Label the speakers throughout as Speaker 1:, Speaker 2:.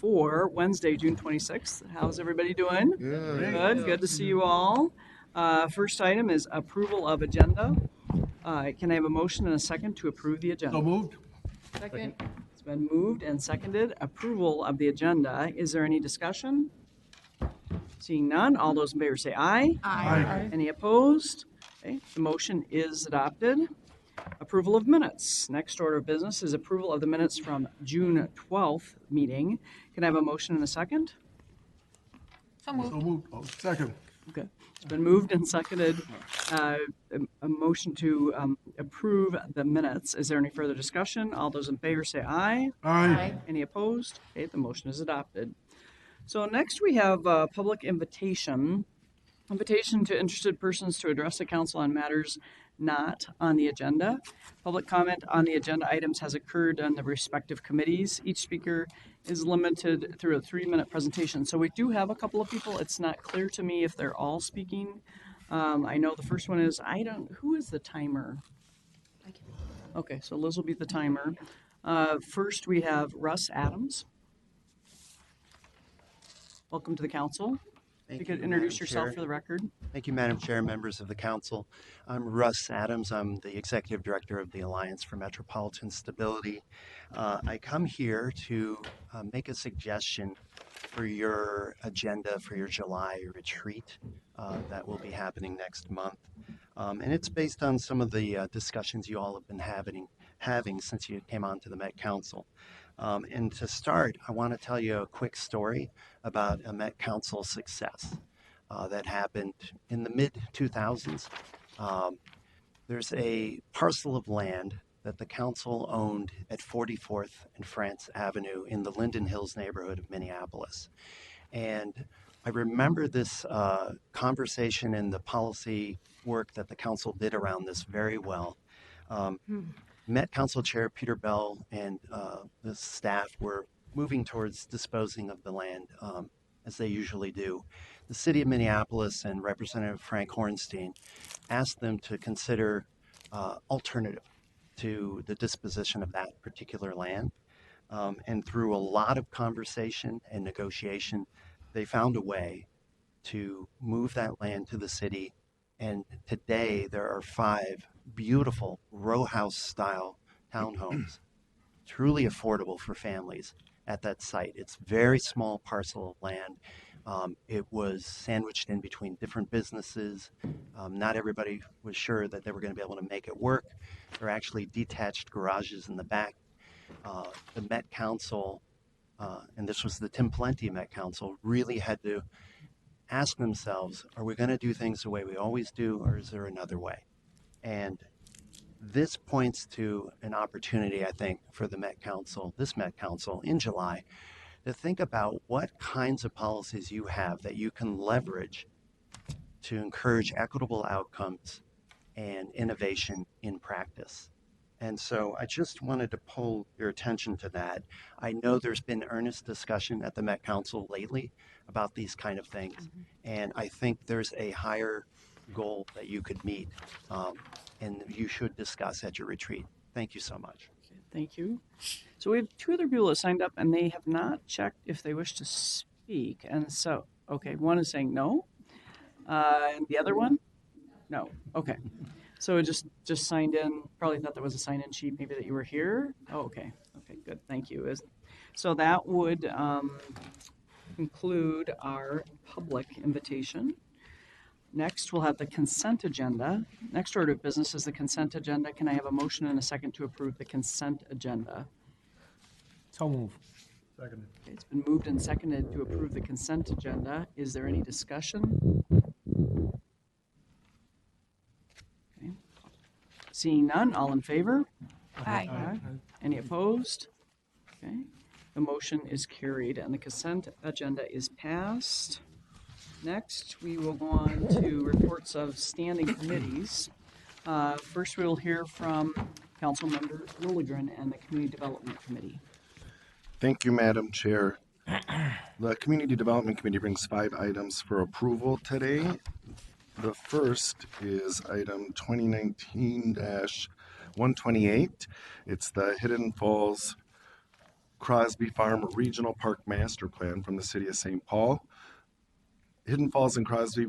Speaker 1: for Wednesday, June 26th. How's everybody doing? Good. Good to see you all. First item is approval of agenda. Can I have a motion and a second to approve the agenda?
Speaker 2: So moved.
Speaker 1: Second. It's been moved and seconded. Approval of the agenda. Is there any discussion? Seeing none, all those in favor say aye.
Speaker 2: Aye.
Speaker 1: Any opposed? Okay, the motion is adopted. Approval of minutes. Next order of business is approval of the minutes from June 12th meeting. Can I have a motion and a second?
Speaker 2: So moved. Oh, second.
Speaker 1: Okay, it's been moved and seconded. A motion to approve the minutes. Is there any further discussion? All those in favor say aye.
Speaker 2: Aye.
Speaker 1: Any opposed? Okay, the motion is adopted. So next we have public invitation. Invitation to interested persons to address the council on matters not on the agenda. Public comment on the agenda items has occurred on the respective committees. Each speaker is limited through a 3-minute presentation. So we do have a couple of people. It's not clear to me if they're all speaking. I know the first one is, who is the timer? Okay, so Liz will be the timer. First we have Russ Adams. Welcome to the council. If you could introduce yourself for the record.
Speaker 3: Thank you, Madam Chair, members of the council. I'm Russ Adams. I'm the Executive Director of the Alliance for Metropolitan Stability. I come here to make a suggestion for your agenda for your July retreat that will be happening next month. And it's based on some of the discussions you all have been having since you came on to the Met Council. And to start, I want to tell you a quick story about a Met Council success that happened in the mid-2000s. There's a parcel of land that the council owned at 44th and France Avenue in the Linden Hills neighborhood of Minneapolis. And I remember this conversation and the policy work that the council did around this very well. Met Council Chair Peter Bell and the staff were moving towards disposing of the land as they usually do. The city of Minneapolis and Representative Frank Hornstein asked them to consider alternative to the disposition of that particular land. And through a lot of conversation and negotiation, they found a way to move that land to the city. And today there are 5 beautiful row house style townhomes, truly affordable for families at that site. It's a very small parcel of land. It was sandwiched in between different businesses. Not everybody was sure that they were going to be able to make it work. There are actually detached garages in the back. The Met Council, and this was the Tim Pawlenty Met Council, really had to ask themselves, are we going to do things the way we always do, or is there another way? And this points to an opportunity, I think, for the Met Council, this Met Council in July, to think about what kinds of policies you have that you can leverage to encourage equitable outcomes and innovation in practice. And so I just wanted to pull your attention to that. I know there's been earnest discussion at the Met Council lately about these kind of things. And I think there's a higher goal that you could meet and you should discuss at your retreat. Thank you so much.
Speaker 1: Okay, thank you. So we have 2 other people that signed up and they have not checked if they wish to speak. And so, okay, one is saying no. And the other one? No. Okay. So it just signed in, probably thought that was a sign-in sheet, maybe that you were here. Oh, okay. Okay, good. Thank you. So that would conclude our public invitation. Next, we'll have the consent agenda. Next order of business is the consent agenda. Can I have a motion and a second to approve the consent agenda?
Speaker 2: So moved. Seconded.
Speaker 1: Okay, it's been moved and seconded to approve the consent agenda. Is there any discussion? Okay. Seeing none, all in favor?
Speaker 4: Aye.
Speaker 1: Any opposed? Okay. The motion is carried and the consent agenda is passed. Next, we will go on to reports of standing committees. First, we will hear from Councilmember Lilligren and the Community Development Committee.
Speaker 5: Thank you, Madam Chair. The Community Development Committee brings 5 items for approval today. The first is item 2019-128. It's the Hidden Falls Crosby Farm Regional Park Master Plan from the City of St. Paul. Hidden Falls and Crosby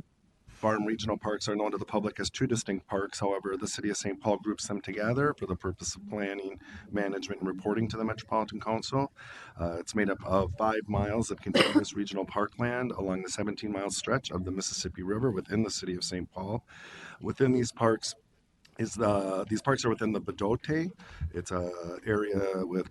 Speaker 5: Farm Regional Parks are known to the public as two distinct parks. However, the City of St. Paul groups them together for the purpose of planning, management, and reporting to the Metropolitan Council. It's made up of 5 miles of contiguous regional parkland along the 17-mile stretch of the Mississippi River within the City of St. Paul. Within these parks these parks are within the Bedote. It's a area with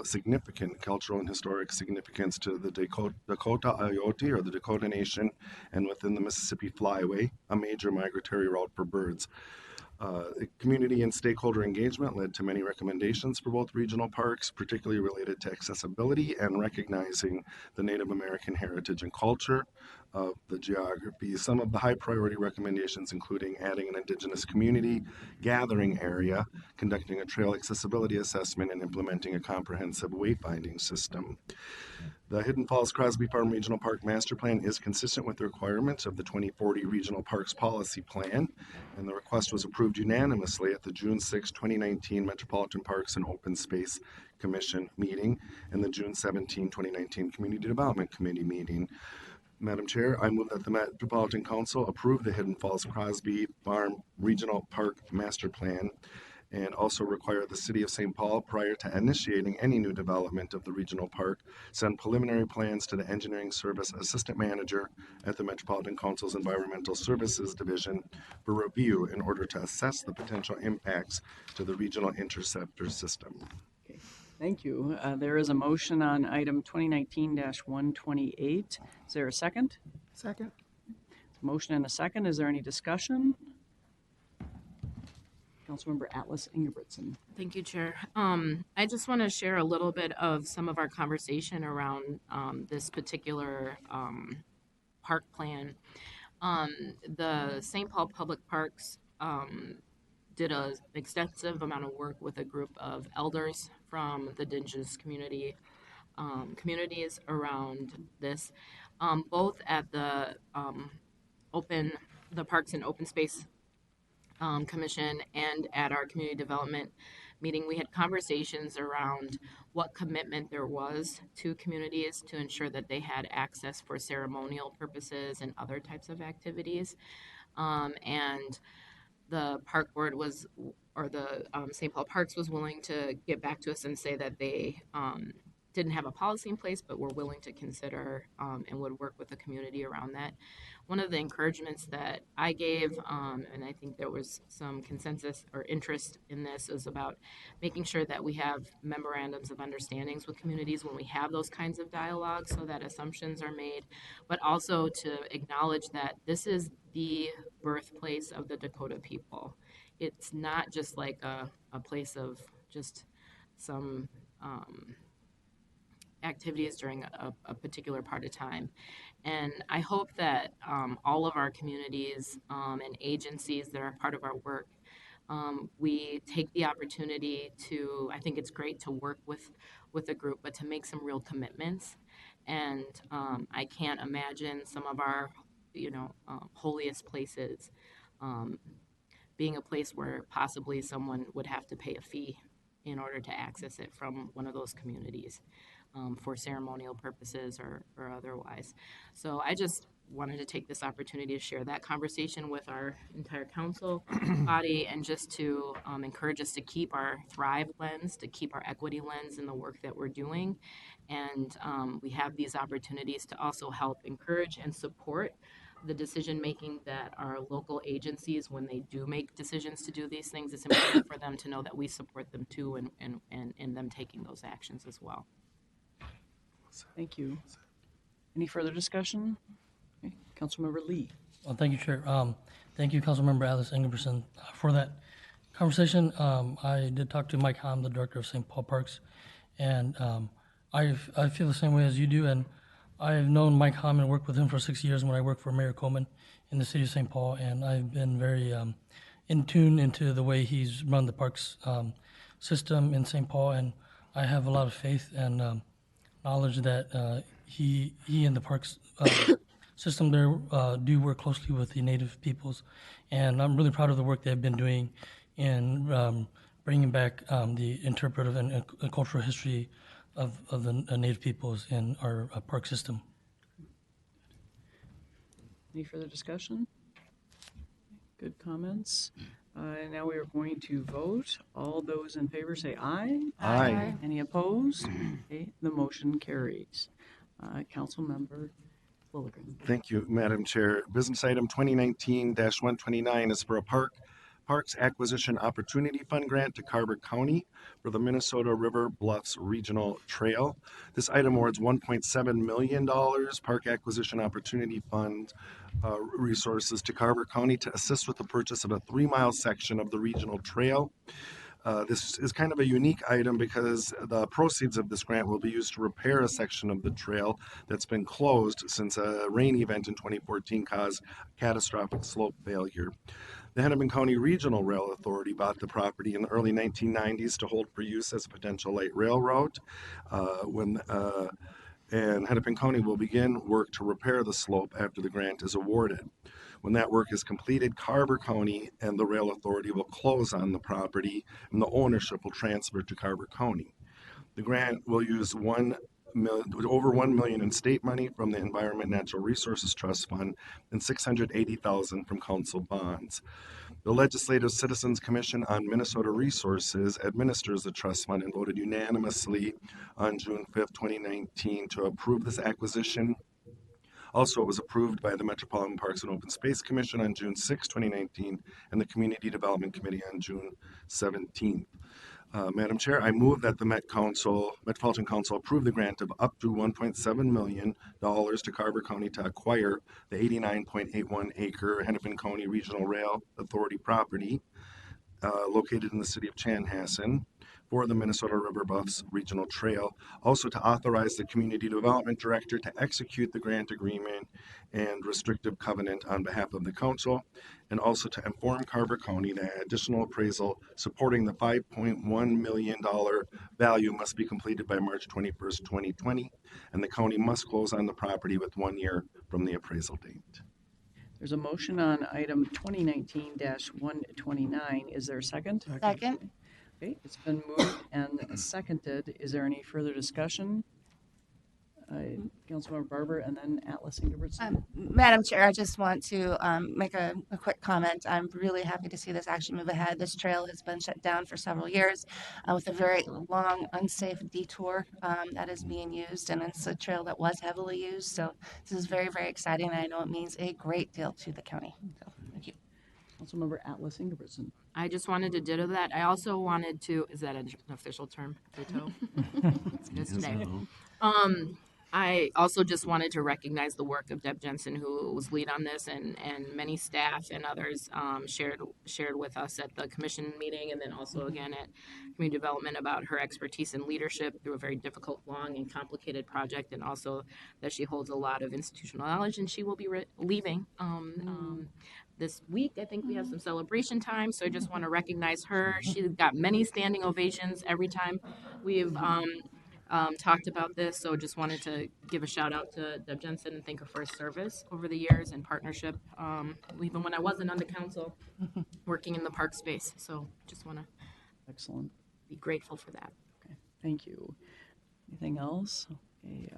Speaker 5: significant cultural and historic significance to the Dakota Iote or the Dakota Nation, and within the Mississippi Flyway, a major migratory route for birds. Community and stakeholder engagement led to many recommendations for both regional parks, particularly related to accessibility and recognizing the Native American heritage and culture of the geography. Some of the high priority recommendations including adding an indigenous community gathering area, conducting a trail accessibility assessment, and implementing a comprehensive wayfinding system. The Hidden Falls Crosby Farm Regional Park Master Plan is consistent with the requirements of the 2040 Regional Parks Policy Plan, and the request was approved unanimously at the June 6, 2019 Metropolitan Parks and Open Space Commission meeting and the June 17, 2019 Community Development Committee meeting. Madam Chair, I move that the Metropolitan Council approve the Hidden Falls Crosby Farm Regional Park Master Plan and also require the City of St. Paul, prior to initiating any new development of the regional park, send preliminary plans to the Engineering Service Assistant Manager at the Metropolitan Council's Environmental Services Division for review in order to assess the potential impacts to the regional interceptor system.
Speaker 1: Okay, thank you. There is a motion on item 2019-128. Is there a second?
Speaker 2: Second.
Speaker 1: Motion and a second. Is there any discussion? Councilmember Atlas Ingebrigtsen.
Speaker 4: Thank you, Chair. I just want to share a little bit of some of our conversation around this particular park plan. The St. Paul Public Parks did an extensive amount of work with a group of elders from the indigenous communities around this, both at the Parks and Open Space Commission and at our community development meeting. We had conversations around what commitment there was to communities to ensure that they had access for ceremonial purposes and other types of activities. And the park board St. Paul Parks was willing to get back to us and say that they didn't have a policy in place, but were willing to consider and would work with the community around that. One of the encouragements that I gave, and I think there was some consensus or interest in this, is about making sure that we have memorandums of understandings with communities when we have those kinds of dialogues so that assumptions are made, but also to acknowledge that this is the birthplace of the Dakota people. It's not just like a place of just some activities during a particular part of time. And I hope that all of our communities and agencies that are part of our work, we take the opportunity to, I think it's great to work with a group, but to make some real commitments. And I can't imagine some of our, holiest places being a place where possibly someone would have to pay a fee in order to access it from one of those communities. For ceremonial purposes or otherwise. So I just wanted to take this opportunity to share that conversation with our entire council body and just to encourage us to keep our Thrive lens, to keep our equity lens in the work that we're doing. And we have these opportunities to also help encourage and support the decision making that our local agencies, when they do make decisions to do these things, it's important for them to know that we support them too and them taking those actions as well.
Speaker 1: Thank you. Any further discussion? Okay. Councilmember Lee.
Speaker 6: Well, thank you, Chair. Thank you, Councilmember Alice Ingebrigtsen, for that conversation. I did talk to Mike Hahn, the director of St. Paul Parks, and I feel the same way as you do. And I've known Mike Hahn and worked with him for 6 years when I worked for Mayor Coleman in the city of St. Paul, and I've been very in tune into the way he's run the parks system in St. Paul, and I have a lot of faith and knowledge that he and the parks system there do work closely with the Native peoples, and I'm really proud of the work they've been doing in bringing back the interpretive and cultural history of the native peoples in our park system.
Speaker 1: Any further discussion? Good comments. Now we are going to vote. All those in favor say aye.
Speaker 5: Aye.
Speaker 1: Any opposed? Okay, the motion carries. Councilmember Willigren.
Speaker 5: Thank you, Madam Chair. Business item 2019-129 is for a Parks Acquisition Opportunity Fund grant to Carver County for the Minnesota River Bluffs Regional Trail. This item awards $1.7 million Park Acquisition Opportunity Fund resources to Carver County to assist with the purchase of a 3-mile section of the regional trail. This is kind of a unique item because the proceeds of this grant will be used to repair a section of the trail that's been closed since a rain event in 2014 caused catastrophic slope failure. The Hennepin County Regional Rail Authority bought the property in the early 1990s to hold for use as a potential light rail route. And Hennepin County will begin work to repair the slope after the grant is awarded. When that work is completed, Carver County and the Rail Authority will close on the property and the ownership will transfer to Carver County. The grant will use over $1 million in state money from the Environment Natural Resources Trust Fund and $680,000 from council bonds. The Legislative Citizens Commission on Minnesota Resources administers the trust fund and voted unanimously on June 5th, 2019 to approve this acquisition. Also, it was approved by the Metropolitan Parks and Open Space Commission on June 6, 2019, and the Community Development Committee on June 17th. Madam Chair, I move that the Metropolitan Council approve the grant of up to $1.7 million to Carver County to acquire the 89.81 acre Hennepin County Regional Rail Authority property located in the city of Chanhassen for the Minnesota River Bluffs Regional Trail. Also to authorize the Community Development Director to execute the grant agreement and restrictive covenant on behalf of the council, and also to inform Carver County that additional appraisal supporting the $5.1 million value must be completed by March 21st, 2020, and the county must close on the property with 1 year from the appraisal date.
Speaker 1: There's a motion on item 2019-129. Is there a second?
Speaker 7: Second.
Speaker 1: Okay, it's been moved and seconded. Is there any further discussion? Councilmember Barber and then Atlas Ingebrigtsen.
Speaker 7: Madam Chair, I just want to make a quick comment. I'm really happy to see this actually move ahead. This trail has been shut down for several years with a very long, unsafe detour that is being used, and it's a trail that was heavily used. So this is very, very exciting, and I know it means a great deal to the county. So thank you.
Speaker 1: Councilmember Atlas Ingebrigtsen.
Speaker 4: I just wanted to ditto that. I also wanted to, is that an official term? Ditto? It's good today. I also just wanted to recognize the work of Deb Jensen, who was lead on this, and many staff and others shared with us at the commission meeting, and then also again at community development about her expertise and leadership through a very difficult, long, and complicated project, and also that she holds a lot of institutional knowledge, and she will be leaving this week. I think we have some celebration time, so I just want to recognize her. She got many standing ovations every time we've talked about this, so just wanted to give a shout out to Deb Jensen and thank her for her service over the years and partnership, even when I wasn't on the council, working in the park space. So just want to
Speaker 1: Excellent.
Speaker 4: be grateful for that.
Speaker 1: Okay, thank you. Anything else? Okay,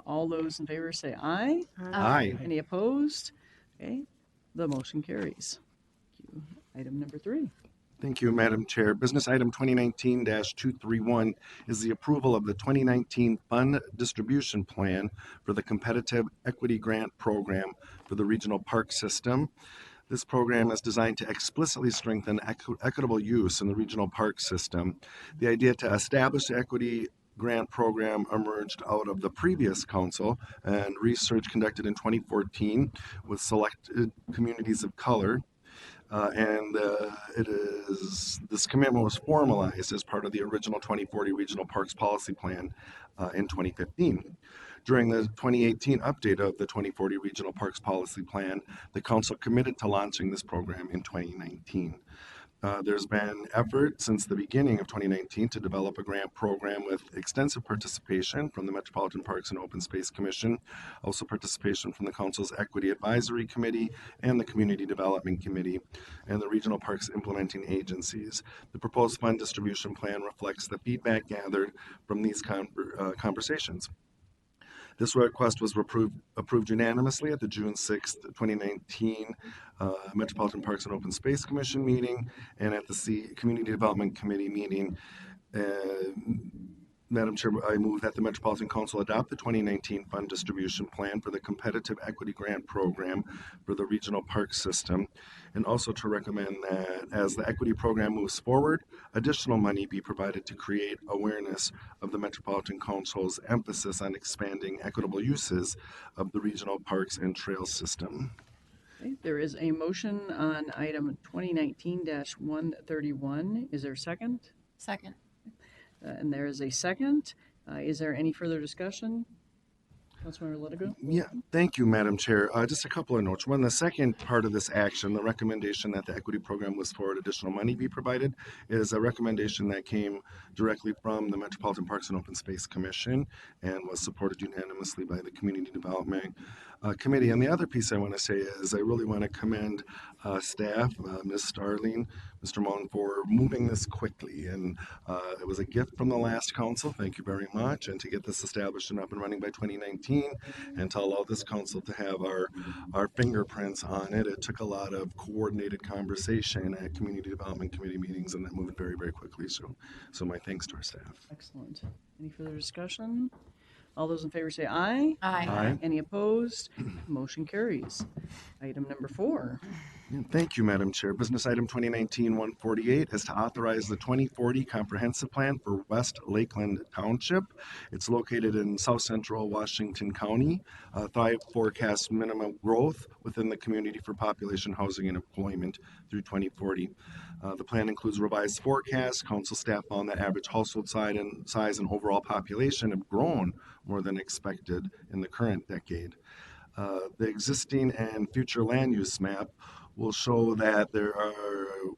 Speaker 1: all those in favor say aye.
Speaker 5: Aye.
Speaker 1: Any opposed? Okay, the motion carries. Thank you. Item number 3.
Speaker 5: Thank you, Madam Chair. Business item 2019-231 is the approval of the 2019 Fund Distribution Plan for the Competitive Equity Grant Program for the Regional Park System. This program is designed to explicitly strengthen equitable use in the regional park system. The idea to establish the equity grant program emerged out of the previous council and research conducted in 2014 with selected communities of color. This commitment was formalized as part of the original 2040 Regional Parks Policy Plan in 2015. During the 2018 update of the 2040 Regional Parks Policy Plan, the council committed to launching this program in 2019. There's been effort since the beginning of 2019 to develop a grant program with extensive participation from the Metropolitan Parks and Open Space Commission, also participation from the Council's Equity Advisory Committee and the Community Development Committee and the Regional Parks Implementing Agencies. The proposed fund distribution plan reflects the feedback gathered from these conversations. This request was approved unanimously at the June 6th, 2019 Metropolitan Parks and Open Space Commission meeting and at the Community Development Committee meeting. Madam Chair, I move that the Metropolitan Council adopt the 2019 fund distribution plan for the Competitive Equity Grant Program for the regional park system, and also to recommend that as the equity program moves forward, additional money be provided to create awareness of the Metropolitan Council's emphasis on expanding equitable uses of the regional parks and trails system.
Speaker 1: Okay, there is a motion on item 2019-131. Is there a second?
Speaker 8: Second.
Speaker 1: And there is a second. Is there any further discussion? Councilmember Litigo?
Speaker 5: Yeah, thank you, Madam Chair. Just a couple of notes. One, the second part of this action, the recommendation that the equity program moves forward, additional money be provided, is a recommendation that came directly from the Metropolitan Parks and Open Space Commission and was supported unanimously by the Community Development Committee. And the other piece I want to say is I really want to commend staff, Ms. Starling, Mr. Mon, for moving this quickly. And it was a gift from the last council. Thank you very much. And to get this established and up and running by 2019 and to allow this council to have our fingerprints on it, it took a lot of coordinated conversation at Community Development Committee meetings, and that moved very, very quickly. So my thanks to our staff.
Speaker 1: Excellent. Any further discussion? All those in favor say aye.
Speaker 8: Aye.
Speaker 5: Aye.
Speaker 1: Any opposed? Motion carries. Item number 4.
Speaker 5: Thank you, Madam Chair. Business item 2019-148 is to authorize the 2040 comprehensive plan for West Lakeland Township. It's located in South Central Washington County. Thrive forecasts minimum growth within the community for population, housing, and employment through 2040. The plan includes revised forecasts. Council staff found that average household size and overall population have grown more than expected in the current decade. The existing and future land use map will show that there are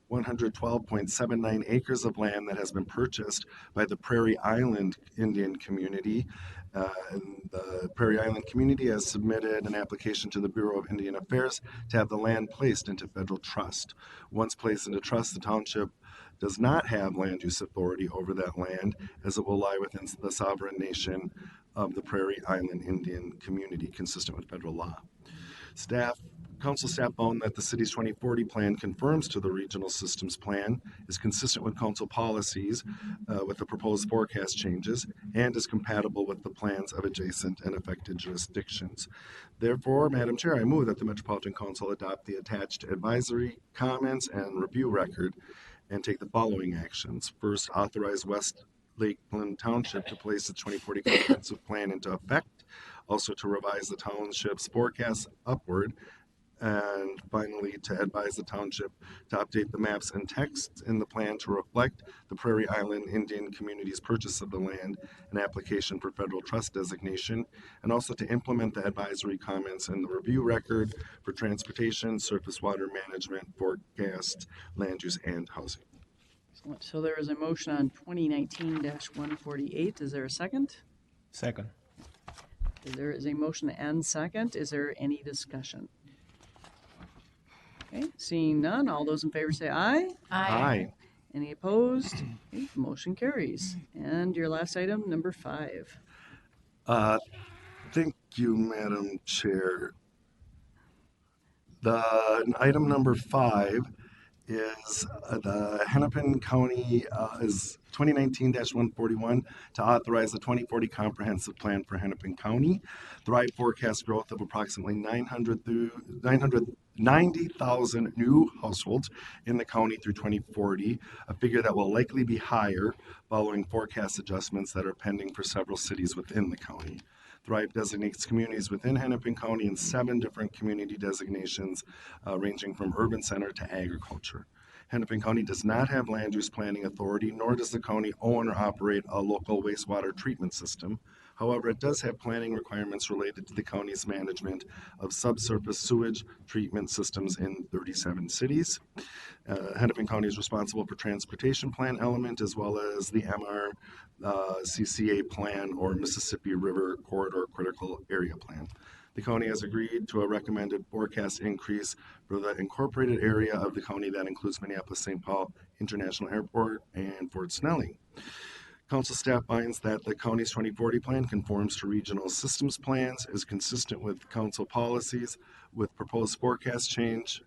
Speaker 5: 112.79 acres of land that has been purchased by the Prairie Island Indian community. And the Prairie Island community has submitted an application to the Bureau of Indian Affairs to have the land placed into federal trust. Once placed into trust, the township does not have land use authority over that land, as it will lie within the sovereign nation of the Prairie Island Indian community, consistent with federal law. Council staff found that the city's 2040 plan confirms to the regional systems plan, is consistent with council policies with the proposed forecast changes, and is compatible with the plans of adjacent and affected jurisdictions. Therefore, Madam Chair, I move that the Metropolitan Council adopt the attached advisory comments and review record and take the following actions. First, authorize West Lakeland Township to place its 2040 comprehensive plan into effect, also to revise the township's forecast upward, and finally to advise the township to update the maps and text in the plan to reflect the Prairie Island Indian community's purchase of the land and application for federal trust designation, and also to implement the advisory comments in the review record for transportation, surface water management, forecast, land use, and housing.
Speaker 1: Excellent. So there is a motion on 2019-148. Is there a second?
Speaker 2: Second.
Speaker 1: There is a motion and second. Is there any discussion? Okay, seeing none, all those in favor say aye.
Speaker 5: Aye.
Speaker 1: Any opposed? Okay, motion carries. And your last item, number 5.
Speaker 5: Thank you, Madam Chair. The item number 5 is the Hennepin County is 2019-141 to authorize the 2040 comprehensive plan for Hennepin County. Thrive forecast growth of approximately 990,000 new households in the county through 2040, a figure that will likely be higher following forecast adjustments that are pending for several cities within the county. Thrive designates communities within Hennepin County in 7 different community designations, ranging from urban center to agriculture. Hennepin County does not have land use planning authority, nor does the county own or operate a local wastewater treatment system. However, it does have planning requirements related to the county's management of subsurface sewage treatment systems in 37 cities. Hennepin County is responsible for transportation plan element as well as the CCA plan or Mississippi River Corridor Critical Area Plan. The county has agreed to a recommended forecast increase for the incorporated area of the county that includes Minneapolis-St. Paul International Airport and Fort Snelling. Council staff finds that the county's 2040 plan conforms to regional systems plans, is consistent with council policies with proposed forecast change,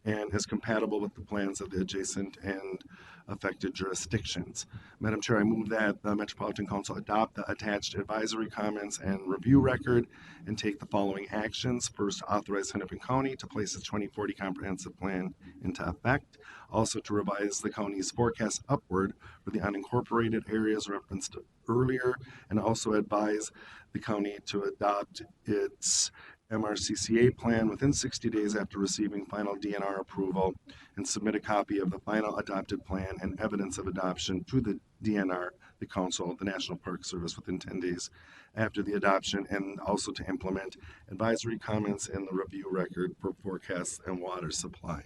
Speaker 5: and is compatible with the plans of the adjacent and affected jurisdictions. Madam Chair, I move that the Metropolitan Council adopt the attached advisory comments and review record and take the following actions. First, authorize Hennepin County to place its 2040 comprehensive plan into effect. Also, to revise the county's forecast upward for the unincorporated areas referenced earlier, and also advise the county to adopt its MRCCA plan within 60 days after receiving final DNR approval and submit a copy of the final adopted plan and evidence of adoption to the DNR, the Council, the National Park Service within 10 days after the adoption, and also to implement advisory comments in the review record for forecasts and water supply.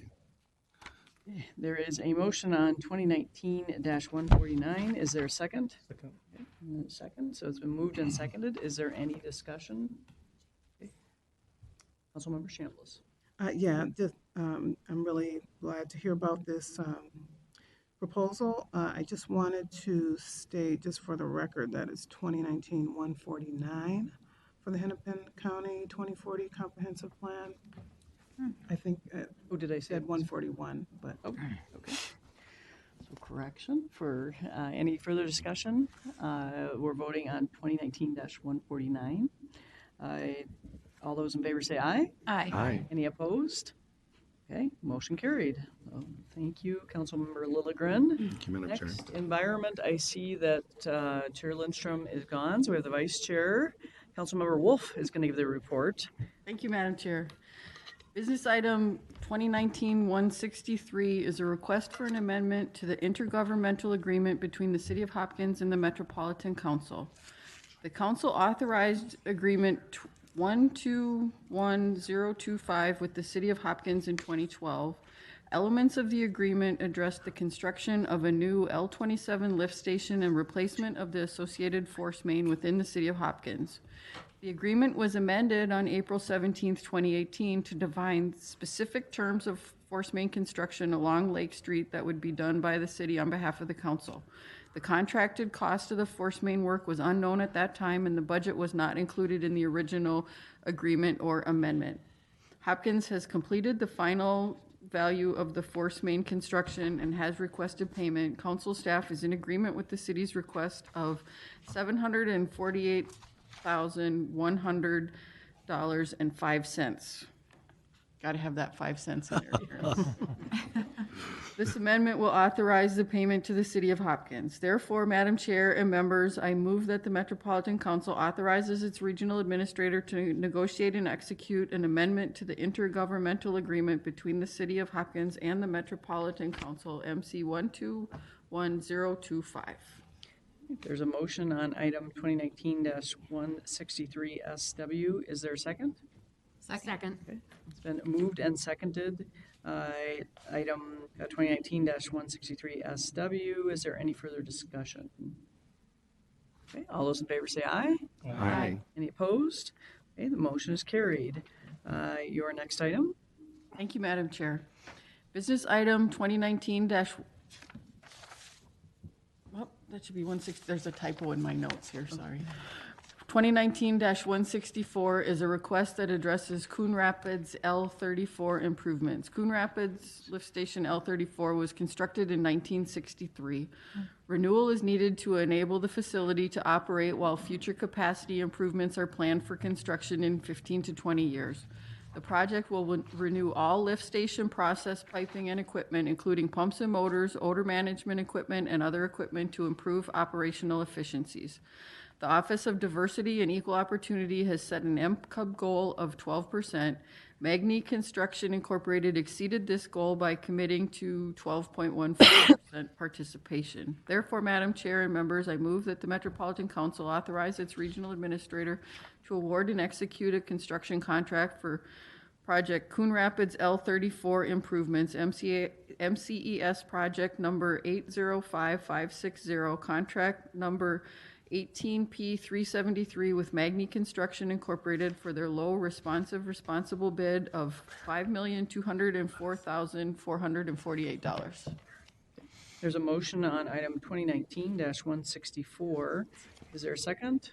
Speaker 1: There is a motion on 2019-149. Is there a second?
Speaker 2: Second.
Speaker 1: Second. So it's been moved and seconded. Is there any discussion? Councilmember Chambliss.
Speaker 8: I'm really glad to hear about this proposal. I just wanted to state, just for the record, that it's 2019-149 for the Hennepin County 2040 Comprehensive Plan. I think
Speaker 1: Who did I say?
Speaker 8: said 141, but
Speaker 1: Okay. So correction for any further discussion. We're voting on 2019-149. All those in favor say aye.
Speaker 7: Aye.
Speaker 5: Aye.
Speaker 1: Any opposed? Okay, motion carried. Thank you, Councilmember Lilligren.
Speaker 5: Thank you, Madam Chair.
Speaker 1: Next, Environment, I see that Chair Lindstrom is gone, so we have the Vice Chair. Councilmember Wolf is going to give the report.
Speaker 9: Thank you, Madam Chair. Business item 2019-163 is a request for an amendment to the intergovernmental agreement between the City of Hopkins and the Metropolitan Council. The council authorized agreement 121025 with the City of Hopkins in 2012. Elements of the agreement address the construction of a new L27 lift station and replacement of the associated force main within the City of Hopkins. The agreement was amended on April 17, 2018 to define specific terms of force main construction along Lake Street that would be done by the city on behalf of the council. The contracted cost of the force main work was unknown at that time, and the budget was not included in the original agreement or amendment. Hopkins has completed the final value of the force main construction and has requested payment. Council staff is in agreement with the city's request of $748,100.05. Got to have that 5 cents in there. This amendment will authorize the payment to the City of Hopkins. Therefore, Madam Chair and members, I move that the Metropolitan Council authorizes its regional administrator to negotiate and execute an amendment to the intergovernmental agreement between the City of Hopkins and the Metropolitan Council, MC 121025.
Speaker 1: There's a motion on item 2019-163SW. Is there a second?
Speaker 4: Second.
Speaker 1: Okay. It's been moved and seconded. Item 2019-163SW. Is there any further discussion? Okay, all those in favor say aye.
Speaker 5: Aye.
Speaker 1: Any opposed? Okay, the motion is carried. Your next item?
Speaker 9: Thank you, Madam Chair. Business item 2019 well, that should be 160. There's a typo in my notes here, sorry. 2019-164 is a request that addresses Coon Rapids L34 improvements. Coon Rapids Lift Station L34 was constructed in 1963. Renewal is needed to enable the facility to operate while future capacity improvements are planned for construction in 15 to 20 years. The project will renew all lift station process piping and equipment, including pumps and motors, odor management equipment, and other equipment to improve operational efficiencies. The Office of Diversity and Equal Opportunity has set an MCUB goal of 12%. Magni Construction Incorporated exceeded this goal by committing to 12.14% participation. Therefore, Madam Chair and members, I move that the Metropolitan Council authorize its regional administrator to award and execute a construction contract for Project Coon Rapids L34 Improvements, MCES Project number 805560, contract number 18P373 with Magni Construction Incorporated for their low responsive responsible bid of $5,204,448.
Speaker 1: There's a motion on item 2019-164. Is there a second?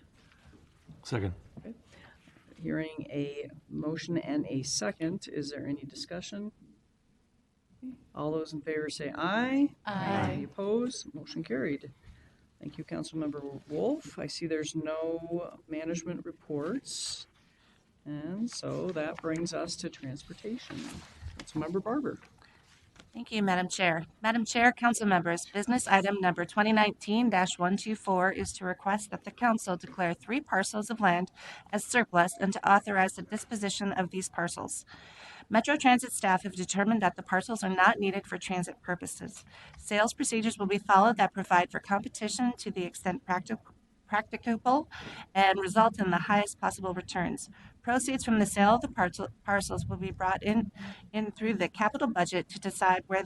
Speaker 2: Second.
Speaker 1: Hearing a motion and a second, is there any discussion? All those in favor say aye.
Speaker 7: Aye.
Speaker 1: Any opposed? Motion carried. Thank you, Councilmember Wolf. I see there's no management reports. And so that brings us to transportation. Councilmember Barber.
Speaker 7: Thank you, Madam Chair. Madam Chair, council members, business item number 2019-124 is to request that the council declare 3 parcels of land as surplus and to authorize the disposition of these parcels. Metro Transit staff have determined that the parcels are not needed for transit purposes. Sales procedures will be followed that provide for competition to the extent practicable and result in the highest possible returns. Proceeds from the sale of the parcels will be brought in through the capital budget to decide where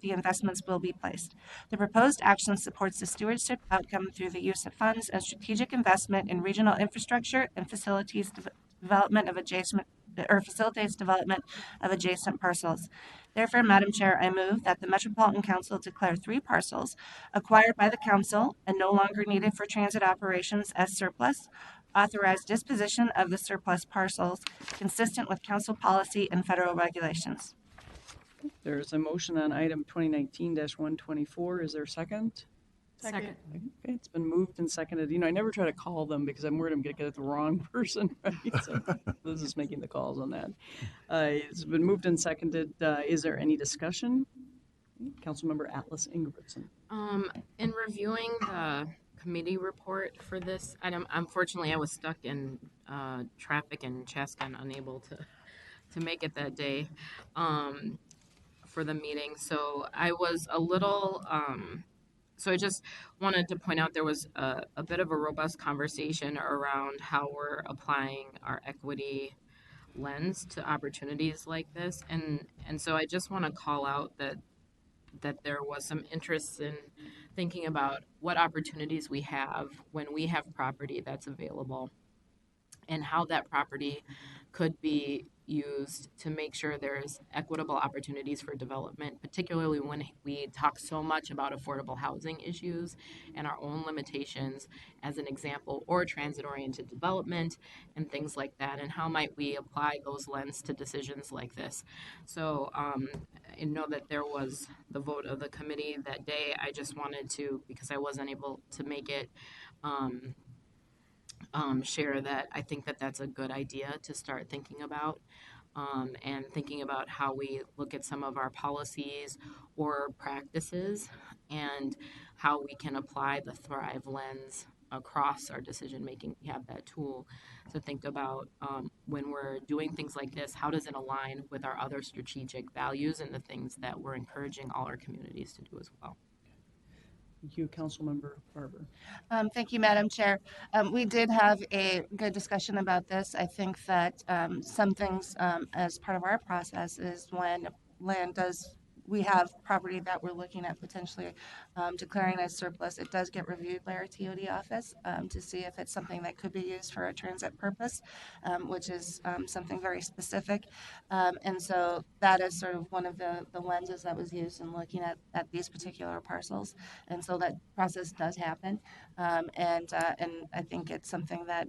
Speaker 7: the investments will be placed. The proposed action supports the stewardship outcome through the use of funds and strategic investment in regional infrastructure and facilitates development of adjacent parcels. Therefore, Madam Chair, I move that the Metropolitan Council declare 3 parcels acquired by the council and no longer needed for transit operations as surplus, authorize disposition of the surplus parcels consistent with council policy and federal regulations.
Speaker 1: There's a motion on item 2019-124. Is there a second?
Speaker 9: Second.
Speaker 1: Okay, it's been moved and seconded. I never try to call them because I'm worried I'm going to get it the wrong person, right? So Liz is making the calls on that. It's been moved and seconded. Is there any discussion? Councilmember Atlas Ingebrigtsen.
Speaker 4: In reviewing the committee report for this item, unfortunately, I was stuck in traffic in Chaska and unable to make it that day for the meeting. So I was a little... So I just wanted to point out there was a bit of a robust conversation around how we're applying our equity lens to opportunities like this. And so I just want to call out that there was some interest in thinking about what opportunities we have when we have property that's available and how that property could be used to make sure there's equitable opportunities for development, particularly when we talk so much about affordable housing issues and our own limitations as an example, or transit-oriented development and things like that, and how might we apply those lenses to decisions like this. So I know that there was the vote of the committee that day. I just wanted to, because I wasn't able to make it, share that I think that that's a good idea to start thinking about, and thinking about how we look at some of our policies or practices and how we can apply the Thrive lens across our decision making. We have that tool to think about when we're doing things like this, how does it align with our other strategic values and the things that we're encouraging all our communities to do as well.
Speaker 1: Thank you, Councilmember Barber.
Speaker 7: Thank you, Madam Chair. We did have a good discussion about this. I think that some things as part of our process is when we have property that we're looking at potentially declaring as surplus, it does get reviewed by our TOD office to see if it's something that could be used for a transit purpose, which is something very specific. And so that is sort of one of the lenses that was used in looking at these particular parcels. And so that process does happen. And I think it's something that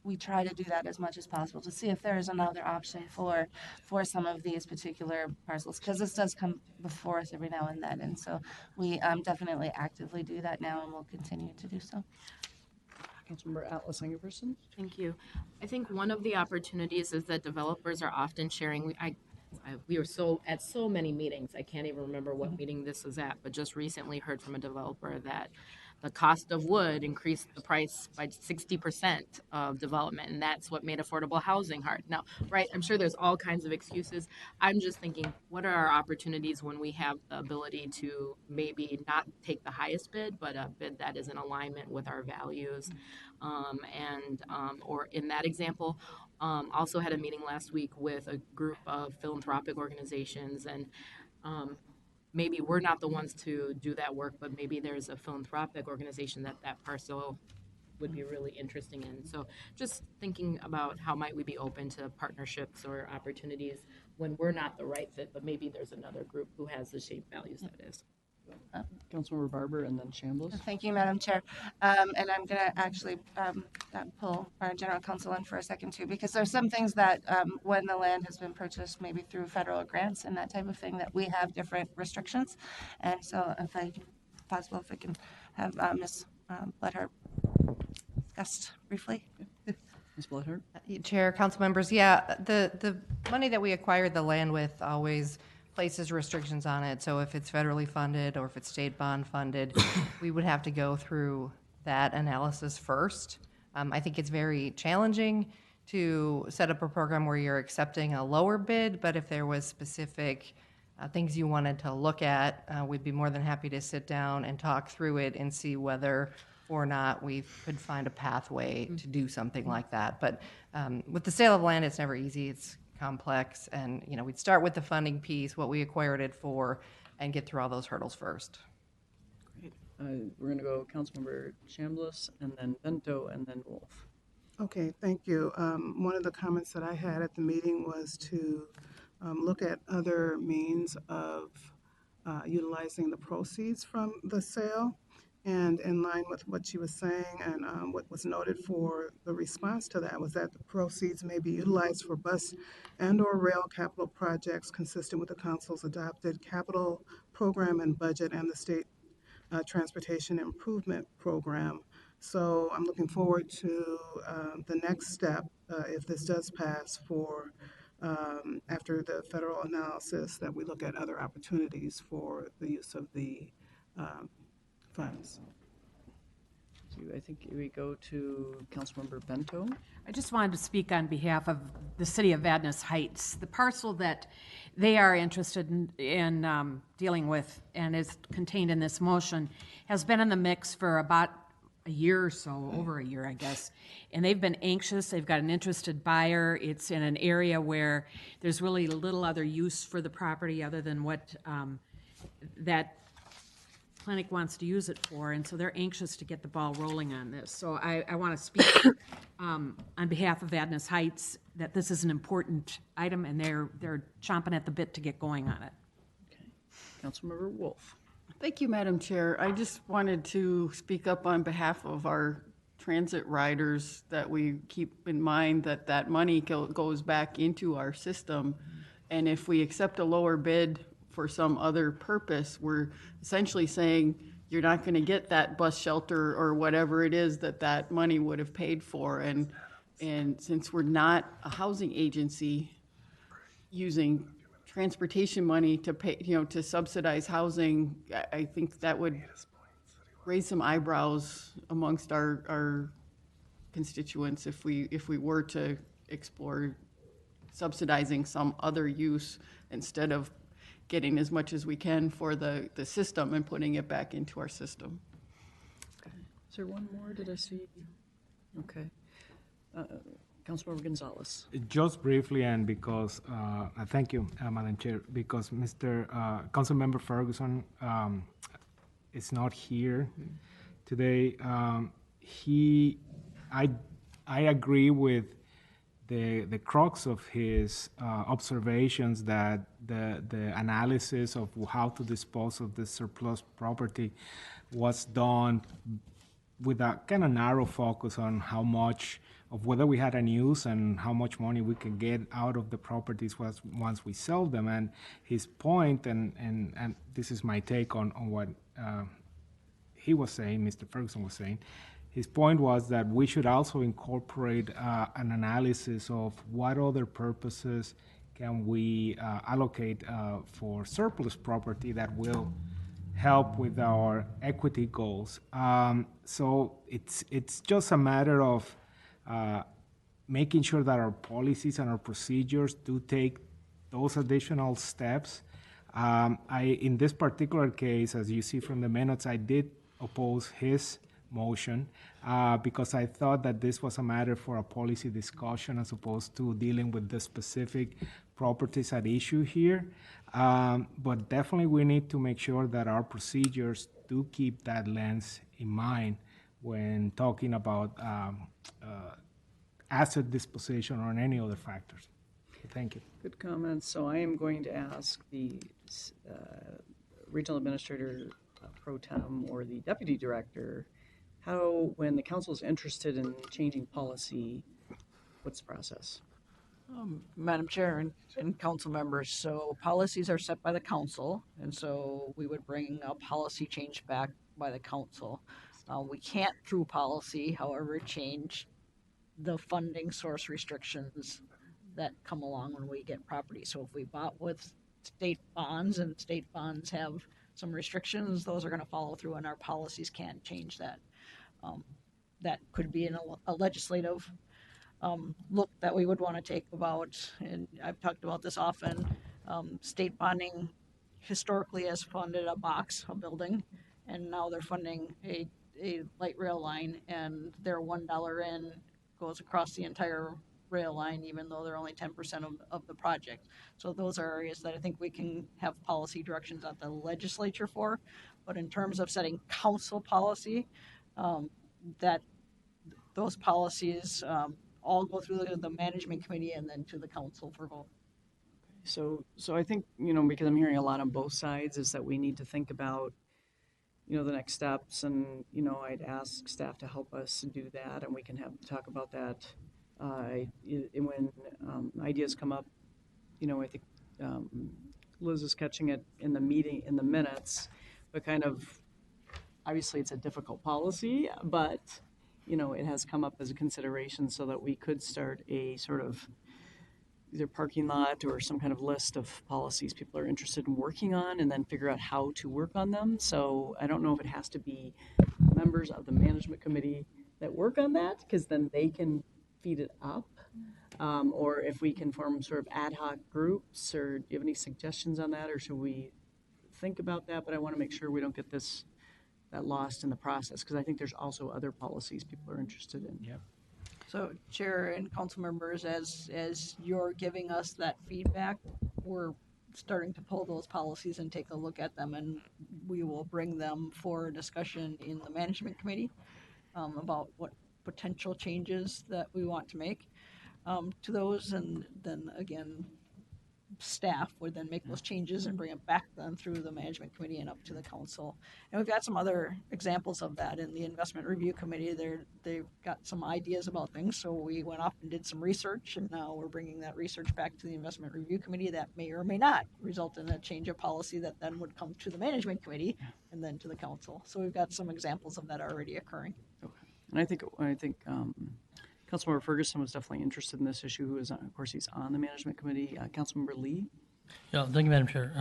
Speaker 7: we try to do that as much as possible to see if there is another option for some of these particular parcels, because this does come before us every now and then. And so we definitely actively do that now, and we'll continue to do so.
Speaker 1: Councilmember Atlas Ingebrigtsen.
Speaker 4: Thank you. I think one of the opportunities is that developers are often sharing. We were at so many meetings. I can't even remember what meeting this was at, but just recently heard from a developer that the cost of wood increased the price by 60% of development, and that's what made affordable housing hard. Now, right, I'm sure there's all kinds of excuses. I'm just thinking, what are our opportunities when we have the ability to maybe not take the highest bid, but a bid that is in alignment with our values? Or in that example, also had a meeting last week with a group of philanthropic organizations, and maybe we're not the ones to do that work, but maybe there's a philanthropic organization that parcel would be really interesting in. So just thinking about how might we be open to partnerships or opportunities when we're not the right fit, but maybe there's another group who has the same values that is.
Speaker 1: Councilmember Barber and then Chambliss.
Speaker 7: Thank you, Madam Chair. And I'm going to actually pull our general counsel in for a second too, because there's some things that when the land has been purchased, maybe through federal grants and that type of thing, that we have different restrictions. And so if I can have Ms. Bledhart discussed briefly.
Speaker 1: Ms. Bledhart?
Speaker 10: Chair, council members, yeah, the money that we acquired the land with always places restrictions on it. So if it's federally funded or if it's state bond funded, we would have to go through that analysis first. I think it's very challenging to set up a program where you're accepting a lower bid, but if there was specific things you wanted to look at, we'd be more than happy to sit down and talk through it and see whether or not we could find a pathway to do something like that. But with the sale of land, it's never easy. It's complex, and we'd start with the funding piece, what we acquired it for, and get through all those hurdles first.
Speaker 1: Great. We're going to go Councilmember Chambliss, and then Bento, and then Wolf.
Speaker 8: Okay, thank you. One of the comments that I had at the meeting was to look at other means of utilizing the proceeds from the sale. And in line with what she was saying and what was noted for the response to that was that the proceeds may be utilized for bus and or rail capital projects consistent with the council's adopted capital program and budget and the state transportation improvement program. So I'm looking forward to the next step, if this does pass, for after the federal analysis, that we look at other opportunities for the use of the funds.
Speaker 1: So I think we go to Councilmember Bento.
Speaker 11: I just wanted to speak on behalf of the city of Vadnais Heights. The parcel that they are interested in dealing with and is contained in this motion has been in the mix for about a year or so, over a year, I guess. And they've been anxious. They've got an interested buyer. It's in an area where there's really little other use for the property other than what that clinic wants to use it for, and so they're anxious to get the ball rolling on this. So I want to speak on behalf of Vadnais Heights that this is an important item, and they're chomping at the bit to get going on it.
Speaker 1: Okay. Councilmember Wolf.
Speaker 9: Thank you, Madam Chair. I just wanted to speak up on behalf of our transit riders, that we keep in mind that that money goes back into our system. And if we accept a lower bid for some other purpose, we're essentially saying you're not going to get that bus shelter or whatever it is that money would have paid for. And since we're not a housing agency using transportation money to pay, to subsidize housing, I think that would raise some eyebrows amongst our constituents if we were to explore subsidizing some other use instead of getting as much as we can for the system and putting it back into our system.
Speaker 1: Okay. Is there one more? Did I see? Okay. Councilmember Gonzalez.
Speaker 2: Just briefly, and because, thank you, Madam Chair, because Mr. Councilmember Ferguson is not here today. I agree with the crux of his observations that the analysis of how to dispose of the surplus property was done with a kind of narrow focus on how much of whether we had an use and how much money we can get out of the properties once we sell them. And his point, and this is my take on what he was saying, Mr. Ferguson was saying, his point was that we should also incorporate an analysis of what other purposes can we allocate for surplus property that will help with our equity goals. So it's just a matter of making sure that our policies and our procedures do take those additional steps. In this particular case, as you see from the minutes, I did oppose his motion because I thought that this was a matter for a policy discussion as opposed to dealing with the specific properties at issue here. But definitely we need to make sure that our procedures do keep that lens in mind when talking about asset disposition or any other factors. Thank you.
Speaker 1: Good comments. So I am going to ask the regional administrator pro tem or the deputy director, how, when the council is interested in changing policy, what's the process?
Speaker 12: Madam Chair and council members, so policies are set by the council, and so we would bring a policy change back by the council. We can't, through policy, however, change the funding source restrictions that come along when we get property. So if we bought with state bonds and state bonds have some restrictions, those are going to follow through, and our policies can't change that. That could be in a legislative look that we would want to take about, and I've talked about this often. State bonding historically has funded a building, and now they're funding a light rail line, and their $1 in goes across the entire rail line, even though they're only 10% of the project. So those are areas that I think we can have policy directions at the legislature for. But in terms of setting council policy, that those policies all go through the management committee and then to the council for vote.
Speaker 1: So I think, because I'm hearing a lot on both sides, is that we need to think about, the next steps, and, I'd ask staff to help us do that, and we can talk about that when ideas come up. I think Liz is catching it in the meeting, in the minutes, but kind of, obviously it's a difficult policy, but, it has come up as a consideration so that we could start a sort of either parking lot or some kind of list of policies people are interested in working on, and then figure out how to work on them. So I don't know if it has to be members of the management committee that work on that, because then they can feed it up, or if we can form sort of ad hoc groups. Or do you have any suggestions on that, or should we think about that? But I want to make sure we don't get that lost in the process, because I think there's also other policies people are interested in.
Speaker 2: Yep.
Speaker 12: So Chair and council members, as you're giving us that feedback, we're starting to pull those policies and take a look at them, and we will bring them for discussion in the management committee about what potential changes that we want to make to those, and then again, staff would then make those changes and bring it back then through the management committee and up to the council. And we've got some other examples of that in the investment review committee. They've got some ideas about things, so we went off and did some research, and now we're bringing that research back to the investment review committee. That may or may not result in a change of policy that then would come to the management committee and then to the council. So we've got some examples of that already occurring.
Speaker 1: Okay. And I think Councilmember Ferguson was definitely interested in this issue, who is, of course, he's on the management committee. Councilmember Lee?
Speaker 6: Yeah, thank you, Madam Chair.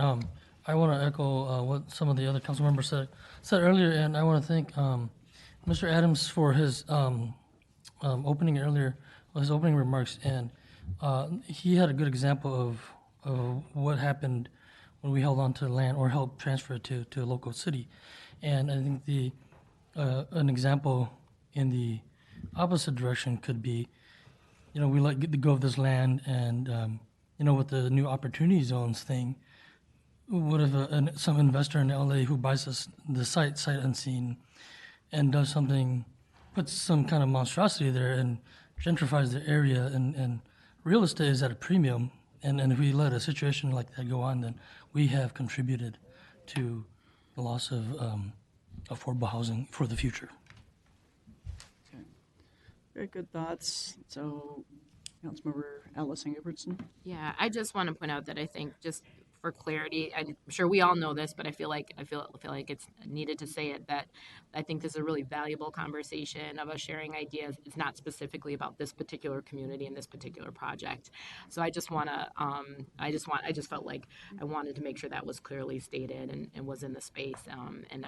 Speaker 6: I want to echo what some of the other council members said earlier, and I want to thank Mr. Adams for his opening remarks, and he had a good example of what happened when we held on to land or helped transfer it to a local city. And I think an example in the opposite direction could be, we let go of this land, and with the new opportunity zones thing, what if some investor in LA who buys the site unseen and does something, puts some kind of monstrosity there and gentrifies the area, and real estate is at a premium, and if we let a situation like that go on, then we have contributed to the loss of affordable housing for the future.
Speaker 1: Very good thoughts. So, Councilmember Alice Ingebrigtsen?
Speaker 4: Yeah, I just want to point out that I think just for clarity, I'm sure we all know this, but I feel like it's needed to say it, that I think this is a really valuable conversation of us sharing ideas. It's not specifically about this particular community and this particular project. So I just felt like I wanted to make sure that was clearly stated and was in the space. And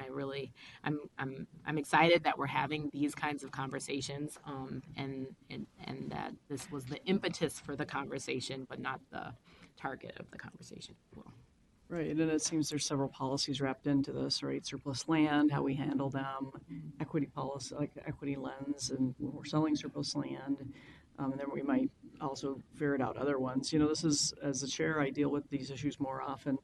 Speaker 4: I'm excited that we're having these kinds of conversations, and that this was the impetus for the conversation, but not the target of the conversation. Well,
Speaker 1: Right, and it seems there's several policies wrapped into this, right? Surplus land, how we handle them, equity policy, like the equity lens, and when we're selling surplus land. And then we might also ferret out other ones. You know, this is, as the chair, I deal with these issues more often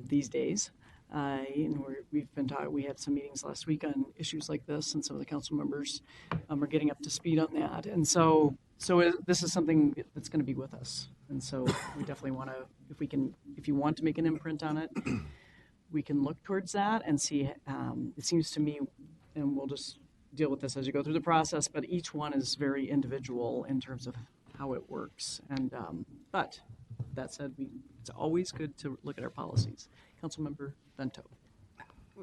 Speaker 1: these days. And we've been taught, we had some meetings last week on issues like this, and some of the council members are getting up to speed on that. And so this is something that's going to be with us. And so we definitely want to, if you want to make an imprint on it, we can look towards that and see. It seems to me, and we'll just deal with this as you go through the process, but each one is very individual in terms of how it works. And but that said, it's always good to look at our policies. Councilmember Bento.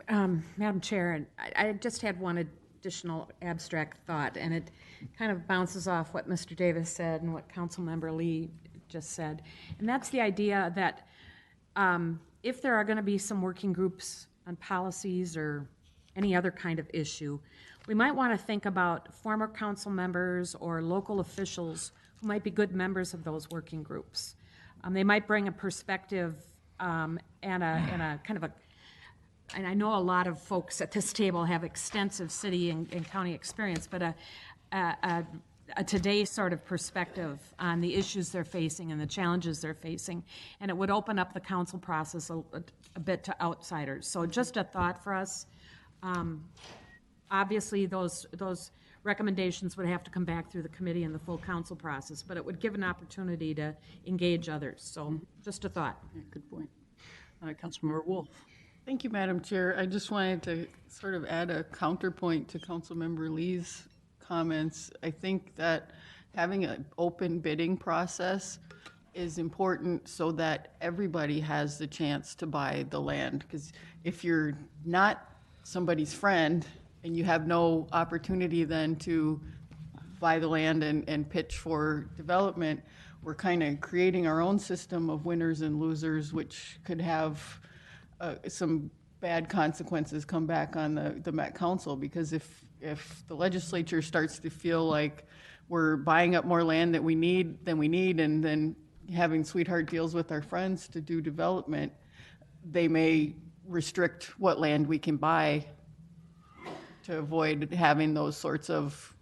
Speaker 11: Madam Chair, and I just had one additional abstract thought, and it kind of bounces off what Mr. Davis said and what Councilmember Lee just said. And that's the idea that if there are going to be some working groups on policies or any other kind of issue, we might want to think about former council members or local officials who might be good members of those working groups. They might bring a perspective and a kind of a, and I know a lot of folks at this table have extensive city and county experience, but a today sort of perspective on the issues they're facing and the challenges they're facing, and it would open up the council process a bit to outsiders. So just a thought for us. Obviously, those recommendations would have to come back through the committee and the full council process, but it would give an opportunity to engage others. So just a thought.
Speaker 1: Yeah, good point. Councilmember Wolf.
Speaker 9: Thank you, Madam Chair. I just wanted to sort of add a counterpoint to Councilmember Lee's comments. I think that having an open bidding process is important so that everybody has the chance to buy the land. Because if you're not somebody's friend and you have no opportunity then to buy the land and pitch for development, we're kind of creating our own system of winners and losers, which could have some bad consequences come back on the Met Council. Because if the legislature starts to feel like we're buying up more land than we need, and then having sweetheart deals with our friends to do development, they may restrict what land we can buy to avoid having those sorts of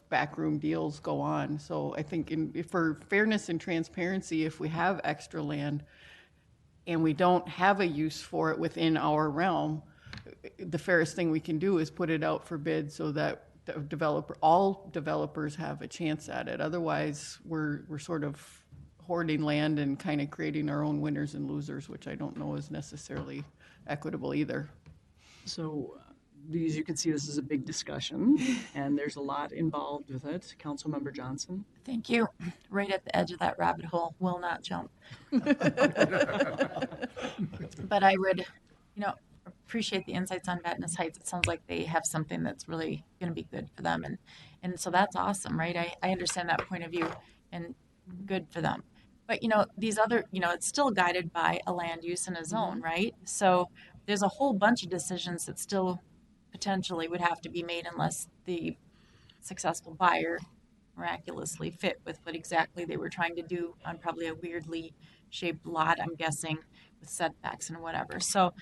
Speaker 9: backroom deals go on. So I think for fairness and transparency, if we have extra land and we don't have a use for it within our realm, the fairest thing we can do is put it out for bid so that all developers have a chance at it. Otherwise, we're sort of hoarding land and kind of creating our own winners and losers, which I don't know is necessarily equitable either.
Speaker 1: So, as you can see, this is a big discussion, and there's a lot involved with it. Councilmember Johnson.
Speaker 13: Thank you. Right at the edge of that rabbit hole, will not jump. But I would, appreciate the insights on Vadnais Heights. It sounds like they have something that's really going to be good for them, and so that's awesome, right? I understand that point of view, and good for them. But these other, it's still guided by a land use and a zone, right? So there's a whole bunch of decisions that still potentially would have to be made unless the successful buyer miraculously fit with what exactly they were trying to do on probably a weirdly shaped lot, I'm guessing, with setbacks and whatever. So,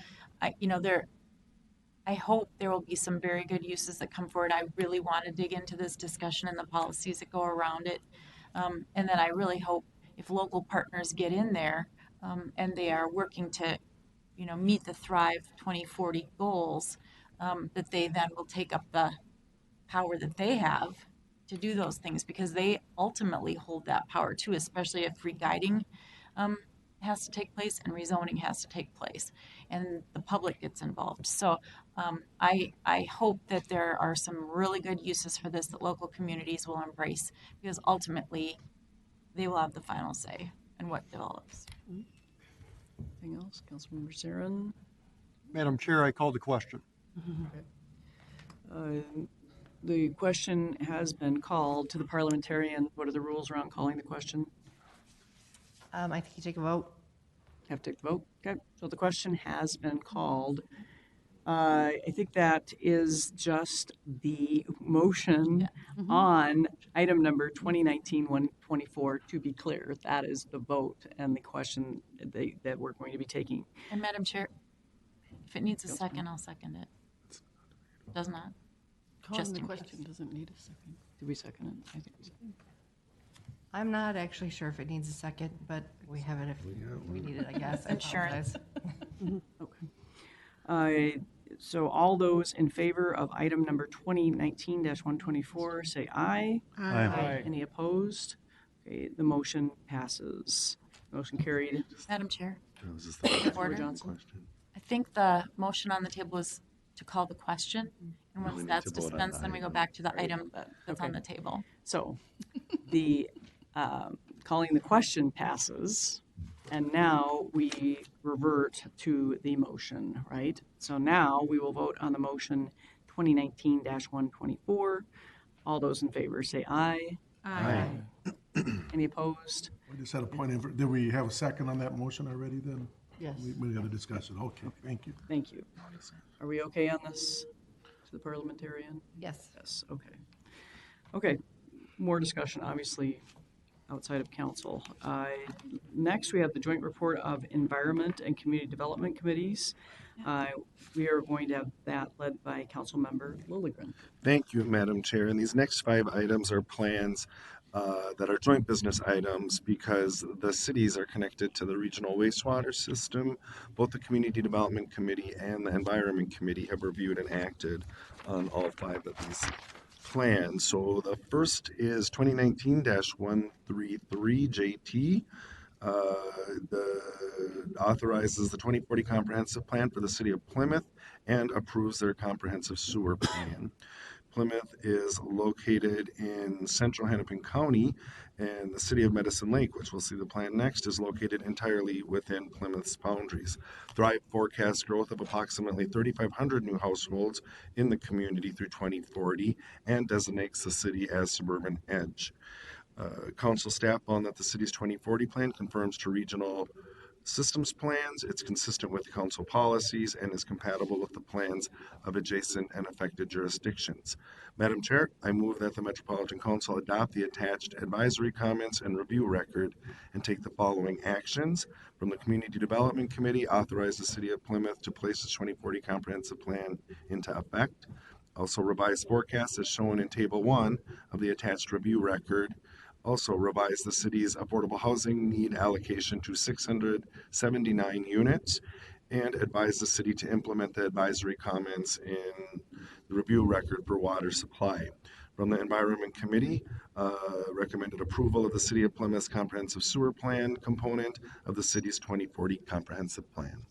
Speaker 13: I hope there will be some very good uses that come forward. I really want to dig into this discussion and the policies that go around it. And then I really hope if local partners get in there and they are working to, meet the Thrive 2040 goals, that they then will take up the power that they have to do those things, because they ultimately hold that power too, especially if re-guiding has to take place and rezoning has to take place and the public gets involved. So I hope that there are some really good uses for this that local communities will embrace, because ultimately they will have the final say in what develops.
Speaker 1: Anything else? Councilmember Zarin?
Speaker 14: Madam Chair, I call the question.
Speaker 1: The question has been called to the parliamentarian. What are the rules around calling the question?
Speaker 10: I think you take a vote.
Speaker 1: Have to take the vote. Okay, so the question has been called. I think that is just the motion on item number 2019-124. To be clear, that is the vote and the question that we're going to be taking.
Speaker 13: And Madam Chair, if it needs a second, I'll second it. Does not?
Speaker 9: Calling
Speaker 13: Just
Speaker 9: the
Speaker 13: in
Speaker 9: question doesn't need a second.
Speaker 1: Did we second it? I think we did.
Speaker 10: I'm not actually sure if it needs a second, but we have it if we need it, I guess. I
Speaker 13: Insurance.
Speaker 10: apologize.
Speaker 1: Okay. So all those in favor of item number 2019-124, say aye.
Speaker 14: Aye.
Speaker 1: Any opposed? Okay, the motion passes. Motion carried.
Speaker 13: Madam Chair,
Speaker 5: That was just
Speaker 13: point of
Speaker 5: the
Speaker 13: order.
Speaker 1: Johnson.
Speaker 5: question.
Speaker 13: I think the motion on the table is to call the question. And
Speaker 5: we
Speaker 13: once
Speaker 5: need
Speaker 13: that's
Speaker 5: to vote on
Speaker 13: dispensed,
Speaker 5: the
Speaker 13: then we go
Speaker 5: item.
Speaker 13: back to the item that's on
Speaker 1: Okay.
Speaker 13: the table.
Speaker 1: So the calling the question passes, and now we revert to the motion, right? So now we will vote on the motion 2019-124. All those in favor say aye.
Speaker 14: Aye.
Speaker 1: Any opposed?
Speaker 15: We just had a point of, did we have a second on that motion already then?
Speaker 9: Yes.
Speaker 15: We got to discuss it. Okay, thank you.
Speaker 1: Thank you. Are we okay on this to the parliamentarian?
Speaker 10: Yes.
Speaker 1: Yes, okay. Okay, more discussion, obviously, outside of council. Next, we have the joint report of Environment and Community Development Committees. We are going to have that led by Councilmember Lilligren.
Speaker 5: Thank you, Madam Chair. And these next 5 items are plans that are joint business items because the cities are connected to the regional wastewater system. Both the Community Development Committee and the Environment Committee have reviewed and acted on all 5 of these plans. So the first is 2019-133 JT. The authorizes the 2040 comprehensive plan for the city of Plymouth and approves their comprehensive sewer plan. Plymouth is located in central Hennepin County, and the city of Medicine Lake, which we'll see the plan next, is located entirely within Plymouth's boundaries. Thrive forecasts growth of approximately 3,500 new households in the community through 2040 and designates the city as suburban edge. Council staff found that the city's 2040 plan confirms to regional systems plans. It's consistent with council policies and is compatible with the plans of adjacent and affected jurisdictions. Madam Chair, I move that the Metropolitan Council adopt the attached advisory comments and review record and take the following actions. From the Community Development Committee, authorize the City of Plymouth to place its 2040 comprehensive plan into effect. Also revise forecasts as shown in Table 1 of the attached review record. Also revise the city's affordable housing need allocation to 679 units and advise the city to implement the advisory comments in the review record for water supply. From the Environment Committee, recommended approval of the City of Plymouth's comprehensive sewer plan component of the city's 2040 comprehensive plan.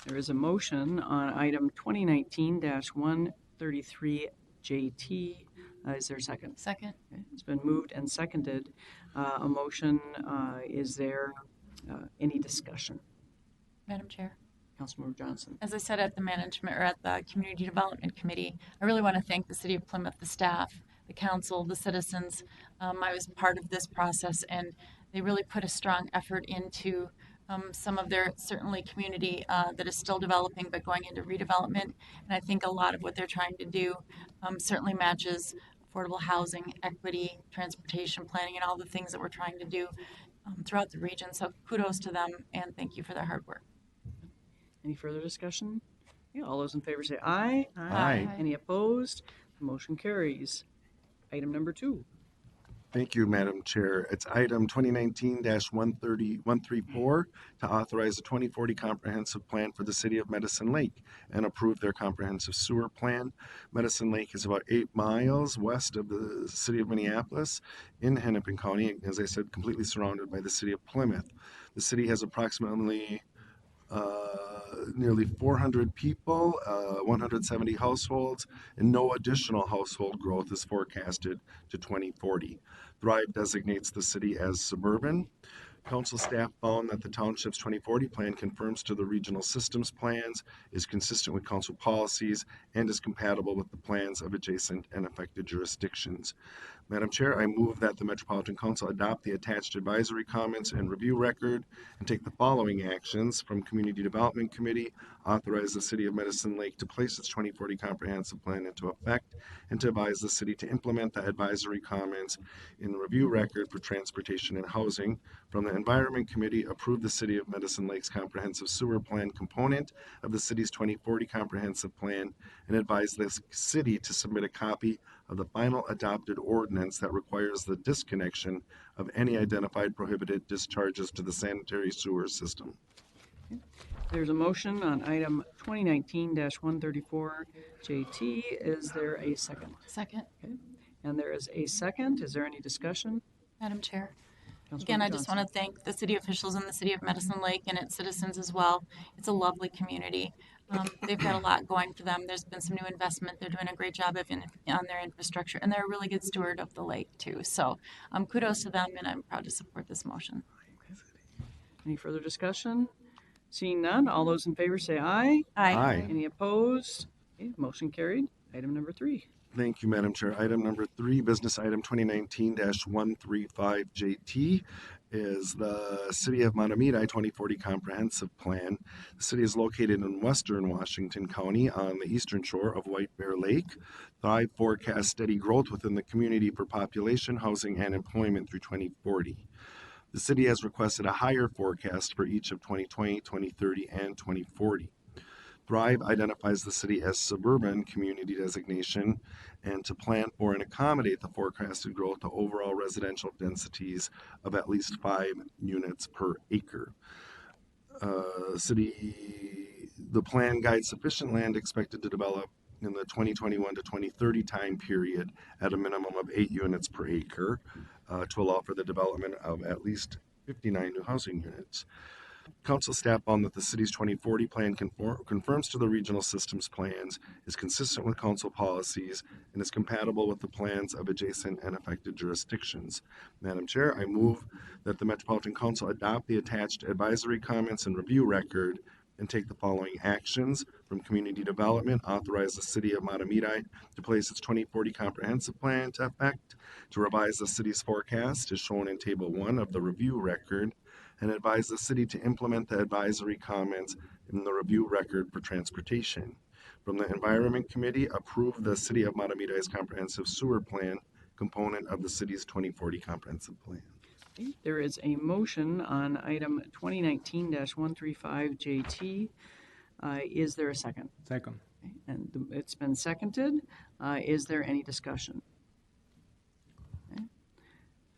Speaker 1: There is a motion on item 2019-133 JT. Is there a second?
Speaker 13: Second.
Speaker 1: Okay, it's been moved and seconded. A motion, is there any discussion?
Speaker 13: Madam Chair.
Speaker 1: Councilmember Johnson.
Speaker 13: As I said at the management or at the Community Development Committee, I really want to thank the City of Plymouth, the staff, the council, the citizens. I was part of this process and they really put a strong effort into some of their certainly community that is still developing but going into redevelopment. And I think a lot of what they're trying to do certainly matches affordable housing, equity, transportation planning, and all the things that we're trying to do throughout the region. So kudos to them and thank you for their hard work.
Speaker 1: Any further discussion? Yeah, all those in favor say aye.
Speaker 5: Aye.
Speaker 1: Any opposed? The motion carries. Item number 2.
Speaker 5: Thank you, Madam Chair. It's item 2019-134 to authorize the 2040 comprehensive plan for the city of Medicine Lake and approve their comprehensive sewer plan. Medicine Lake is about 8 miles west of the city of Minneapolis in Hennepin County, as I said, completely surrounded by the city of Plymouth. The city has approximately nearly 400 people, 170 households, and no additional household growth is forecasted to 2040. Thrive designates the city as suburban. Council staff found that the township's 2040 plan confirms to the regional systems plans, is consistent with council policies, and is compatible with the plans of adjacent and affected jurisdictions. Madam Chair, I move that the Metropolitan Council adopt the attached advisory comments and review record and take the following actions from Community Development Committee: authorize the City of Medicine Lake to place its 2040 comprehensive plan into effect and to advise the city to implement the advisory comments in the review record for transportation and housing. From the Environment Committee, approve the City of Medicine Lake's comprehensive sewer plan component of the city's 2040 comprehensive plan and advise the city to submit a copy of the final adopted ordinance that requires the disconnection of any identified prohibited discharges to the sanitary sewer system.
Speaker 1: There's a motion on item 2019-134 JT. Is there a second?
Speaker 13: Second.
Speaker 1: Okay. And there is a second. Is there any discussion?
Speaker 13: Madam Chair.
Speaker 1: Councilmember
Speaker 13: Again, I just
Speaker 1: Johnson.
Speaker 13: want to thank the city officials in the city of Medicine Lake and its citizens as well. It's a lovely community. They've got a lot going for them. There's been some new investment. They're doing a great job on their infrastructure, and they're a really good steward of the lake too. So kudos to them, and I'm proud to support this motion.
Speaker 1: Any further discussion? Seeing none, all those in favor say aye.
Speaker 5: Aye.
Speaker 1: Any opposed? Okay, motion carried. Item number 3.
Speaker 5: Thank you, Madam Chair. Item number 3, business item 2019-135 JT, is the City of Mahtomedi 2040 Comprehensive Plan. The city is located in western Washington County on the eastern shore of White Bear Lake. Thrive forecasts steady growth within the community for population, housing, and employment through 2040. The city has requested a higher forecast for each of 2020, 2030, and 2040. Thrive identifies the city as suburban community designation and to plan for and accommodate the forecasted growth to overall residential densities of at least 5 units per acre. The plan guides sufficient land expected to develop in the 2021 to 2030 time period at a minimum of 8 units per acre to allow for the development of at least 59 new housing units. Council staff found that the city's 2040 plan confirms to the regional systems plans, is consistent with council policies, and is compatible with the plans of adjacent and affected jurisdictions. Madam Chair, I move that the Metropolitan Council adopt the attached advisory comments and review record and take the following actions from Community Development: authorize the City of Mahtomedi to place its 2040 comprehensive plan into effect, to revise the city's forecast as shown in Table 1 of the review record, and advise the city to implement the advisory comments in the review record for transportation. From the Environment Committee, approve the City of Mahtomedi's comprehensive sewer plan component of the city's 2040 comprehensive plan.
Speaker 1: Okay, there is a motion on item 2019-135 JT. Is there a second?
Speaker 2: Second.
Speaker 1: Okay, and it's been seconded. Is there any discussion? Okay.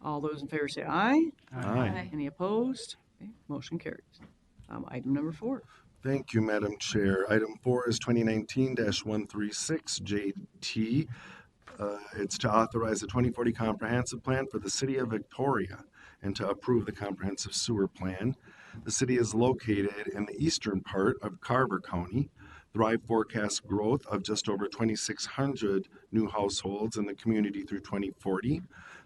Speaker 1: All those in favor say aye.
Speaker 5: Aye.
Speaker 1: Any opposed? Okay, motion carries. Item number 4.
Speaker 5: Thank you, Madam Chair. Item 4 is 2019-136 JT. It's to authorize the 2040 comprehensive plan for the City of Victoria and to approve the comprehensive sewer plan. The city is located in the eastern part of Carver County. Thrive forecasts growth of just over 2,600 new households in the community through 2040.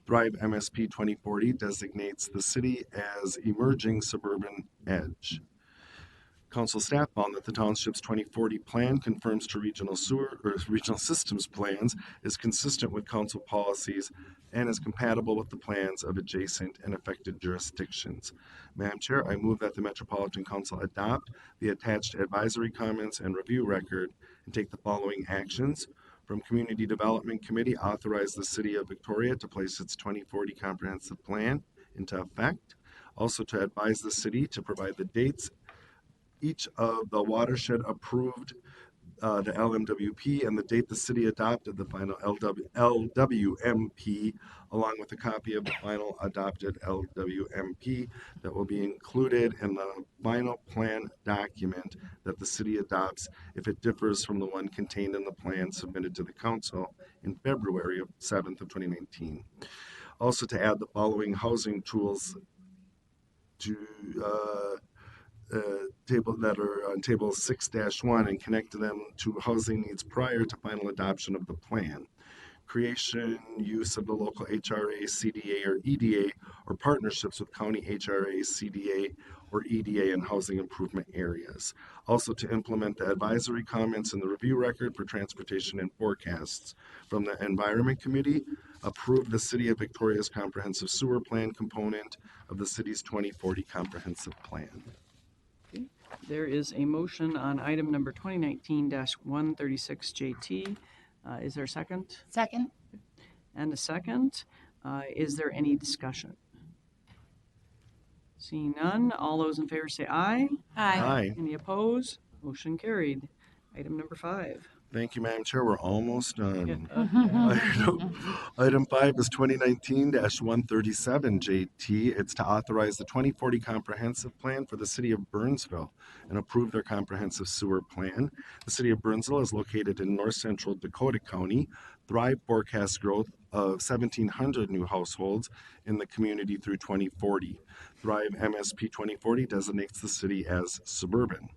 Speaker 5: Thrive MSP 2040 designates the city as emerging suburban edge. Council staff found that the township's 2040 plan confirms to regional systems plans, is consistent with council policies, and is compatible with the plans of adjacent and affected jurisdictions. Madam Chair, I move that the Metropolitan Council adopt the attached advisory comments and review record and take the following actions. From Community Development Committee, authorize the City of Victoria to place its 2040 comprehensive plan into effect. Also to advise the city to provide the dates each of the watershed approved the LMWP and the date the city adopted the final LWMP, along with a copy of the final adopted LWMP that will be included in the final plan document that the city adopts if it differs from the one contained in the plan submitted to the council in February 7th of 2019. Also to add the following housing tools to table that are on table 6-1 and connect them to housing needs prior to final adoption of the plan. creation, use of the local HRA, CDA, or EDA, or partnerships with county HRA, CDA, or EDA in housing improvement areas. Also to implement the advisory comments in the review record for transportation and forecasts. From the Environment Committee, approve the City of Victoria's Comprehensive Sewer Plan component of the city's 2040 Comprehensive Plan.
Speaker 1: Okay. There is a motion on item number 2019-136 JT. Is there a second?
Speaker 7: Second?
Speaker 1: And a second. Is there any discussion? Seeing none, all those in favor say aye.
Speaker 5: Aye.
Speaker 1: Any opposed? Motion carried. Item number 5.
Speaker 5: Thank you, Madam Chair. We're almost done.
Speaker 1: Yeah.
Speaker 5: Item 5 is 2019-137 JT. It's to authorize the 2040 Comprehensive Plan for the City of Burnsville and approve their comprehensive sewer plan. The City of Burnsville is located in north central Dakota County. Thrive forecasts growth of 1,700 new households in the community through 2040. Thrive MSP 2040 designates the city as suburban.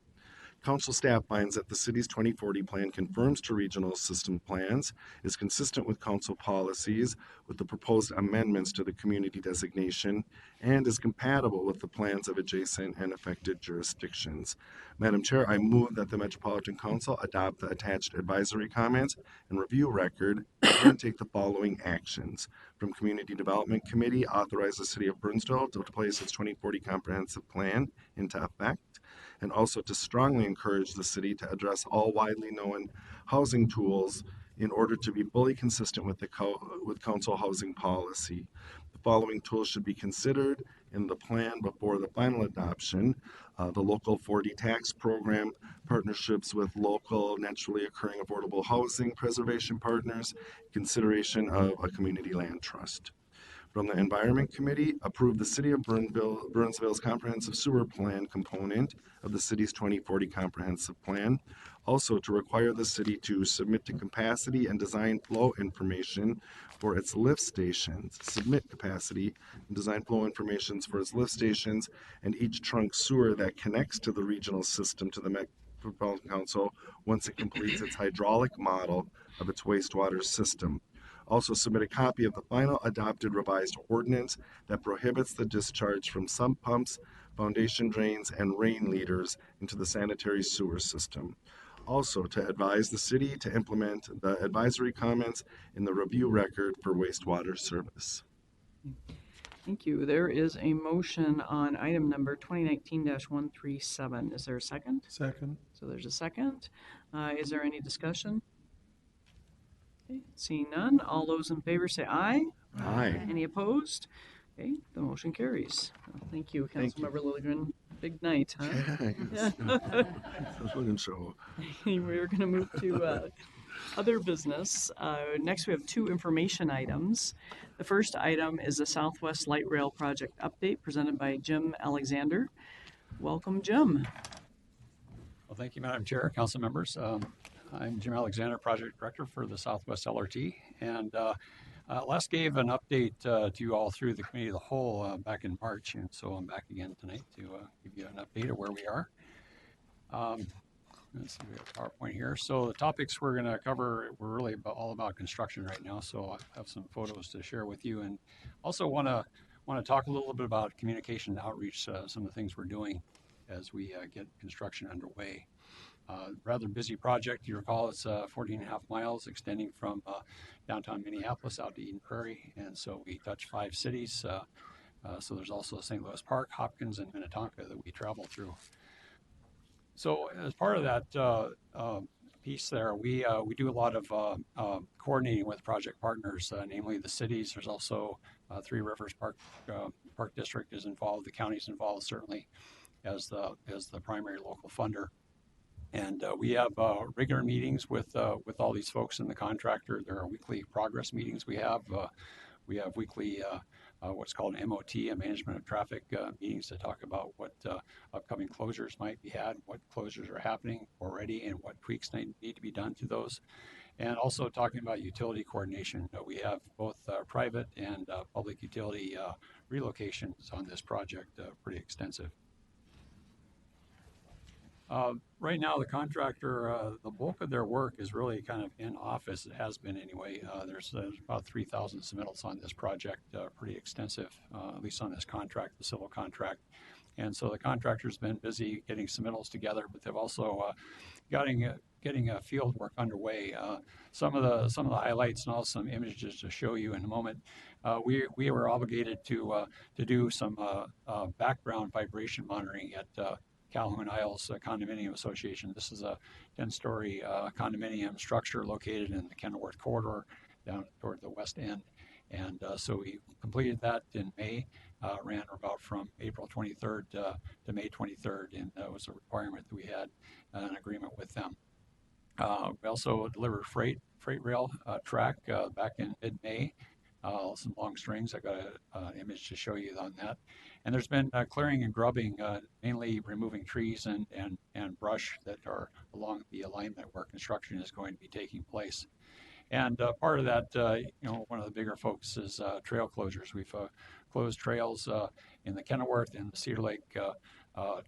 Speaker 5: Council staff finds that the city's 2040 plan confirms to regional system plans, is consistent with council policies with the proposed amendments to the community designation, and is compatible with the plans of adjacent and affected jurisdictions. Madam Chair, I move that the Metropolitan Council adopt the attached advisory comments and review record and take the following actions. From Community Development Committee, authorize the City of Burnsville to place its 2040 comprehensive plan into effect, and also to strongly encourage the city to address all widely known housing tools in order to be fully consistent with with council housing policy. The following tools should be considered in the plan before the final adoption: the Local 40 tax program, partnerships with local naturally occurring affordable housing preservation partners, consideration of a community land trust. From the Environment Committee, approve the City of Burnsville's Comprehensive Sewer Plan component of the city's 2040 Comprehensive Plan. Also to require the city to submit to capacity and design flow information for its lift stations, for its lift stations and each trunk sewer that connects to the regional system to the Metropolitan Council once it completes its hydraulic model of its wastewater system. Also submit a copy of the final adopted revised ordinance that prohibits the discharge from sump pumps, foundation drains, and rain leaders into the sanitary sewer system. Also to advise the city to implement the advisory comments in the review record for wastewater service.
Speaker 1: Thank you. There is a motion on item number 2019-137. Is there a second?
Speaker 15: Second.
Speaker 1: So there's a second. Is there any discussion? Okay. Seeing none, all those in favor say aye.
Speaker 5: Aye.
Speaker 1: Any opposed? Okay, the motion carries. Thank you, Councilmember Lilligren. Big night, huh?
Speaker 5: Yes. I was looking so.
Speaker 1: We're going to move to other business. Next, we have 2 information items. The first item is the Southwest Light Rail Project update presented by Jim Alexander. Welcome, Jim.
Speaker 16: Well, thank you, Madam Chair, council members. I'm Jim Alexander, Project Director for the Southwest LRT, and last gave an update to you all through the Committee of the Whole back in March, and so I'm back again tonight to give you an update of where we are. Let's see, we have a PowerPoint here. So the topics we're going to cover, we're really all about construction right now, so I have some photos to share with you, and also want to talk a little bit about communication and outreach, some of the things we're doing as we get construction underway. Rather busy project. You recall it's 14.5 miles extending from downtown Minneapolis out to Eden Prairie, and so we touch 5 cities. So there's also St. Louis Park, Hopkins, and Minnetonka that we travel through. So as part of that piece there, we do a lot of coordinating with project partners, namely the cities. There's also Three Rivers Park District is involved. The county's involved certainly as the primary local funder. And we have regular meetings with all these folks in the contractor. There are weekly progress meetings we have. We have weekly what's called an MOT, a management of traffic meetings to talk about what upcoming closures might be had, what closures are happening already, and what tweaks need to be done to those. And also talking about utility coordination. We have both private and public utility relocations on this project, pretty extensive. Right now, the contractor, the bulk of their work is really kind of in office. It has been anyway. There's about 3,000 submittals on this project, pretty extensive, at least on this contract, the civil contract. And so the contractor's been busy getting submittals together, but they've also getting field work underway. Some of the highlights and also some images to show you in a moment. We were obligated to do some background vibration monitoring at Calhoun Isles Condominium Association. This is a 10-story condominium structure located in the Kenilworth corridor down toward the west end. And so we completed that in May, ran about from April 23rd to May 23rd, and that was a requirement that we had an agreement with them. We also delivered freight rail track back in mid-May. Some long strings. I got an image to show you on that. And there's been clearing and grubbing, mainly removing trees and brush that are along the alignment where construction is going to be taking place. And part of that, one of the bigger focuses trail closures. We've closed trails in the Kenilworth and the Cedar Lake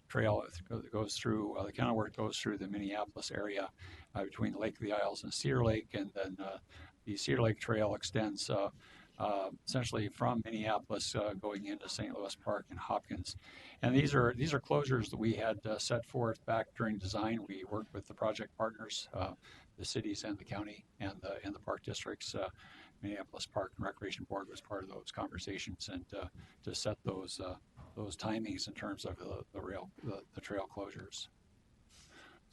Speaker 16: trail that goes through, the Kenilworth goes through the Minneapolis area between Lake of the Isles and Cedar Lake, and then the Cedar Lake Trail extends essentially from Minneapolis going into St. Louis Park and Hopkins. And these are closures that we had set forth back during design. We worked with the project partners, the cities and the county and the park districts. Minneapolis Park and Recreation Board was part of those conversations, and to set those timings in terms of the trail closures.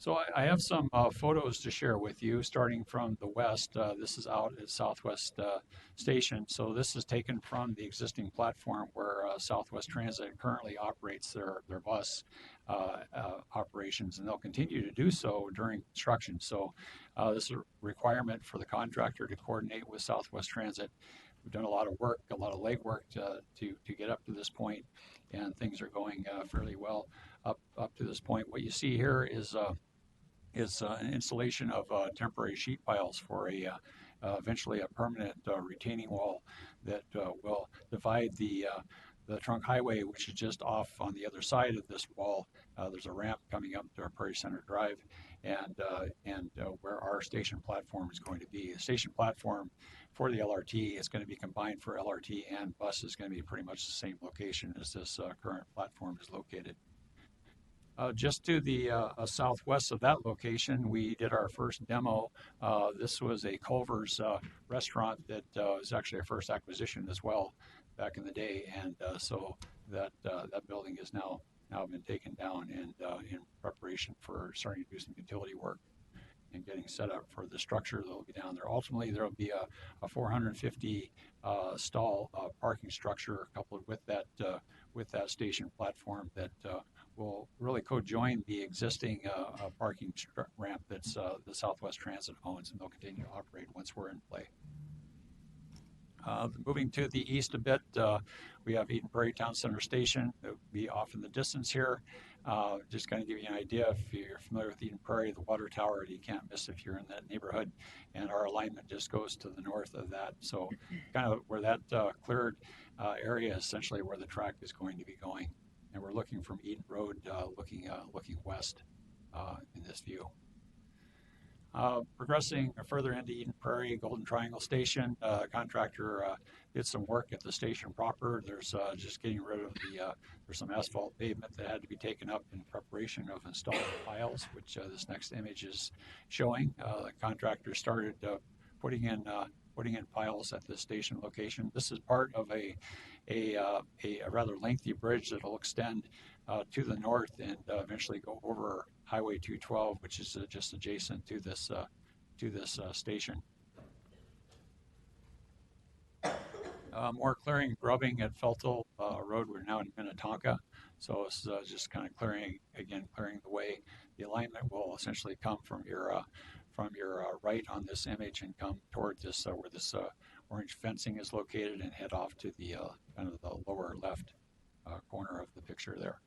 Speaker 16: So I have some photos to share with you, starting from the west. This is out at Southwest Station. So this is taken from the existing platform where Southwest Transit currently operates their bus operations, and they'll continue to do so during construction. So this is a requirement for the contractor to coordinate with Southwest Transit. We've done a lot of work, a lot of legwork to get up to this point, and things are going fairly well up to this point. What you see here is an installation of temporary sheet piles for eventually a permanent retaining wall that will divide the trunk highway, which is just off on the other side of this wall. There's a ramp coming up to our Prairie Center Drive, and where our station platform is going to be. The station platform for the LRT is going to be combined for LRT and bus is going to be pretty much the same location as this current platform is located. Just to the southwest of that location, we did our first demo. This was a Culver's restaurant that was actually our first acquisition as well back in the day, and so that building is now been taken down and in preparation for starting to do some utility work and getting set up for the structure that will be down there. Ultimately, there will be a 450 stall parking structure coupled with that station platform that will really co-join the existing parking ramp that's the Southwest Transit owns, and they'll continue to operate once we're in play. Moving to the east a bit, we have Eden Prairie Town Center Station. It will be off in the distance here. Just kind of give you an idea, if you're familiar with Eden Prairie, the water tower, you can't miss if you're in that neighborhood, and our alignment just goes to the north of that. So kind of where that cleared area is essentially where the track is going to be going. And we're looking from Eden Road, looking west in this view. Progressing further into Eden Prairie, Golden Triangle Station, contractor did some work at the station proper. There's just getting rid of there's some asphalt pavement that had to be taken up in preparation of installing piles, which this next image is showing. The contractor started putting in piles at the station location. This is part of a rather lengthy bridge that will extend to the north and eventually go over Highway 212, which is just adjacent to this station. More clearing, grubbing at Feltel Road. We're now in Minnetonka, so it's just kind of clearing the way. The alignment will essentially come from your right on this image and come toward this where this orange fencing is located, and head off to the kind of the lower left corner of the picture there,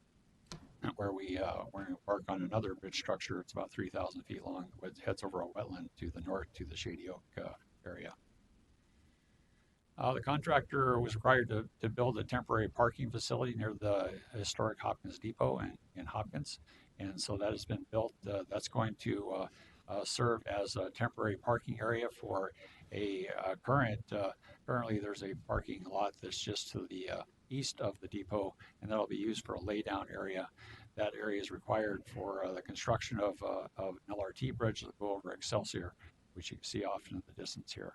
Speaker 16: where we're going to work on another bridge structure. It's about 3,000 feet long. It heads over a wetland to the north to the Shady Oak area. The contractor was required to build a temporary parking facility near the historic Hopkins Depot in Hopkins, and so that has been built. That's going to serve as a temporary parking area for a currently there's a parking lot that's just to the east of the depot, and that'll be used for a laydown area. That area is required for the construction of an LRT bridge that will go over Excelsior, which you can see off in the distance here.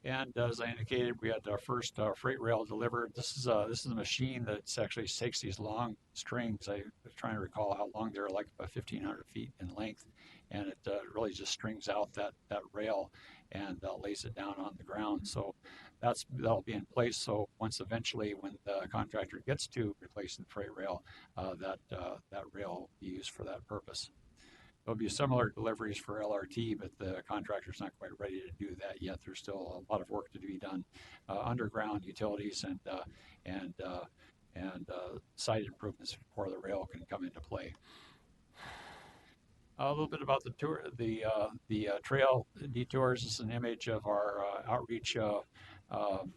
Speaker 16: And as I indicated, we had our first freight rail delivered. This is a machine that actually takes these long strings. I was trying to recall how long they're, like about 1,500 feet in length, and it really just strings out that rail and lays it down on the ground. So that'll be in place. So once eventually, when the contractor gets to replacing the freight rail, that rail will be used for that purpose. There'll be similar deliveries for LRT, but the contractor's not quite ready to do that yet. There's still a lot of work to be done. Underground utilities and site improvements before the rail can come into play. A little bit about the tour, the trail detours. This is an image of our outreach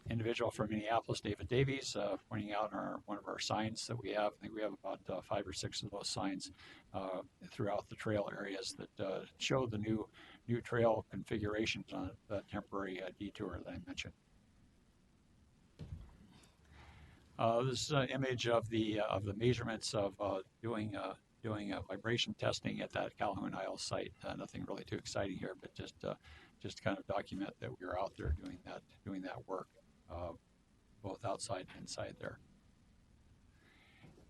Speaker 16: individual from Minneapolis, David Davies, pointing out one of our signs that we have. I think we have about 5 or 6 of those signs throughout the trail areas that show the new trail configurations on the temporary detour that I mentioned. This is an image of the measurements of doing vibration testing at that Calhoun Isle site. Nothing really too exciting here, but just to kind of document that we were out there doing that work, both outside and inside there.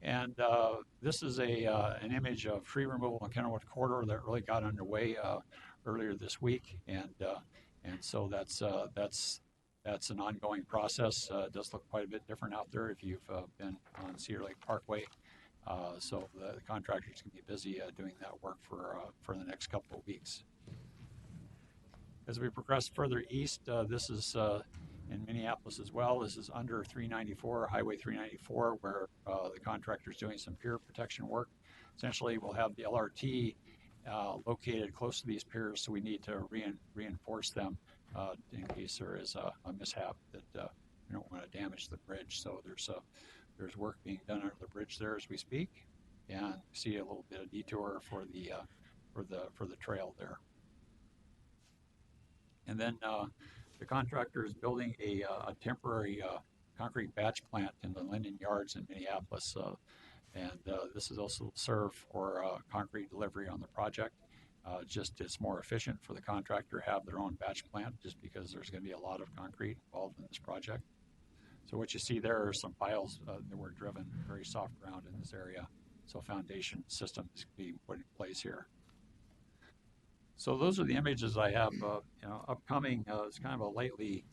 Speaker 16: And this is an image of tree removal in Kenilworth Corridor that really got underway earlier this week, and so that's an ongoing process. It does look quite a bit different out there if you've been on Cedar Lake Parkway. So the contractors can be busy doing that work for the next couple of weeks. As we progress further east, this is in Minneapolis as well. This is under 394, Highway 394, where the contractor is doing some pier protection work. Essentially, we'll have the LRT located close to these piers, so we need to reinforce them in case there is a mishap that we don't want to damage the bridge. So there's work being done under the bridge there as we speak, and see a little bit of detour for the trail there. And then the contractor is building a temporary concrete batch plant in the Linden Yards in Minneapolis, and this is also serve for concrete delivery on the project. Just it's more efficient for the contractor to have their own batch plant, just because there's going to be a lot of concrete involved in this project. So what you see there are some piles that were driven, very soft ground in this area. So foundation systems can be put in place here. So those are the images I have upcoming. It's kind of a lightly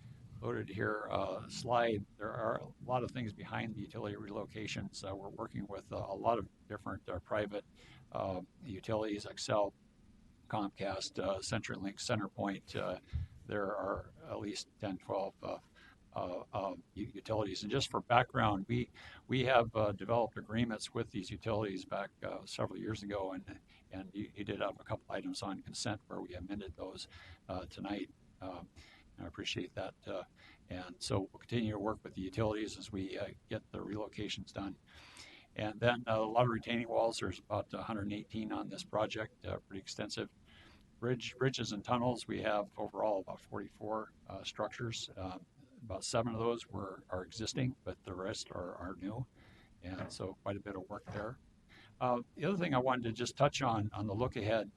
Speaker 16: loaded here slide. There are a lot of things behind the utility relocations. We're working with a lot of different private utilities, Xcel, Comcast, CenturyLink, CenterPoint. There are at least 10, 12 utilities. And just for background, we have developed agreements with these utilities back several years ago, and you did have a couple items on consent where we amended those tonight. I appreciate that. And so we'll continue to work with the utilities as we get the relocations done. And then a lot of retaining walls. There's about 118 on this project, pretty extensive. Bridges and tunnels, we have overall about 44 structures. About 7 of those are existing, but the rest are new. And so quite a bit of work there. The other thing I wanted to just touch on the look ahead,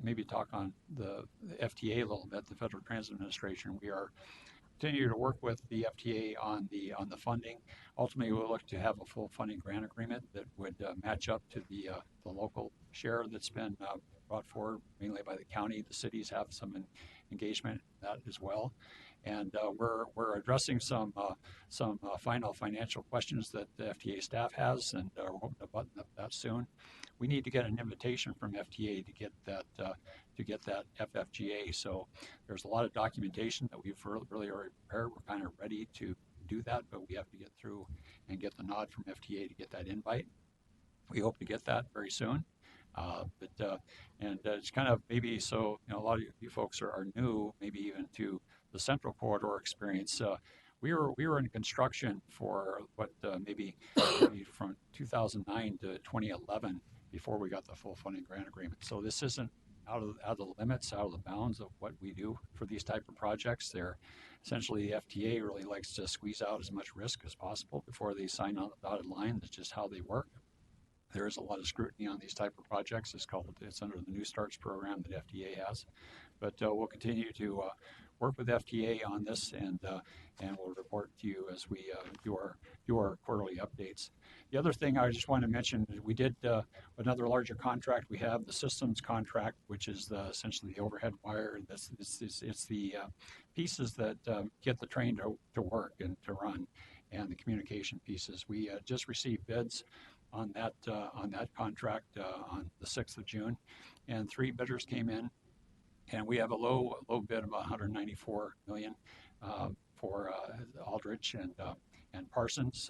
Speaker 16: maybe talk on the FTA a little bit, the Federal Transit Administration. We are continue to work with the FTA on the funding. Ultimately, we'll look to have a full funding grant agreement that would match up to the local share that's been brought forward mainly by the county. The cities have some engagement in that as well. And we're addressing some final financial questions that the FTA staff has, and we're hoping to button up that soon. We need to get an invitation from FTA to get that FFGA. So there's a lot of documentation that we've really already prepared. We're kind of ready to do that, but we have to get through and get the nod from FTA to get that invite. We hope to get that very soon. It's kind of maybe so, a lot of you folks are new, maybe even to the Central Corridor experience. we were in construction for what maybe from 2009 to 2011 before we got the full funding grant agreement. So this isn't out of the limits, out of the bounds of what we do for these type of projects. They're essentially, the FTA really likes to squeeze out as much risk as possible before they sign on the dotted line. That's just how they work. There is a lot of scrutiny on these type of projects. It's under the New Starts program that FTA has, but we'll continue to work with FTA on this, and we'll report to you as we do our quarterly updates. The other thing I just want to mention, we did another larger contract. We have the systems contract, which is essentially the overhead wire. It's the pieces that get the train to work and to run, and the communication pieces. We just received bids on that contract on the 6th of June, and 3 bidders came in, and we have a low bid of 194 million for Aldrich and Parsons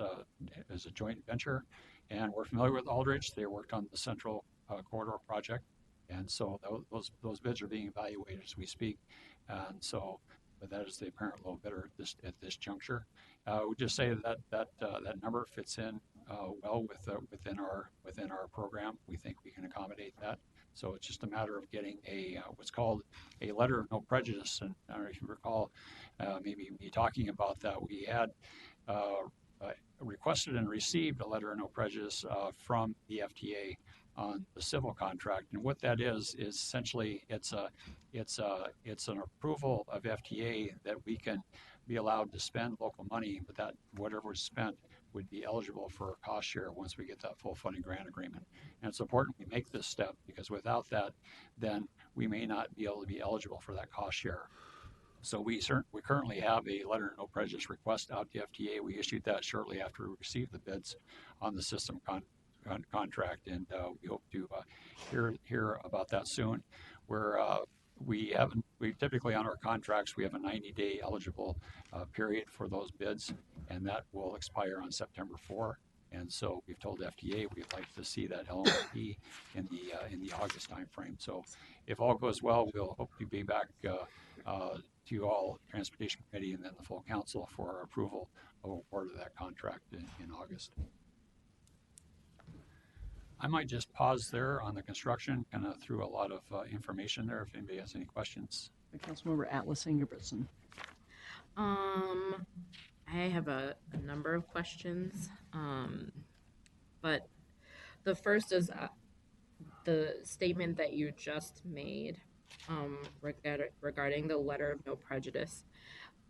Speaker 16: as a joint venture. And we're familiar with Aldrich. They worked on the Central Corridor project, and so those bids are being evaluated as we speak. And so, but that is the apparent low bidder at this juncture. We just say that number fits in well within our program. We think we can accommodate that. So it's just a matter of getting a what's called a letter of no prejudice. And I don't know if you recall, maybe me talking about that. We had requested and received a letter of no prejudice from the FTA on the civil contract. And what that is essentially it's an approval of FTA that we can be allowed to spend local money, but that whatever is spent would be eligible for a cost share once we get that full funding grant agreement. And it's important we make this step, because without that, then we may not be able to be eligible for that cost share. So we currently have a letter of no prejudice request out to FTA. We issued that shortly after we received the bids on the system contract, and we hope to hear about that soon. We typically on our contracts, we have a 90-day eligible period for those bids, and that will expire on September 4. And so we've told FTA we'd like to see that LOP in the August timeframe. So if all goes well, we'll hope to be back to you all, Transportation Committee, and then the full council for approval of award of that contract in August. I might just pause there on the construction, kind of threw a lot of information there. If anybody has any questions.
Speaker 1: Councilmember Atlas Ingebrigtsen.
Speaker 4: I have a number of questions, but the first is the statement that you just made regarding the letter of no prejudice.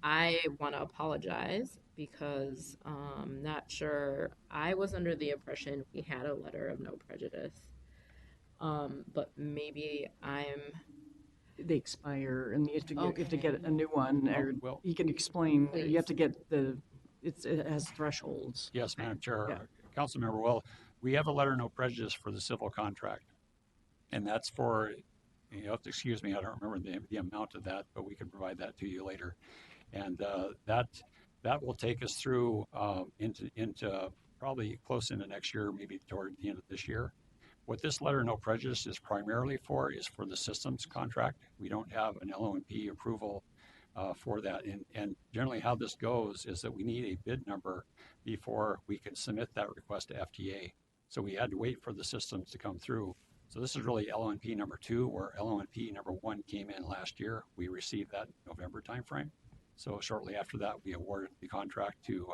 Speaker 4: I want to apologize because I'm not sure. I was under the impression we had a letter of no prejudice, but maybe
Speaker 1: They expire, and you have to
Speaker 4: Okay.
Speaker 1: get a new one, or
Speaker 16: well,
Speaker 1: you can explain.
Speaker 4: Please.
Speaker 1: You have to get it has thresholds.
Speaker 16: Yes, Madam Chair.
Speaker 1: Yeah.
Speaker 16: Councilmember, well, we have a letter of no prejudice for the civil contract, and that's for, you have to excuse me, I don't remember the amount of that, but we can provide that to you later. And that will take us through into probably close into next year, maybe toward the end of this year. What this letter of no prejudice is primarily for is for the systems contract. We don't have an LONP approval for that. And generally how this goes is that we need a bid number before we can submit that request to FTA. So we had to wait for the systems to come through. So this is really LONP number 2, where LONP number 1 came in last year. We received that in November timeframe. So shortly after that, we awarded the contract to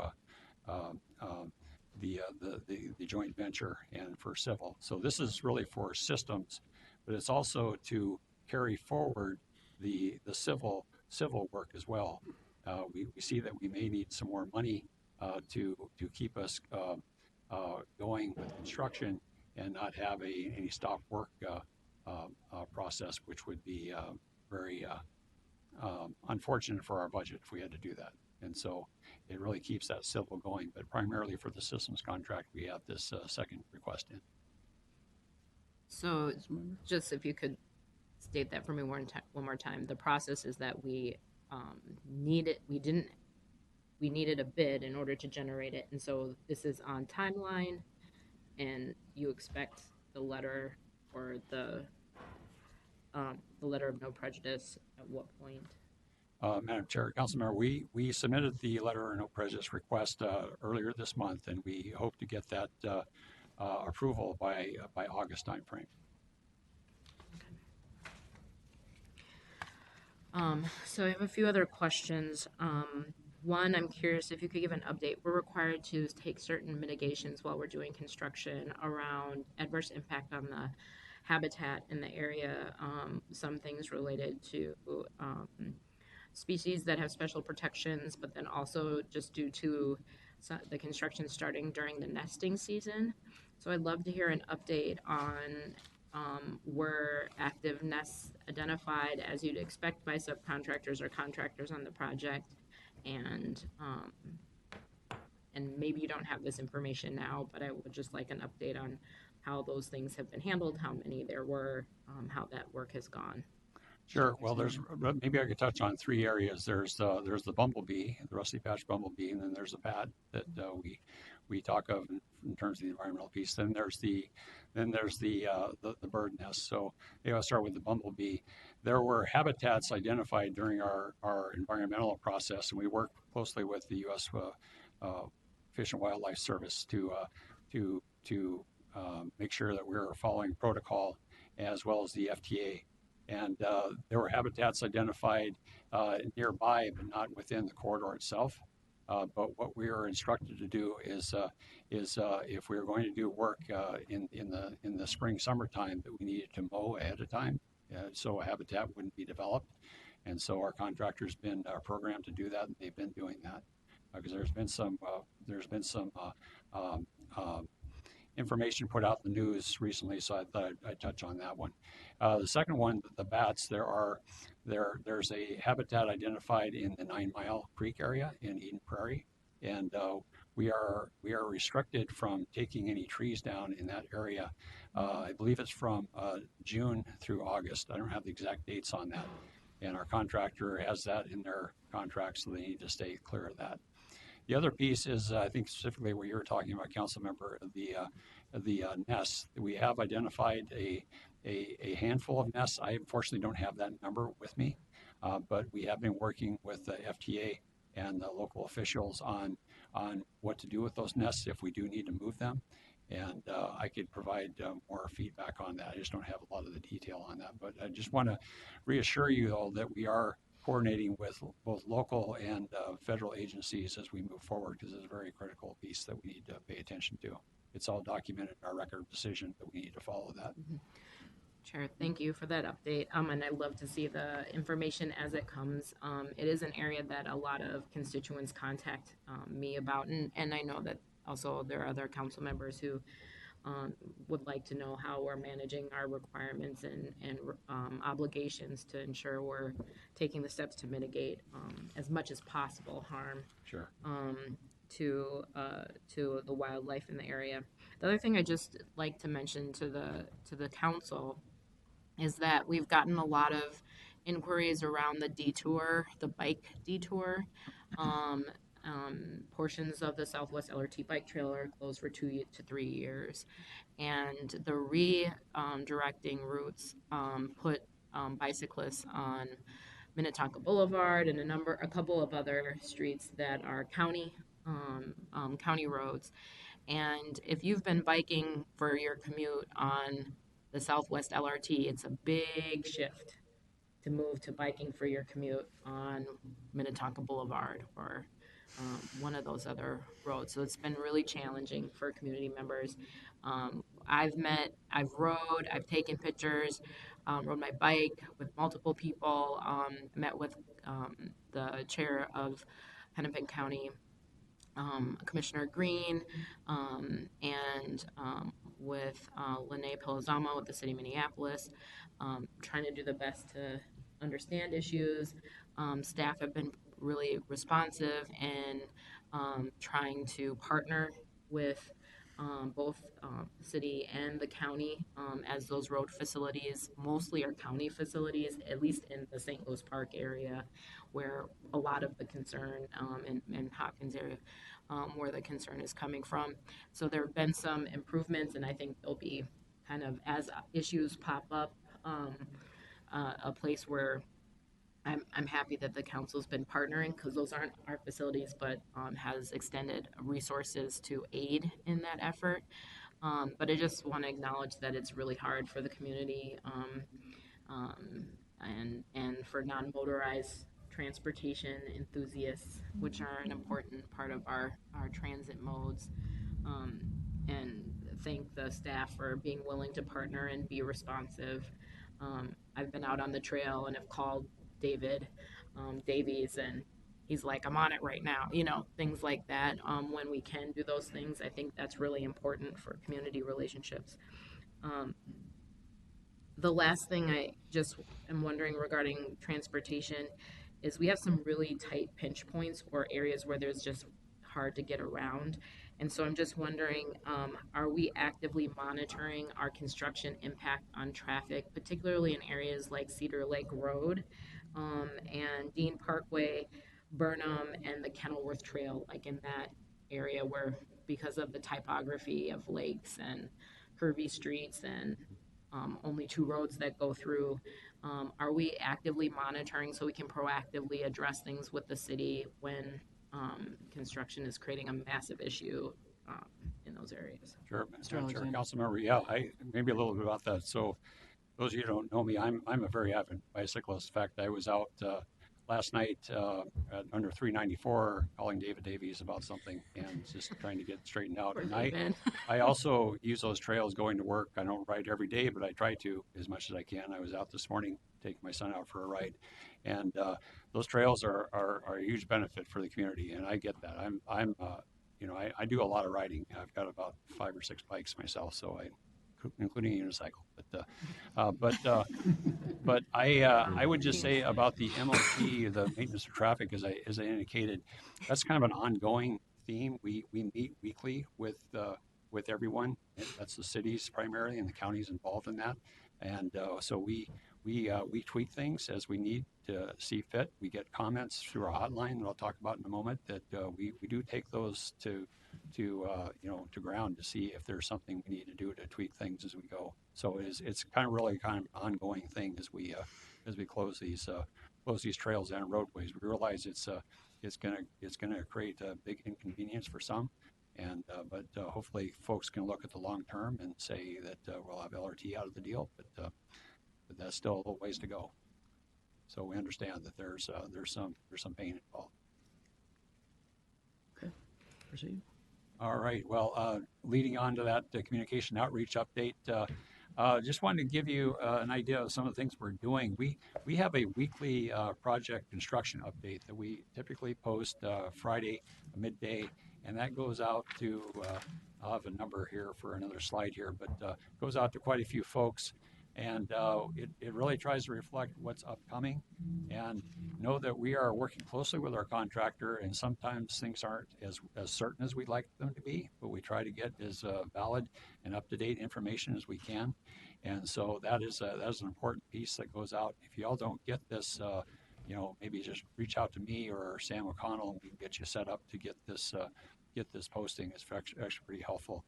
Speaker 16: the joint venture and for civil. So this is really for systems, but it's also to carry forward the civil work as well. We see that we may need some more money to keep us going with construction and not have any stop work process, which would be very unfortunate for our budget if we had to do that. And so it really keeps that civil going, but primarily for the systems contract, we have this second request in.
Speaker 4: So just if you could state that for me one more time. The process is that we needed a bid in order to generate it, and so this is on timeline, and you expect the letter or the letter of no prejudice at what point?
Speaker 16: Madam Chair, Councilmember, we submitted the letter of no prejudice request earlier this month, and we hope to get that approval by August timeframe.
Speaker 4: So I have a few other questions. One, I'm curious if you could give an update. We're required to take certain mitigations while we're doing construction around adverse impact on the habitat in the area. Some things related to species that have special protections, but then also just due to the construction starting during the nesting season. So I'd love to hear an update on were active nests identified as you'd expect by subcontractors or contractors on the project, and maybe you don't have this information now, but I would just like an update on how those things have been handled, how many there were, how that work has gone.
Speaker 16: Sure. Well, maybe I could touch on three areas. There's the bumblebee, the rusty patch bumblebee, and then there's the pad that we talk of in terms of the environmental piece. Then there's the bird nest. So I'll start with the bumblebee. There were habitats identified during our environmental process, and we work closely with the U.S. Fish and Wildlife Service to make sure that we're following protocol, as well as the FTA. And there were habitats identified nearby, but not within the corridor itself. But what we are instructed to do is if we are going to do work in the spring, summertime, that we needed to mow ahead of time, so a habitat wouldn't be developed. And so our contractor's been programmed to do that, and they've been doing that because there's been some information put out in the news recently, so I thought I'd touch on that one. The second one, the bats, there's a habitat identified in the 9 Mile Creek area in Eden Prairie, and we are restricted from taking any trees down in that area. I believe it's from June through August. I don't have the exact dates on that, and our contractor has that in their contract, so they need to stay clear of that. The other piece is, I think specifically what you're talking about, Council Member, the nests. We have identified a handful of nests. I unfortunately don't have that number with me, but we have been working with the FTA and the local officials on what to do with those nests if we do need to move them. And I could provide more feedback on that. I just don't have a lot of the detail on that. But I just want to reassure you, though, that we are coordinating with both local and federal agencies as we move forward, because it's a very critical piece that we need to pay attention to. It's all documented in our record of decision, but we need to follow that.
Speaker 4: Mm-hmm. Chair, thank you for that update. And I love to see the information as it comes. It is an area that a lot of constituents contact me about, and I know that also there are other council members who would like to know how we're managing our requirements and obligations to ensure we're taking the steps to mitigate as much as possible harm.
Speaker 16: Sure.
Speaker 4: To the wildlife in the area. The other thing I just like to mention to the council is that we've gotten a lot of inquiries around the detour, the bike detour. Portions of the Southwest LRT bike trail are closed for 2 to 3 years, and the redirecting routes put bicyclists on Minnetonka Boulevard and a couple of other streets that are county roads. And if you've been biking for your commute on the Southwest LRT, it's a big shift to move to biking for your commute on Minnetonka Boulevard or one of those other roads. So it's been really challenging for community members. I've taken pictures, rode my bike with multiple people, met with the chair of Hennepin County, Commissioner Green, and with Lene Pelazama with the city of Minneapolis, trying to do the best to understand issues. Staff have been really responsive and trying to partner with both the city and the county as those road facilities mostly are county facilities, at least in the St. Louis Park area, where a lot of the concern in Hopkins area, where the concern is coming from. So there have been some improvements, and I think there'll be kind of, as issues pop up, a place where I'm happy that the council's been partnering, because those aren't our facilities, but has extended resources to aid in that effort. But I just want to acknowledge that it's really hard for the community, and for non-motorized transportation enthusiasts, which are an important part of our transit modes. And thank the staff for being willing to partner and be responsive. I've been out on the trail and have called David Davies, and he's like, I'm on it right now, things like that. When we can do those things, I think that's really important for community relationships. The last thing I just am wondering regarding transportation is we have some really tight pinch points or areas where there's just hard to get around. And so I'm just wondering, are we actively monitoring our construction impact on traffic, particularly in areas like Cedar Lake Road, and Dean Parkway, Burnham, and the Kenilworth Trail, like in that area where, because of the typography of lakes and curvy streets and only 2 roads that go through, are we actively monitoring so we can proactively address things with the city when construction is creating a massive issue in those areas?
Speaker 16: Sure,
Speaker 12: Mr.
Speaker 16: Madam Chair,
Speaker 12: Alexander.
Speaker 16: Council Member. Yeah, maybe a little bit about that. So those of you who don't know me, I'm a very avid bicyclist. In fact, I was out last night at under 394 calling David Davies about something and just trying to get straightened out.
Speaker 4: Poor
Speaker 16: And
Speaker 4: David.
Speaker 16: I also use those trails going to work. I don't ride every day, but I try to as much as I can. I was out this morning taking my son out for a ride, and those trails are a huge benefit for the community, and I get that. I do a lot of riding. I've got about 5 or 6 bikes myself, so including a unicycle. But I would just say about the MOT, the maintenance of traffic, as I indicated, that's kind of an ongoing theme. We meet weekly with everyone. That's the cities primarily, and the counties involved in that. And so we tweak things as we need to see fit. We get comments through our hotline that I'll talk about in a moment. That we do take those to ground to see if there's something we need to do to tweak things as we go. So it's kind of an ongoing thing as we close these trails and roadways. We realize it's gonna create a big inconvenience for some, but hopefully folks can look at the long term and say that we'll have LRT out of the deal, but that's still a little ways to go. So we understand that there's some pain involved.
Speaker 12: Okay, proceed.
Speaker 16: All right. Well, leading on to that communication outreach update, just wanted to give you an idea of some of the things we're doing. We have a weekly project construction update that we typically post Friday midday, and that goes out to I'll have a number here for another slide here, but goes out to quite a few folks. And it really tries to reflect what's upcoming, and know that we are working closely with our contractor, and sometimes things aren't as certain as we'd like them to be, but we try to get as valid and up-to-date information as we can. And so that is an important piece that goes out. If you all don't get this, maybe just reach out to me or Sam O'Connell, and we can get you set up to get this posting. It's actually pretty helpful.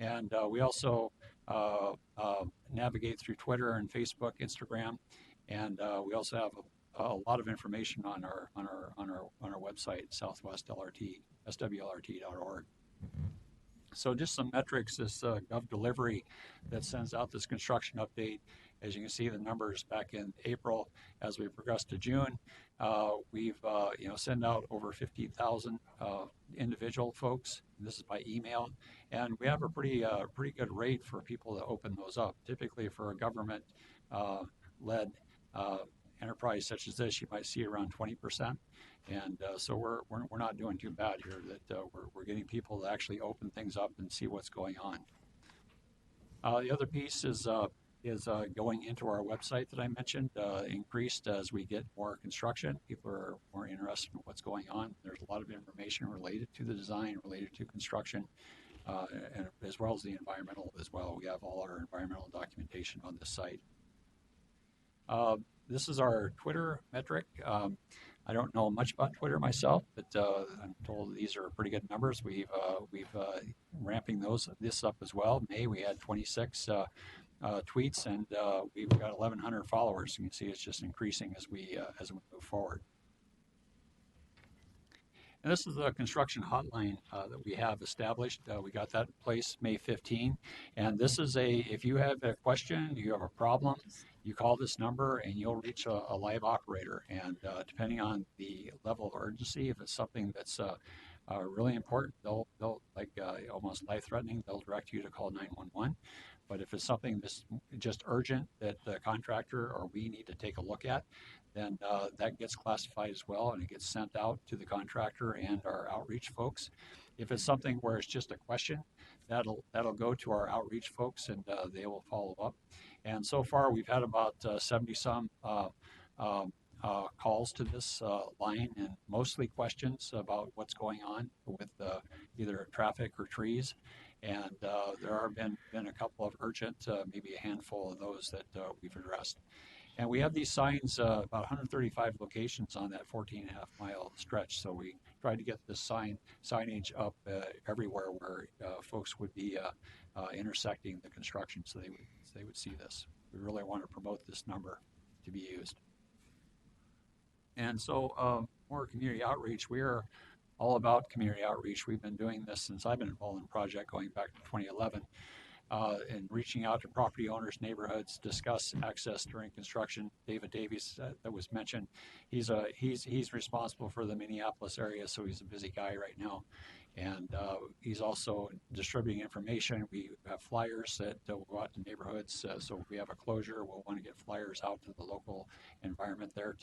Speaker 16: And we also navigate through Twitter and Facebook, Instagram, and we also have a lot of information on our website, swlrt.org. So just some metrics, this Gov Delivery that sends out this construction update. As you can see, the numbers back in April, as we progress to June, we've sent out over 50,000 individual folks. This is by email, and we have a pretty good rate for people to open those up. Typically, for a government led enterprise such as this, you might see around 20%. And so we're not doing too bad here. That we're getting people to actually open things up and see what's going on. The other piece is going into our website that I mentioned, increased as we get more construction. People are more interested in what's going on. There's a lot of information related to the design, related to construction, and as well as the environmental as well. We have all our environmental documentation on this site. This is our Twitter metric. I don't know much about Twitter myself, but I'm told these are pretty good numbers. We've ramping this up as well. May we had 26 tweets, and we've got 1,100 followers. You can see it's just increasing as we move forward. And this is the construction hotline that we have established. We got that in place May 15. And this is if you have a question, you have a problem, you call this number and you'll reach a live operator. And depending on the level of urgency, if it's something that's really important, they'll like almost life-threatening, they'll direct you to call 911. But if it's something that's just urgent that the contractor or we need to take a look at, then that gets classified as well, and it gets sent out to the contractor and our outreach folks. If it's something where it's just a question, that'll go to our outreach folks, and they will follow up. And so far, we've had about 70-some calls to this line, and mostly questions about what's going on with either traffic or trees. And there have been a couple of urgent, maybe a handful of those that we've addressed. And we have these signs, about 135 locations on that 14.5-mile stretch. So we tried to get this signage up everywhere where folks would be intersecting the construction, so they would see this. We really want to promote this number to be used. And so more community outreach. We are all about community outreach. We've been doing this since I've been involved in the project, going back to 2011. And reaching out to property owners, neighborhoods, discuss access during construction. David Davies, that was mentioned, he's responsible for the Minneapolis area, so he's a busy guy right now. And he's also distributing information. We have flyers that will go out to neighborhoods. So if we have a closure, we'll want to get flyers out to the local environment there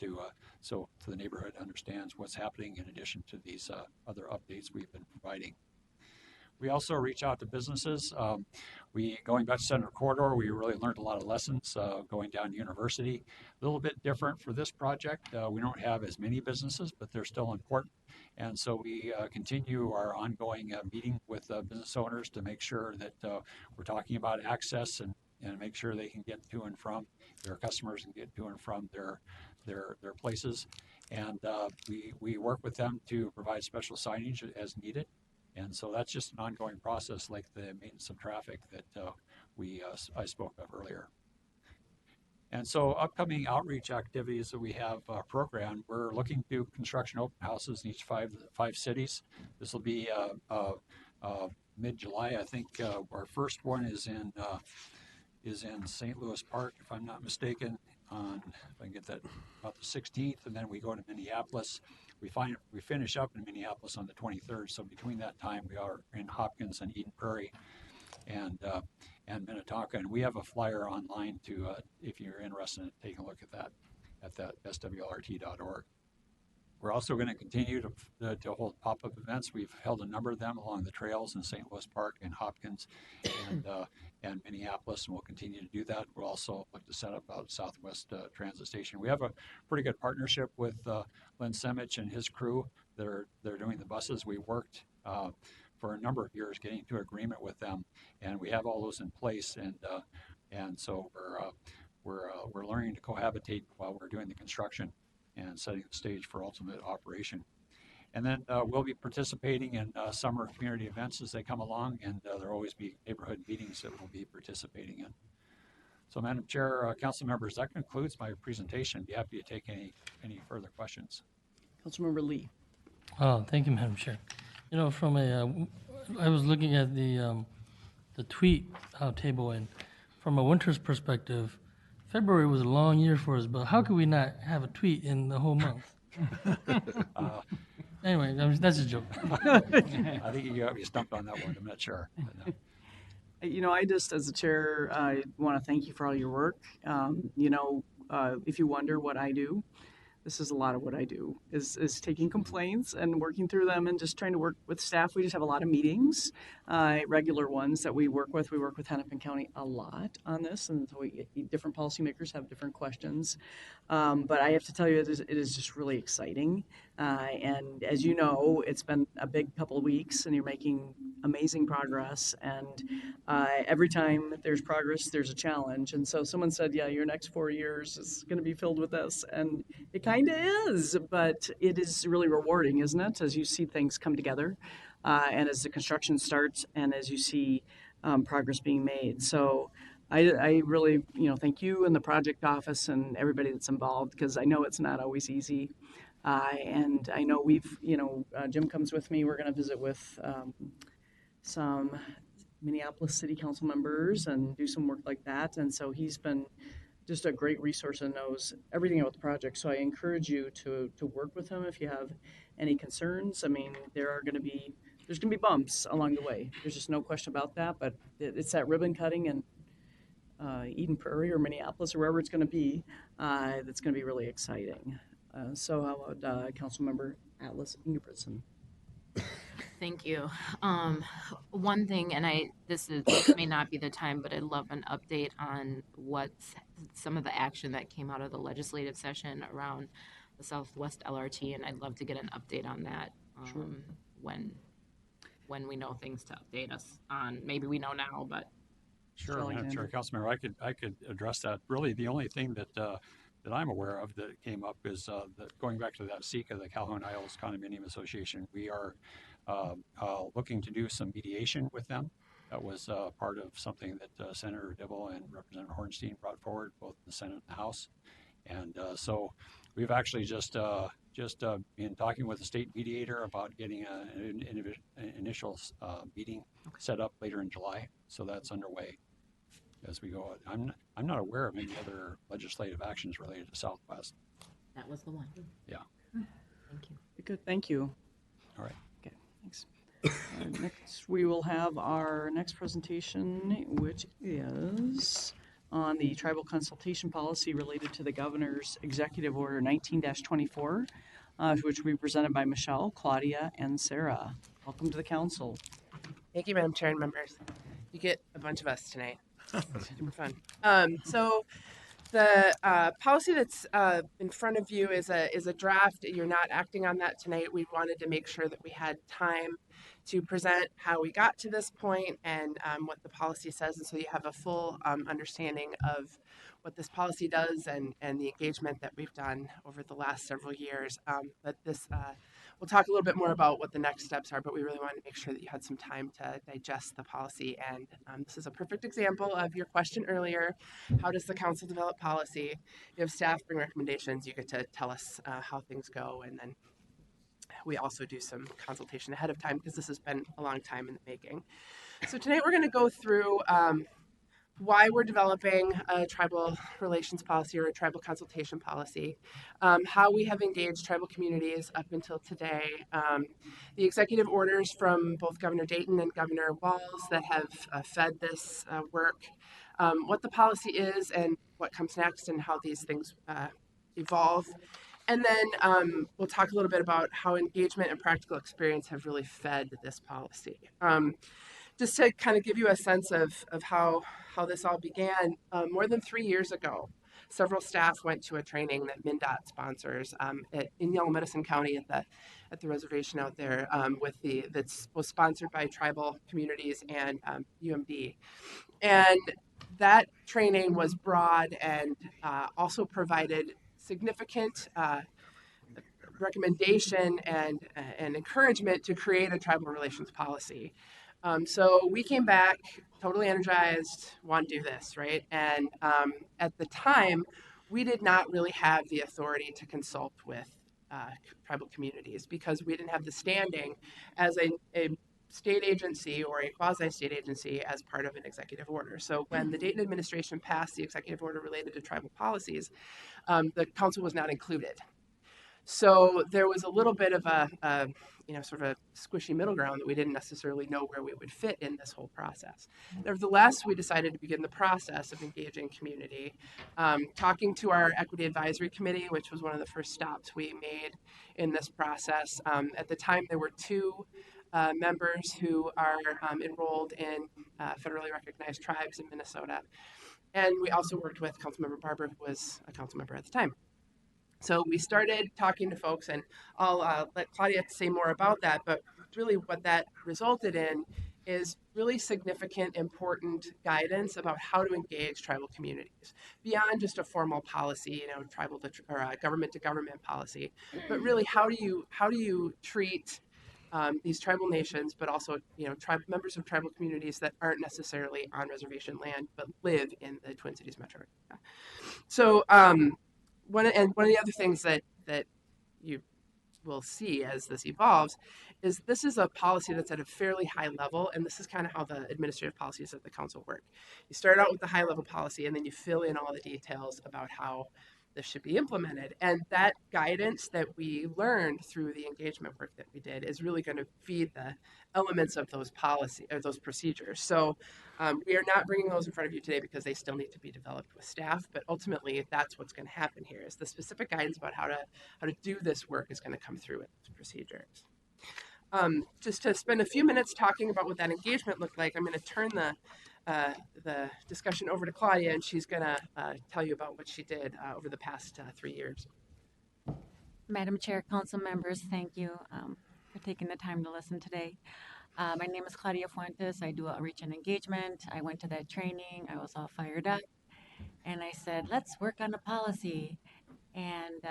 Speaker 16: so the neighborhood understands what's happening in addition to these other updates we've been providing. We also reach out to businesses. Going back to Senator Corridor, we really learned a lot of lessons going down to University. A little bit different for this project. We don't have as many businesses, but they're still important. And so we continue our ongoing meeting with business owners to make sure that we're talking about access and make sure they can get to and from their customers and get to and from their places. And we work with them to provide special signage as needed. And so that's just an ongoing process, like the maintenance of traffic that I spoke of earlier. And so upcoming outreach activities that we have programmed, we're looking to do construction open houses in each five cities. This will be mid-July. I think our first one is in St. Louis Park, if I'm not mistaken, if I can get that, about the 16th, and then we go to Minneapolis. We finish up in Minneapolis on the 23rd. So between that time, we are in Hopkins and Eden Prairie, and Minnetonka. And we have a flyer online if you're interested in taking a look at that swlrt.org. We're also going to continue to hold pop-up events. We've held a number of them along the trails in St. Louis Park and Hopkins and Minneapolis, and we'll continue to do that. We'll also look to set up out Southwest Transit Station. We have a pretty good partnership with Len Semich and his crew. They're doing the buses. We worked for a number of years getting to agreement with them, and we have all those in place. And so we're learning to cohabitate while we're doing the construction and setting the stage for ultimate operation. And then we'll be participating in summer community events as they come along, and there will always be neighborhood meetings that we'll be participating in. So, Madam Chair, council members, that concludes my presentation. Be happy to take any further questions.
Speaker 1: Councilmember Lee.
Speaker 6: Thank you, Madam Chair. You know, I was looking at the tweet table, and from a winter's perspective, February was a long year for us, but how could we not have a tweet in the whole month? Anyway, that's a joke.
Speaker 16: I think you got me stumped on that one. I'm not sure.
Speaker 1: You know, I just, as a chair, I want to thank you for all your work. If you wonder what I do, this is a lot of what I do, is taking complaints and working through them and just trying to work with staff. We just have a lot of meetings, regular ones that we work with. We work with Hennepin County a lot on this, and so different policymakers have different questions. But I have to tell you, it is just really exciting. And as you know, it's been a big couple of weeks, and you're making amazing progress. And every time there's progress, there's a challenge. And so someone said, yeah, your next 4 years is going to be filled with this. And it kind of is, but it is really rewarding, isn't it? As you see things come together, and as the construction starts, and as you see progress being made. So I really, thank you and the project office and everybody that's involved because I know it's not always easy. And I know Jim comes with me. We're going to visit with some Minneapolis City Council members and do some work like that. And so he's been just a great resource and knows everything about the project. So I encourage you to work with him if you have any concerns. I mean, there's going to be bumps along the way. There's just no question about that. But it's that ribbon cutting and Eden Prairie or Minneapolis or wherever it's going to be, that's going to be really exciting. So how about Councilmember Atlas Ingebrigtsen?
Speaker 4: Thank you. One thing, and this may not be the time, but I'd love an update on what's some of the action that came out of the legislative session around the Southwest LRT, and I'd love to get an update on that
Speaker 1: Sure.
Speaker 4: when we know things to update us on. Maybe we know now, but
Speaker 16: Sure, Madam Chair, Councilmember, I could address that. Really, the only thing that I'm aware of that came up is that going back to that SECA, the Calhoun Isles Condominium Association, we are looking to do some mediation with them. That was part of something that Senator Dibble and Representative Hornstein brought forward, both in the Senate and the House. And so we've actually just been talking with the state mediator about getting an initial meeting set up later in July. So that's underway as we go. I'm not aware of any other legislative actions related to Southwest.
Speaker 4: that was the one.
Speaker 16: Yeah.
Speaker 4: Thank you.
Speaker 1: Good, thank you.
Speaker 16: All right.
Speaker 1: Okay, thanks. Next, we will have our next presentation, which is on the tribal consultation policy related to the governor's executive order 19-24, which will be presented by Michelle, Claudia, and Sarah. Welcome to the council.
Speaker 17: Thank you, Madam Chair and members. You get a bunch of us tonight. Super fun. So the policy that's in front of you is a draft. You're not acting on that tonight. We wanted to make sure that we had time to present how we got to this point and what the policy says, and so you have a full understanding of what this policy does and the engagement that we've done over the last several years. But this, we'll talk a little bit more about what the next steps are, but we really wanted to make sure that you had some time to digest the policy. And this is a perfect example of your question earlier. How does the council develop policy? You have staff bring recommendations. You get to tell us how things go, and then we also do some consultation ahead of time because this has been a long time in the making. So tonight we're going to go through why we're developing a tribal relations policy or a tribal consultation policy, how we have engaged tribal communities up until today, the executive orders from both Governor Dayton and Governor Walz that have fed this work, what the policy is and what comes next and how these things evolve. And then we'll talk a little bit about how engagement and practical experience have really fed this policy. Just to kind of give you a sense of how this all began, more than 3 years ago, several staff went to a training that MnDOT sponsors in Yellow Medicine County at the reservation out there that was sponsored by tribal communities and UMD. And that training was broad and also provided significant recommendation and encouragement to create a tribal relations policy. So we came back totally energized, want to do this, right? And at the time, we did not really have the authority to consult with tribal communities because we didn't have the standing as a state agency or a quasi-state agency as part of an executive order. So when the Dayton administration passed the executive order related to tribal policies, the council was not included. So there was a little bit of a sort of a squishy middle ground that we didn't necessarily know where we would fit in this whole process. Nevertheless, we decided to begin the process of engaging community, talking to our Equity Advisory Committee, which was one of the first stops we made in this process. At the time, there were 2 members who are enrolled in federally recognized tribes in Minnesota. And we also worked with Councilmember Barber, who was a council member at the time. So we started talking to folks, and I'll let Claudia say more about that, but really what that resulted in is really significant, important guidance about how to engage tribal communities beyond just a formal policy, tribal to, or government to government policy, but really how do you treat these tribal nations, but also, members of tribal communities that aren't necessarily on reservation land, but live in the Twin Cities metro area. So one of the other things that you will see as this evolves is this is a policy that's at a fairly high level, and this is kind of how the administrative policies of the council work. You start out with the high level policy, and then you fill in all the details about how this should be implemented. And that guidance that we learned through the engagement work that we did is really going to feed the elements of those policy or those procedures. So we are not bringing those in front of you today because they still need to be developed with staff, but ultimately that's what's going to happen here is the specific guidance about how to do this work is going to come through with those procedures. Just to spend a few minutes talking about what that engagement looked like, I'm going to turn the discussion over to Claudia, and she's going to tell you about what she did over the past 3 years.
Speaker 18: Madam Chair, council members, thank you for taking the time to listen today. My name is Claudia Fuentes. I do outreach and engagement. I went to that training. I was all fired up. And I said, let's work on a policy. And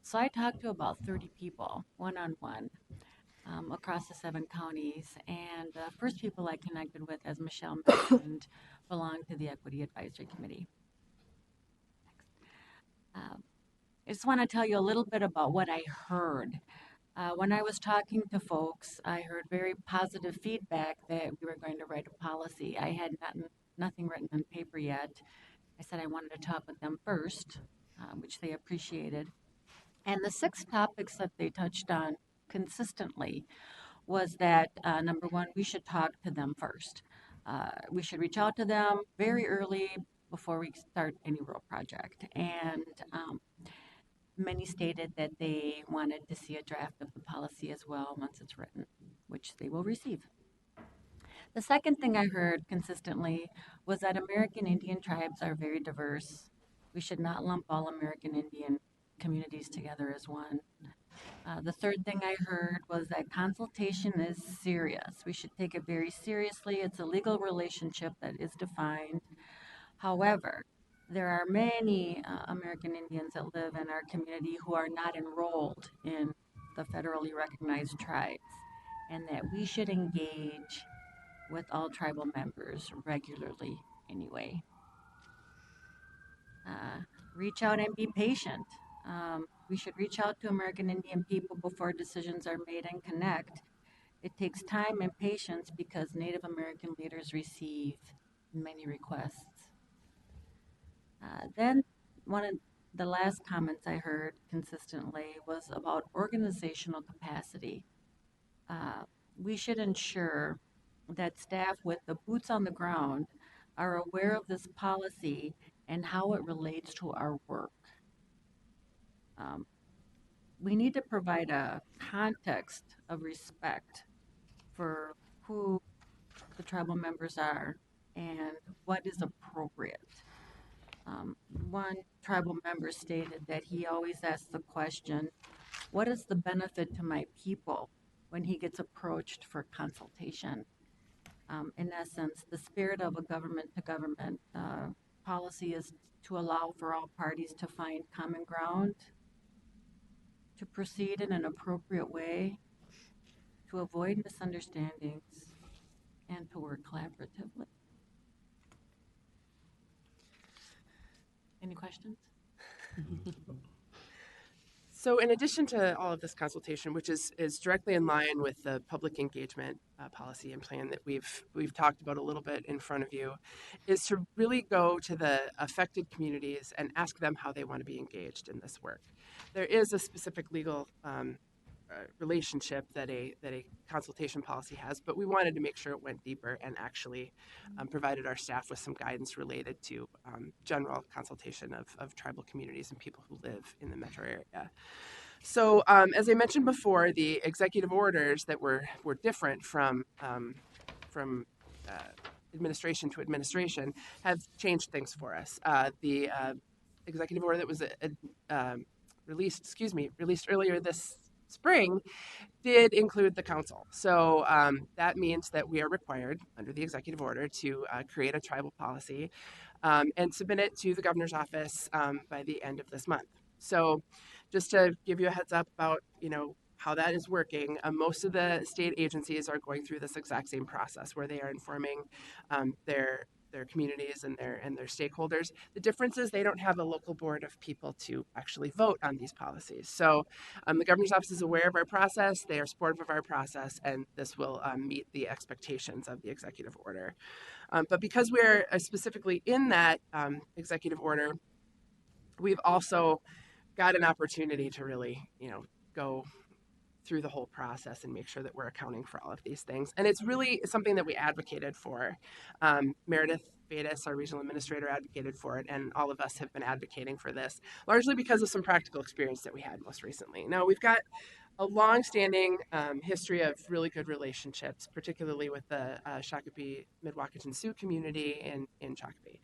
Speaker 18: so I talked to about 30 people, one-on-one, across the 7 counties. And the first people I connected with, as Michelle mentioned, belonged to the Equity Advisory Committee. I just want to tell you a little bit about what I heard. When I was talking to folks, I heard very positive feedback that we were going to write a policy. I had nothing written on paper yet. I said I wanted to talk with them first, which they appreciated. And the 6 topics that they touched on consistently was that, number one, we should talk to them first. We should reach out to them very early before we start any real project. And many stated that they wanted to see a draft of the policy as well once it's written, which they will receive. The second thing I heard consistently was that American Indian tribes are very diverse. We should not lump all American Indian communities together as one. The third thing I heard was that consultation is serious. We should take it very seriously. It's a legal relationship that is defined. However, there are many American Indians that live in our community who are not enrolled in the federally recognized tribes, and that we should engage with all tribal members regularly anyway. Reach out and be patient. We should reach out to American Indian people before decisions are made and connect. It takes time and patience because Native American leaders receive many requests. Then one of the last comments I heard consistently was about organizational capacity. We should ensure that staff with the boots on the ground are aware of this policy and how it relates to our work. We need to provide a context of respect for who the tribal members are and what is appropriate. One tribal member stated that he always asks the question, what is the benefit to my people when he gets approached for consultation? In essence, the spirit of a government-to-government policy is to allow for all parties to find common ground, to proceed in an appropriate way, to avoid misunderstandings, and to work collaboratively. Any questions?
Speaker 17: So in addition to all of this consultation, which is directly in line with the public engagement policy and plan that we've talked about a little bit in front of you, is to really go to the affected communities and ask them how they want to be engaged in this work. There is a specific legal relationship that a consultation policy has, but we wanted to make sure it went deeper and actually provided our staff with some guidance related to general consultation of tribal communities and people who live in the metro area. So as I mentioned before, the executive orders that were different from administration to administration have changed things for us. The executive order that was released earlier this spring did include the council. So that means that we are required under the executive order to create a tribal policy and submit it to the governor's office by the end of this month. So just to give you a heads up about, how that is working, most of the state agencies are going through this exact same process where they are informing their communities and their stakeholders. The difference is they don't have a local board of people to actually vote on these policies. So the governor's office is aware of our process, they are supportive of our process, and this will meet the expectations of the executive order. But because we're specifically in that executive order, we've also got an opportunity to really, go through the whole process and make sure that we're accounting for all of these things. And it's really something that we advocated for. Meredith Batis, our regional administrator, advocated for it, and all of us have been advocating for this, largely because of some practical experience that we had most recently. Now, we've got a long-standing history of really good relationships, particularly with the Shakopee Midwaukee Sioux community in Shakopee.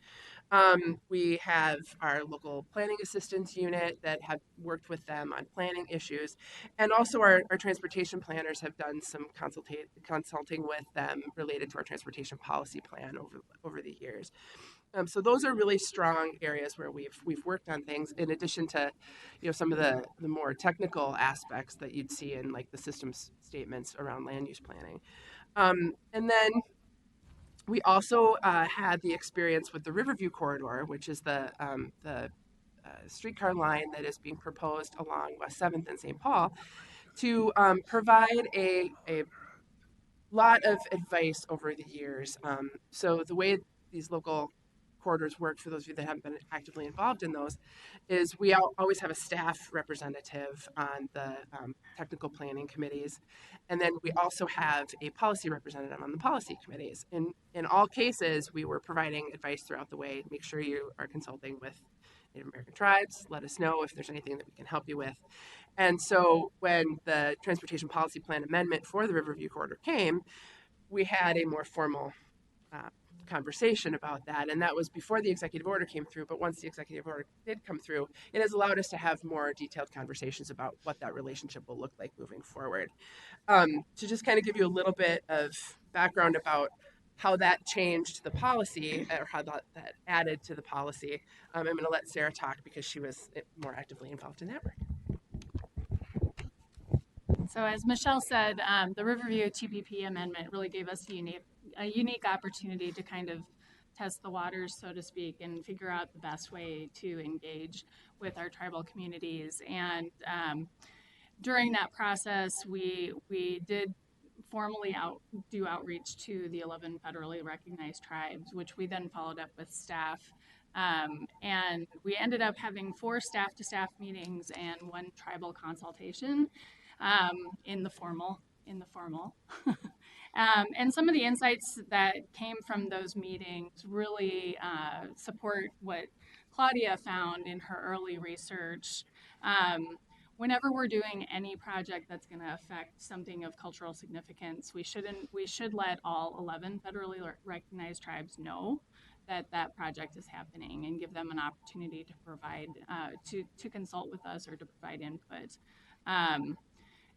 Speaker 17: We have our local planning assistance unit that have worked with them on planning issues. And also our transportation planners have done some consulting with them related to our transportation policy plan over the years. So those are really strong areas where we've worked on things in addition to, some of the more technical aspects that you'd see in like the systems statements around land use planning. And then we also had the experience with the Riverview Corridor, which is the streetcar line that is being proposed along West 7th and St. Paul, to provide a lot of advice over the years. So the way these local corridors work, for those of you that haven't been actively involved in those, is we always have a staff representative on the technical planning committees. And then we also have a policy representative on the policy committees. In all cases, we were providing advice throughout the way. Make sure you are consulting with Native American tribes. Let us know if there's anything that we can help you with. And so when the Transportation Policy Plan amendment for the Riverview Corridor came, we had a more formal conversation about that. And that was before the executive order came through. But once the executive order did come through, it has allowed us to have more detailed conversations about what that relationship will look like moving forward. To just kind of give you a little bit of background about how that changed the policy, or how that added to the policy, I'm going to let Sarah talk because she was more actively involved in that work.
Speaker 19: So as Michelle said, the Riverview TPP amendment really gave us a unique opportunity to kind of test the waters, so to speak, and figure out the best way to engage with our tribal communities. And during that process, we did formally do outreach to the 11 federally recognized tribes, which we then followed up with staff. And we ended up having 4 staff-to-staff meetings and 1 tribal consultation in the formal. And some of the insights that came from those meetings really support what Claudia found in her early research. Whenever we're doing any project that's going to affect something of cultural significance, we should let all 11 federally recognized tribes know that project is happening and give them an opportunity to provide, to consult with us or to provide input.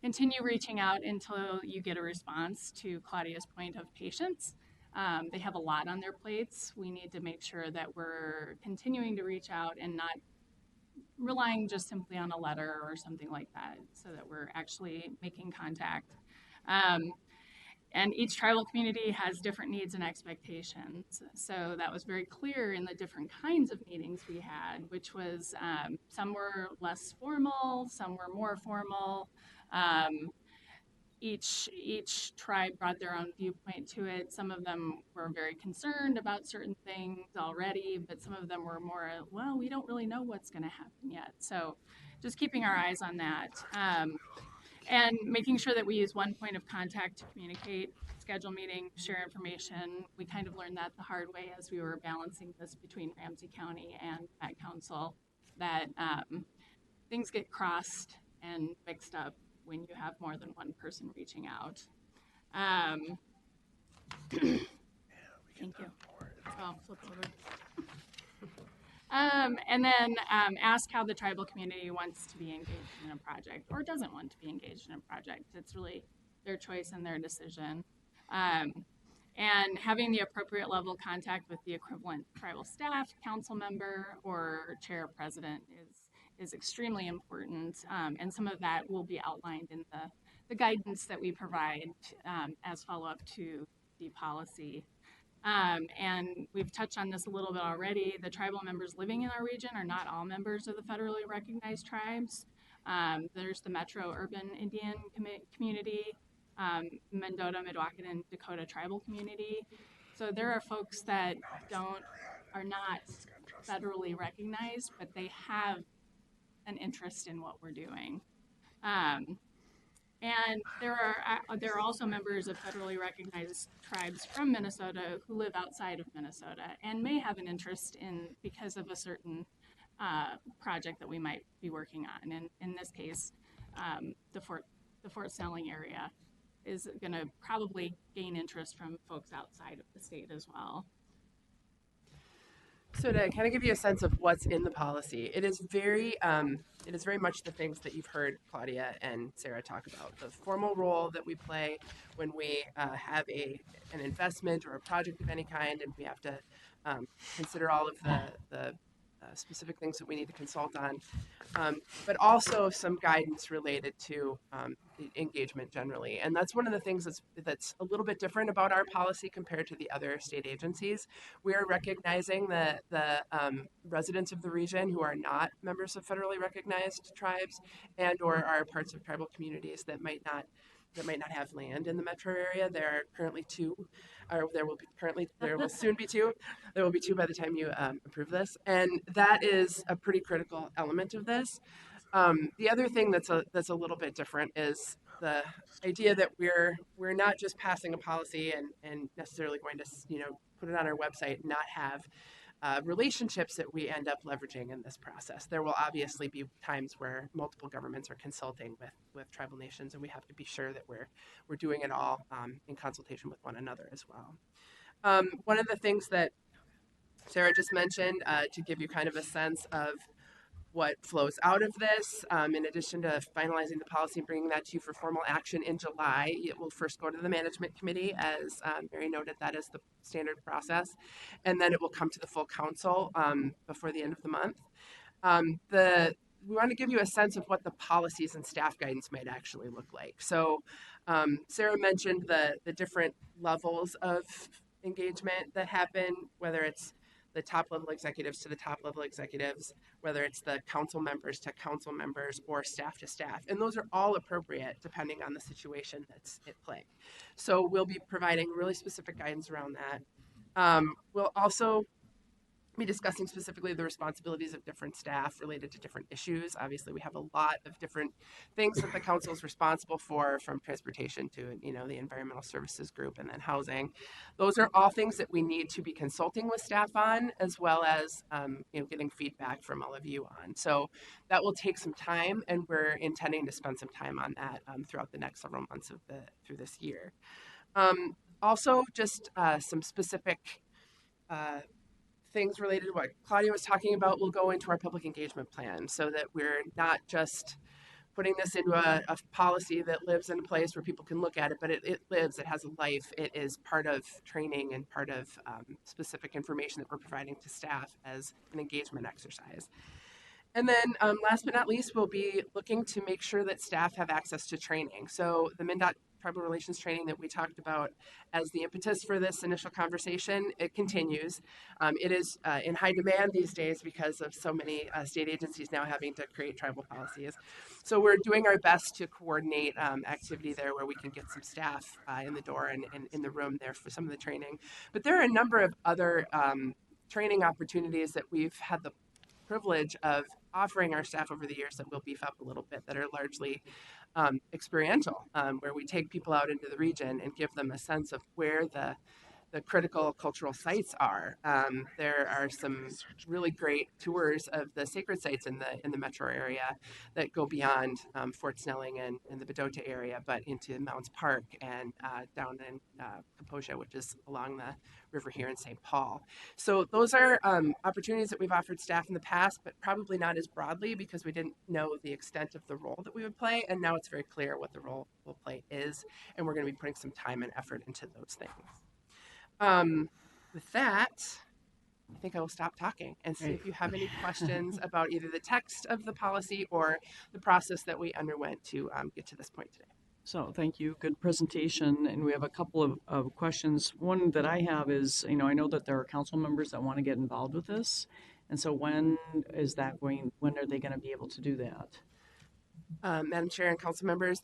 Speaker 19: Continue reaching out until you get a response. To Claudia's point of patience. They have a lot on their plates. We need to make sure that we're continuing to reach out and not relying just simply on a letter or something like that, so that we're actually making contact. And each tribal community has different needs and expectations. So that was very clear in the different kinds of meetings we had, which was some were less formal, some were more formal. Each tribe brought their own viewpoint to it. Some of them were very concerned about certain things already, but some of them were more, well, we don't really know what's going to happen yet. So just keeping our eyes on that. And making sure that we use one point of contact to communicate, schedule meetings, share information. We kind of learned that the hard way as we were balancing this between Ramsey County and Met Council, that things get crossed and mixed up when you have more than one person reaching out. Thank you. Oh, flip over. And then ask how the tribal community wants to be engaged in a project or doesn't want to be engaged in a project. It's really their choice and their decision. And having the appropriate level of contact with the equivalent tribal staff, council member, or chair president is extremely important, and some of that will be outlined in the guidance that we provide as follow-up to the policy. And we've touched on this a little bit already. The tribal members living in our region are not all members of the federally recognized tribes. There's the Metro Urban Indian Community, Mendota, Mdewakanton, and Dakota Tribal Community. So there are folks that are not federally recognized, but they have an interest in what we're doing. And there are also members of federally recognized tribes from Minnesota who live outside of Minnesota and may have an interest in because of a certain project that we might be working on. And in this case, the Fort Snelling area is going to probably gain interest from folks outside of the state as well.
Speaker 17: So to kind of give you a sense of what's in the policy, it is very much the things that you've heard Claudia and Sarah talk about. The formal role that we play when we have an investment or a project of any kind, and we have to consider all of the specific things that we need to consult on, but also some guidance related to engagement generally. And that's one of the things that's a little bit different about our policy compared to the other state agencies. We are recognizing the residents of the region who are not members of federally recognized tribes and or are parts of tribal communities that might not have land in the metro area. There are currently two, or there will soon be two. There will be two by the time you approve this, and that is a pretty critical element of this. The other thing that's a little bit different is the idea that we're not just passing a policy and necessarily going to put it on our website and not have relationships that we end up leveraging in this process. There will obviously be times where multiple governments are consulting with tribal nations, and we have to be sure that we're doing it all in consultation with one another as well. One of the things that Sarah just mentioned, to give you kind of a sense of what flows out of this, in addition to finalizing the policy and bringing that to you for formal action in July, it will first go to the management committee, as Mary noted. That is the standard process, and then it will come to the full council before the end of the month. We want to give you a sense of what the policies and staff guidance might actually look like. So Sarah mentioned the different levels of engagement that happen, whether it's the top level executives to the top level executives, whether it's the council members to council members or staff to staff. And those are all appropriate depending on the situation that's at play. So we'll be providing really specific guidance around that. We'll also be discussing specifically the responsibilities of different staff related to different issues. Obviously, we have a lot of different things that the council is responsible for, from transportation to the environmental services group and then housing. Those are all things that we need to be consulting with staff on, as well as getting feedback from all of you on. So that will take some time, and we're intending to spend some time on that throughout the next several months through this year. Also, just some specific things related to what Claudia was talking about will go into our public engagement plan, so that we're not just putting this into a policy that lives in a place where people can look at it, but it lives, it has a life, it is part of training and part of specific information that we're providing to staff as an engagement exercise. And then last but not least, we'll be looking to make sure that staff have access to training. So the MnDOT tribal relations training that we talked about as the impetus for this initial conversation, it continues. It is in high demand these days because of so many state agencies now having to create tribal policies. So we're doing our best to coordinate activity there where we can get some staff in the door and in the room there for some of the training. But there are a number of other training opportunities that we've had the privilege of offering our staff over the years that we'll beef up a little bit, that are largely experiential, where we take people out into the region and give them a sense of where the critical cultural sites are. There are some really great tours of the sacred sites in the metro area that go beyond Fort Snelling and the Mendota area, but into Mounds Park and down in Kaposia, which is along the river here in St. Paul. So those are opportunities that we've offered staff in the past, but probably not as broadly because we didn't know the extent of the role that we would play. And now it's very clear what the role we'll play is, and we're going to be putting some time and effort into those things. With that, I think I will stop talking and see if you have any questions about either the text of the policy or the process that we underwent to get to this point today.
Speaker 1: So thank you. Good presentation. And we have a couple of questions. One that I have is, I know that there are council members that want to get involved with this. And so when are they going to be able to do that?
Speaker 17: Madam Chair and council members,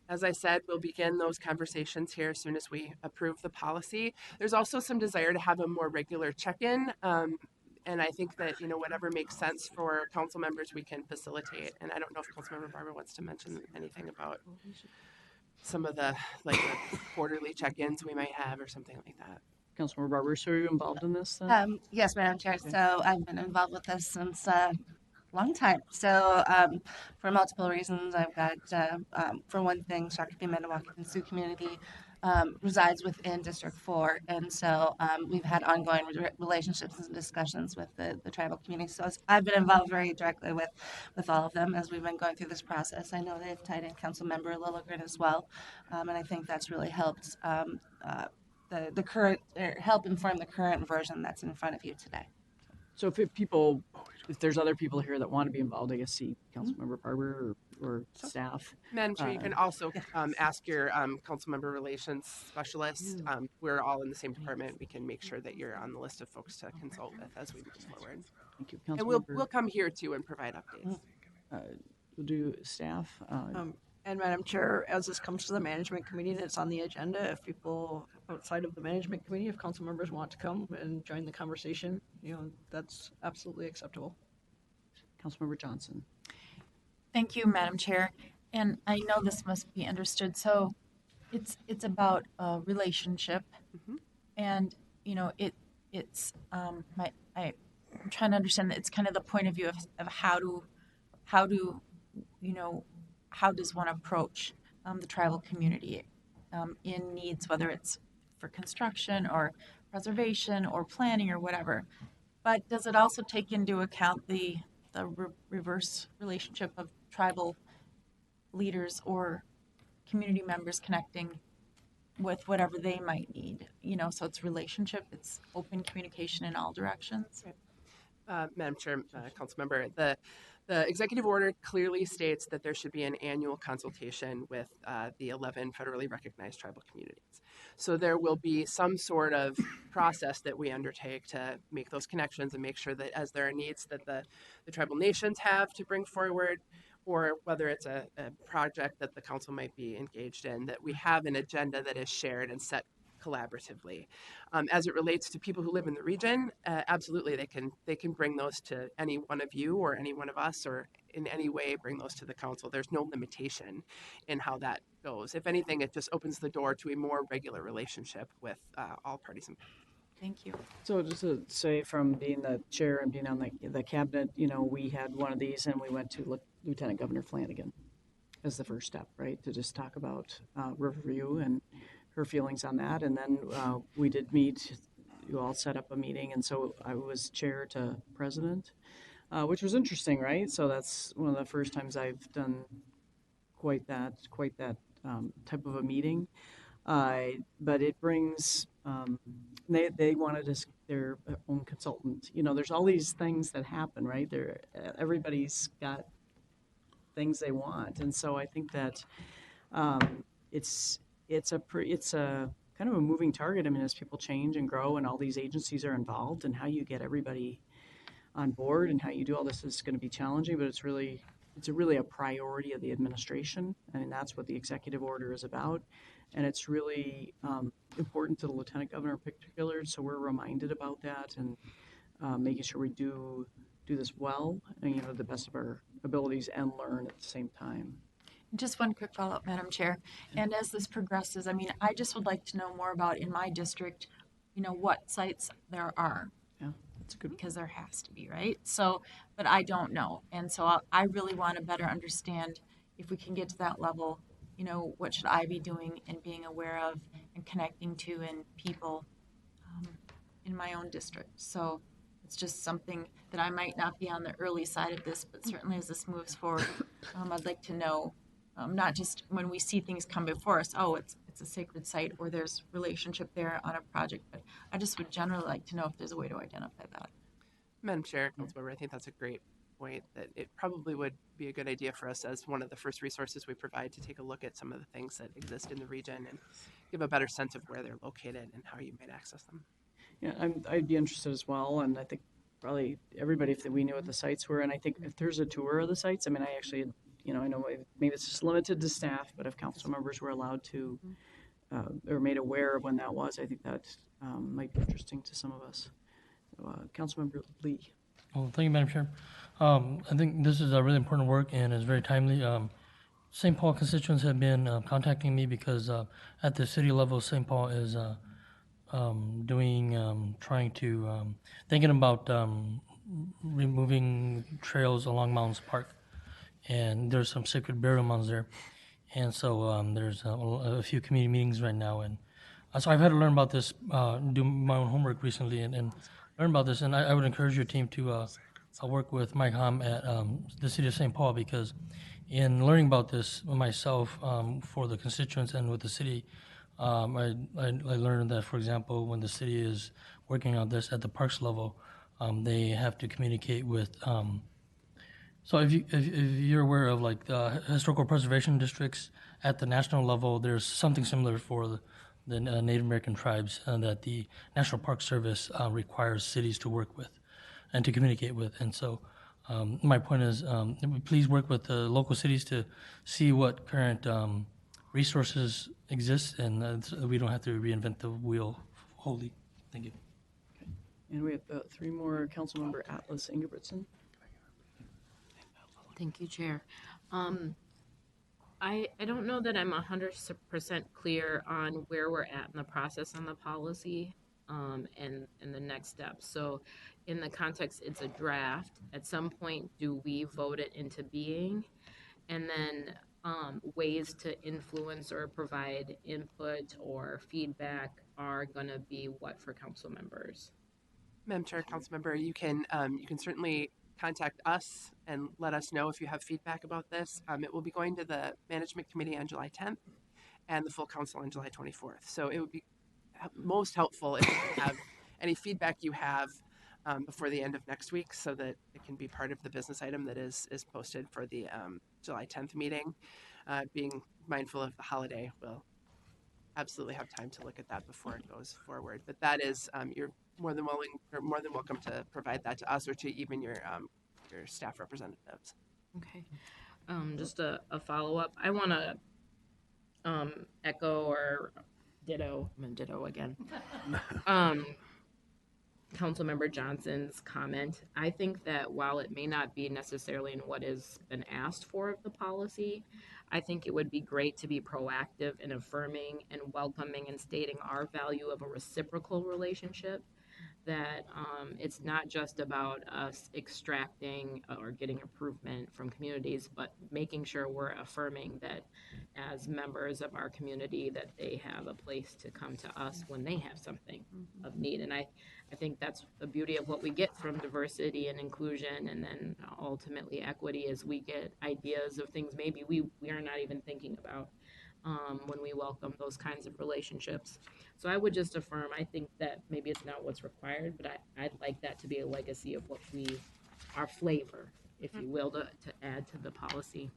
Speaker 17: as I said, we'll begin those conversations here as soon as we approve the policy. There's also some desire to have a more regular check-in. And I think that, whatever makes sense for council members, we can facilitate. And I don't know if Councilmember Barber wants to mention anything about some of the quarterly check-ins we might have or something like that.
Speaker 1: Councilmember Barber, so are you involved in this then?
Speaker 7: Yes, Madam Chair. So I've been involved with this since long time. So for multiple reasons, I've got, for one thing, Shakopee, Metawakan, and Sioux community resides within District 4. And so we've had ongoing relationships and discussions with the tribal community. So I've been involved very directly with all of them as we've been going through this process. I know they've tied in Councilmember Lilligren as well. And I think that's really helped the current, help inform the current version that's in front of you today.
Speaker 1: So if there's other people here that want to be involved, I guess see Councilmember Barber or staff.
Speaker 17: Madam Chair, you can also ask your council member relations specialist. We're all in the same department. We can make sure that you're on the list of folks to consult with as we move forward.
Speaker 1: Thank you,
Speaker 17: And
Speaker 1: Councilmember.
Speaker 17: we'll come here too and provide updates.
Speaker 1: We'll do staff.
Speaker 12: And Madam Chair, as this comes to the management committee that's on the agenda, if people outside of the management committee, if council members want to come and join the conversation, that's absolutely acceptable.
Speaker 1: Councilmember Johnson.
Speaker 13: Thank you, Madam Chair. And I know this must be understood. So it's about a relationship, and it's I'm trying to understand that it's kind of the point of view of how does one approach the tribal community in needs, whether it's for construction or preservation or planning or whatever. But does it also take into account the reverse relationship of tribal leaders or community members connecting with whatever they might need? So it's relationship, it's open communication in all directions.
Speaker 17: Madam Chair, council member, the executive order clearly states that there should be an annual consultation with the 11 federally recognized tribal communities. So there will be some sort of process that we undertake to make those connections and make sure that as there are needs that the tribal nations have to bring forward, or whether it's a project that the council might be engaged in, that we have an agenda that is shared and set collaboratively. As it relates to people who live in the region, absolutely, they can bring those to any one of you or any one of us, or in any way bring those to the council. There's no limitation in how that goes. If anything, it just opens the door to a more regular relationship with all parties involved.
Speaker 13: Thank you.
Speaker 1: So just to say, from being the chair and being on the cabinet, we had one of these and we went to Lieutenant Governor Flanagan as the first step, right? To just talk about Riverview and her feelings on that. And then we did meet, you all set up a meeting. And so I was chair to president, which was interesting, right? So that's one of the first times I've done quite that type of a meeting. But it brings, they wanted their own consultant. There's all these things that happen, right? Everybody's got things they want. And so I think that it's a kind of a moving target. I mean, as people change and grow and all these agencies are involved, and how you get everybody on board and how you do all this is going to be challenging, but it's really a priority of the administration. I mean, that's what the executive order is about. And it's really important to the Lieutenant Governor in particular. So we're reminded about that and making sure we do this well and, the best of our abilities and learn at the same time.
Speaker 13: Just one quick follow-up, Madam Chair. And as this progresses, I mean, I just would like to know more about, in my district, what sites there are.
Speaker 1: Yeah, that's good.
Speaker 13: Because there has to be, right? So, but I don't know. And so I really want to better understand, if we can get to that level, what should I be doing and being aware of and connecting to and people in my own district. So it's just something that I might not be on the early side of this, but certainly as this moves forward, I'd like to know, not just when we see things come before us, oh, it's it's a sacred site or there's relationship there on a project. But I just would generally like to know if there's a way to identify that.
Speaker 17: Madam Chair, Councilmember, I think that's a great point, that it probably would be a good idea for us as one of the first resources we provide to take a look at some of the things that exist in the region and give a better sense of where they're located and how you might access them.
Speaker 1: Yeah, I'd be interested as well, and I think probably everybody if we knew what the sites were, and I think if there's a tour of the sites, I mean, I actually, I know maybe it's just limited to staff, but if council members were allowed to, or made aware of when that was, I think that might be interesting to some of us. Councilmember Lee.
Speaker 6: Well, thank you, Madam Chair. I think this is a really important work and is very timely. St. Paul constituents have been contacting me because at the city level, St. Paul is thinking about removing trails along Mountains Park. And there's some sacred burial mounds there. And so there's a few community meetings right now. And so I've had to learn about this, do my own homework recently and learn about this. And I would encourage your team to work with Mike Hom at the city of St. Paul, because in learning about this myself for the constituents and with the city, I learned that, for example, when the city is working on this at the parks level, they have to communicate with. So if you're aware of like historical preservation districts at the national level, there's something similar for the Native American tribes that the National Park Service requires cities to work with and to communicate with. And so my point is, please work with the local cities to see what current resources exist, and we don't have to reinvent the wheel wholly. Thank you.
Speaker 1: Okay. And we have 3 more. Councilmember Atlas Ingebrigtsen.
Speaker 4: Thank you, Chair. I don't know that I'm 100% clear on where we're at in the process on the policy and the next steps. So in the context, it's a draft. At some point, do we vote it into being? And then ways to influence or provide input or feedback are going to be what for council members?
Speaker 17: Madam Chair, Councilmember, you can certainly contact us and let us know if you have feedback about this. It will be going to the Management Committee on July 10th and the full council on July 24th. So it would be most helpful if you have any feedback you have before the end of next week, so that it can be part of the business item that is posted for the July 10th meeting. Being mindful of the holiday, we'll absolutely have time to look at that before it goes forward. But that is, you're more than welcome to provide that to us or to even your staff representatives.
Speaker 4: Okay. Just a follow-up. I want to echo or ditto. I'm going to ditto again. Councilmember Johnson's comment. I think that while it may not be necessarily in what has been asked for of the policy, I think it would be great to be proactive in affirming and welcoming and stating our value of a reciprocal relationship, that it's not just about us extracting or getting improvement from communities, but making sure we're affirming that as members of our community that they have a place to come to us when they have something of need. And I think that's the beauty of what we get from diversity and inclusion, and then ultimately equity, is we get ideas of things maybe we are not even thinking about when we welcome those kinds of relationships. So I would just affirm, I think that maybe it's not what's required, but I'd like that to be a legacy of what our flavor, if you will, to add to the policy.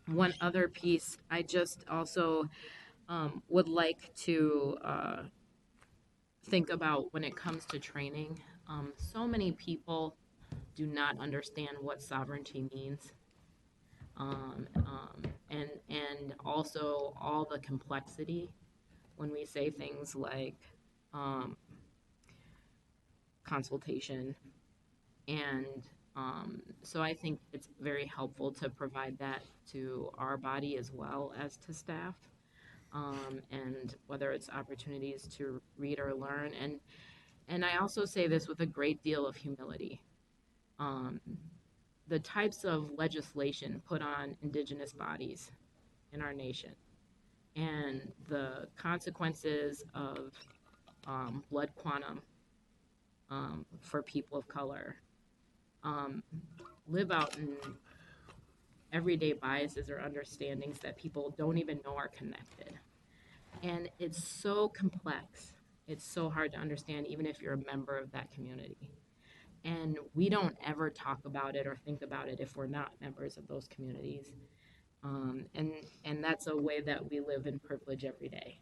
Speaker 4: One other piece, I just also would like to think about when it comes to training. So many people do not understand what sovereignty means. And also all the complexity when we say things like consultation. And so I think it's very helpful to provide that to our body as well as to staff. And whether it's opportunities to read or learn. And I also say this with a great deal of humility. The types of legislation put on indigenous bodies in our nation and the consequences of blood quantum for people of color live out in everyday biases or understandings that people don't even know are connected. And it's so complex. It's so hard to understand, even if you're a member of that community. And we don't ever talk about it or think about it if we're not members of those communities. And that's a way that we live in privilege every day.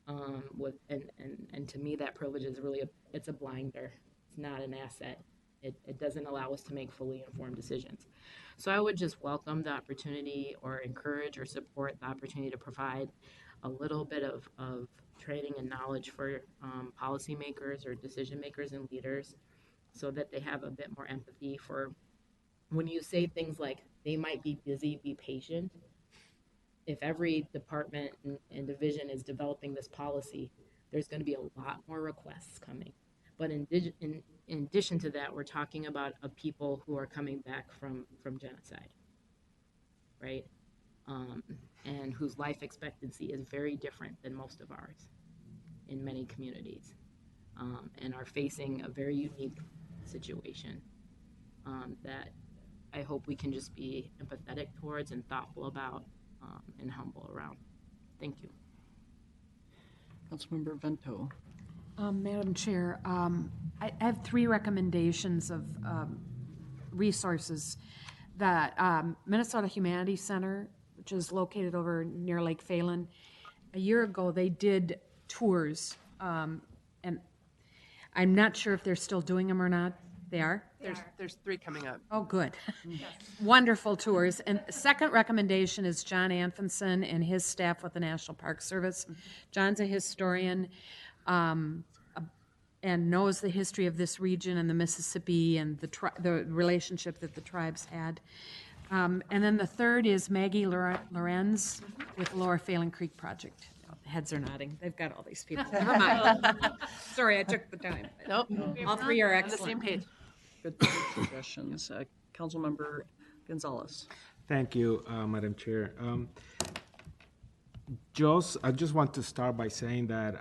Speaker 4: And to me, that privilege is really it's a blinder. It's not an asset. It doesn't allow us to make fully informed decisions. So I would just welcome the opportunity or encourage or support the opportunity to provide a little bit of training and knowledge for policymakers or decision makers and leaders so that they have a bit more empathy for when you say things like, they might be busy, be patient. If every department and division is developing this policy, there's going to be a lot more requests coming. But in addition to that, we're talking about a people who are coming back from genocide, right? And whose life expectancy is very different than most of ours in many communities, and are facing a very unique situation that I hope we can just be empathetic towards and thoughtful about and humble around. Thank you.
Speaker 1: Councilmember Vento.
Speaker 11: Madam Chair, I have 3 recommendations of resources. That Minnesota Humanities Center, which is located over near Lake Phelan, a year ago they did tours, and I'm not sure if they're still doing them or not. They are?
Speaker 17: There's 3 coming up.
Speaker 11: Oh, good. Wonderful tours. And the second recommendation is John Anfinson and his staff with the National Park Service. John's a historian and knows the history of this region and the Mississippi and the relationship that the tribes had. And then the third is Maggie Lorenz with Lower Phelan Creek Project. Heads are nodding. They've got all these people. Never mind. Sorry, I took the time.
Speaker 17: Nope.
Speaker 11: All 3 are
Speaker 17: On the
Speaker 11: excellent.
Speaker 17: same page.
Speaker 1: Good suggestions. Councilmember Gonzalez.
Speaker 2: Thank you, Madam Chair. I just want to start by saying that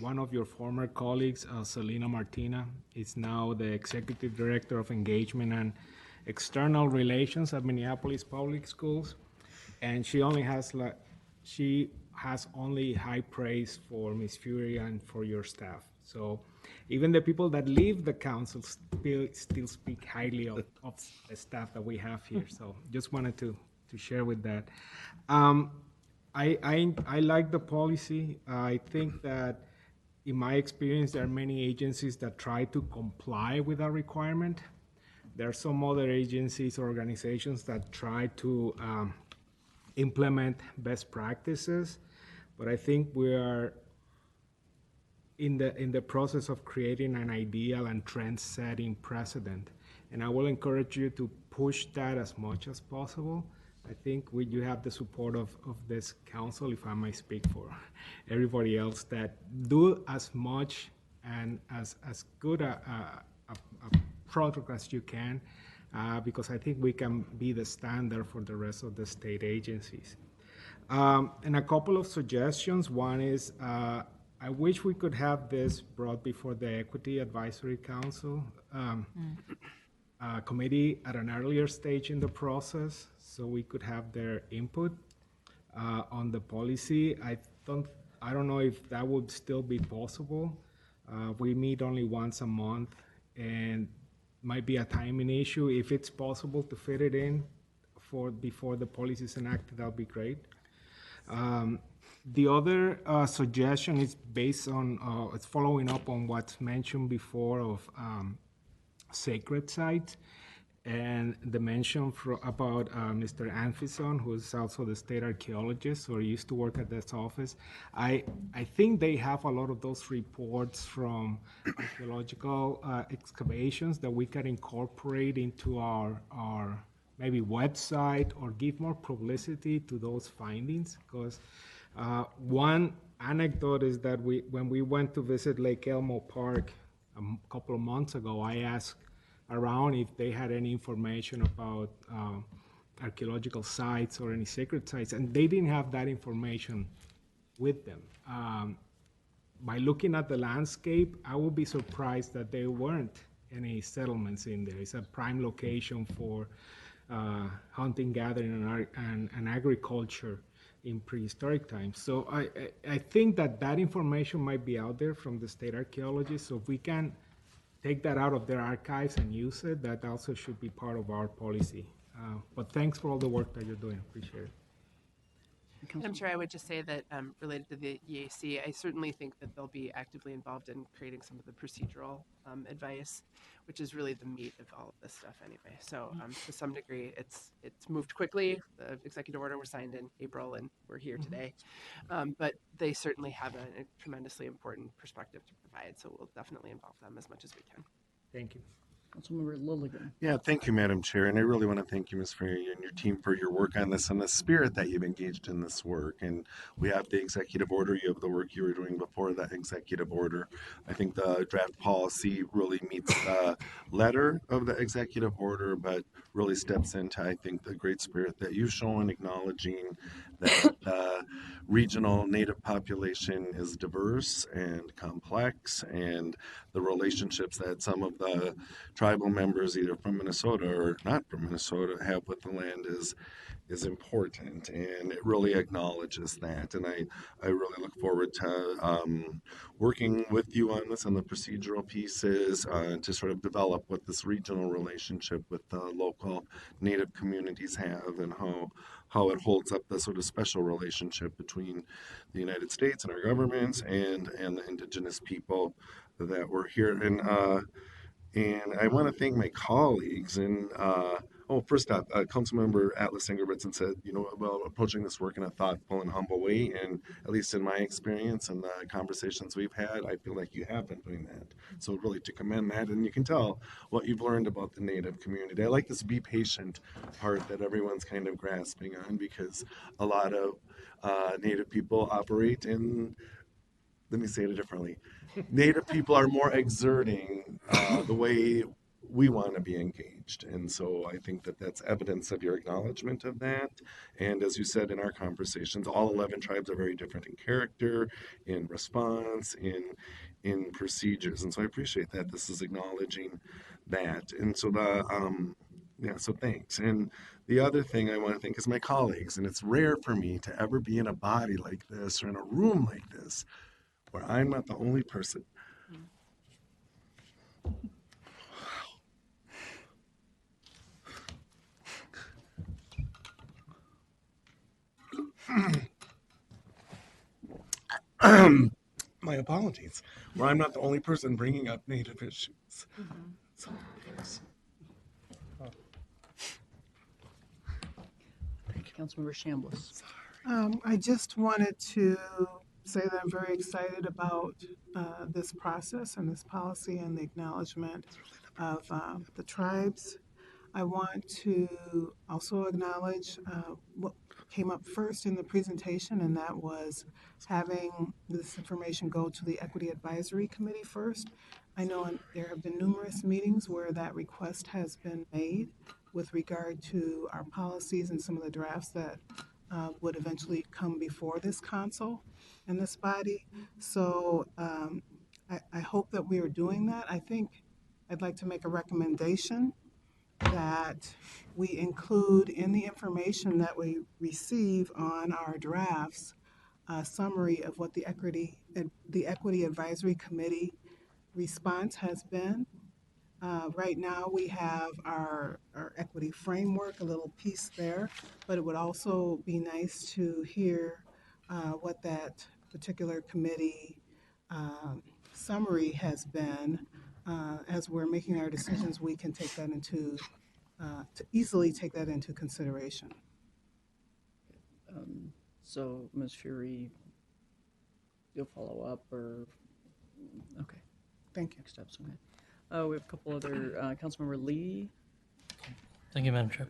Speaker 2: one of your former colleagues, Selena Martina, is now the Executive Director of Engagement and External Relations at Minneapolis Public Schools, and she has only high praise for Ms. Fury and for your staff. So even the people that leave the council still speak highly of the staff that we have here. So just wanted to share with that. I like the policy. I think that in my experience, there are many agencies that try to comply with our requirement. There are some other agencies or organizations that try to implement best practices, but I think we are in the process of creating an ideal and trend-setting precedent. And I will encourage you to push that as much as possible. I think you have the support of this council, if I may speak for everybody else, that do as much and as good a product as you can, because I think we can be the standard for the rest of the state agencies. And a couple of suggestions. One is, I wish we could have this brought before the Equity Advisory Council committee at an earlier stage in the process, so we could have their input on the policy. I don't know if that would still be possible. We meet only once a month, and might be a timing issue. If it's possible to fit it in before the policy is enacted, that'll be great. The other suggestion is based on, it's following up on what's mentioned before of sacred sites, and the mention about Mr. Anfison, who is also the state archaeologist or used to work at this office. I think they have a lot of those reports from archaeological excavations that we can incorporate into our maybe website or give more publicity to those findings, because one anecdote is that when we went to visit Lake Elmo Park a couple of months ago, I asked around if they had any information about archaeological sites or any sacred sites, and they didn't have that information with them. By looking at the landscape, I would be surprised that there weren't any settlements in there. It's a prime location for hunting, gathering, and agriculture in prehistoric times. So I think that information might be out there from the state archaeologists. So if we can take that out of their archives and use it, that also should be part of our policy. But thanks for all the work that you're doing. Appreciate it.
Speaker 17: I'm sure I would just say that related to the EAC, I certainly think that they'll be actively involved in creating some of the procedural advice, which is really the meat of all of this stuff anyway. So to some degree, it's moved quickly. The executive order was signed in April, and we're here today. But they certainly have a tremendously important perspective to provide. So we'll definitely involve them as much as we can.
Speaker 2: Thank you.
Speaker 1: Councilmember Lilligan.
Speaker 5: Yeah, thank you, Madam Chair. And I really want to thank you, Ms. Ferry, and your team for your work on this and the spirit that you've engaged in this work. And we have the executive order, you have the work you were doing before that executive order. I think the draft policy really meets the letter of the executive order, but really steps into, I think, the great spirit that you've shown, acknowledging that the regional Native population is diverse and complex, and the relationships that some of the tribal members, either from Minnesota or not from Minnesota, have with the land is important, and it really acknowledges that. And I really look forward to working with you on this and the procedural pieces to sort of develop what this regional relationship with the local Native communities have, and how it holds up the sort of special relationship between the United States and our governments and the indigenous people that were here. And I want to thank my colleagues. And first off, Councilmember Atlas Ingebrigtsen said, about approaching this work in a thoughtful and humble way. And at least in my experience and the conversations we've had, I feel like you have been doing that. So really to commend that. And you can tell what you've learned about the Native community. I like this be patient part that everyone's kind of grasping on, because a lot of Native people operate in, let me say it differently. Native people are more exerting the way we want to be engaged. And so I think that that's evidence of your acknowledgement of that. And as you said in our conversations, all 11 tribes are very different in character, in response, in procedures. And so I appreciate that this is acknowledging that. And so so thanks. And the other thing I want to thank is my colleagues. And it's rare for me to ever be in a body like this or in a room like this where I'm not the only person. My apologies. Where I'm not the only person bringing up Native issues. So, thanks.
Speaker 1: Thank you, Councilmember Chambliss.
Speaker 8: I just wanted to say that I'm very excited about this process and this policy and the acknowledgement of the tribes. I want to also acknowledge what came up first in the presentation, and that was having this information go to the Equity Advisory Committee first. I know there have been numerous meetings where that request has been made with regard to our policies and some of the drafts that would eventually come before this council and this body. So I hope that we are doing that. I think I'd like to make a recommendation that we include in the information that we receive on our drafts a summary of what the Equity Advisory Committee response has been. Right now we have our equity framework, a little piece there, but it would also be nice to hear what that particular committee summary has been. As we're making our decisions, we can take that to easily take that into consideration.
Speaker 1: So, Ms. Fury, you'll follow up, or okay?
Speaker 8: Thank you.
Speaker 1: Next steps. Okay. We have a couple other. Councilmember Lee.
Speaker 6: Thank you, Madam Chair.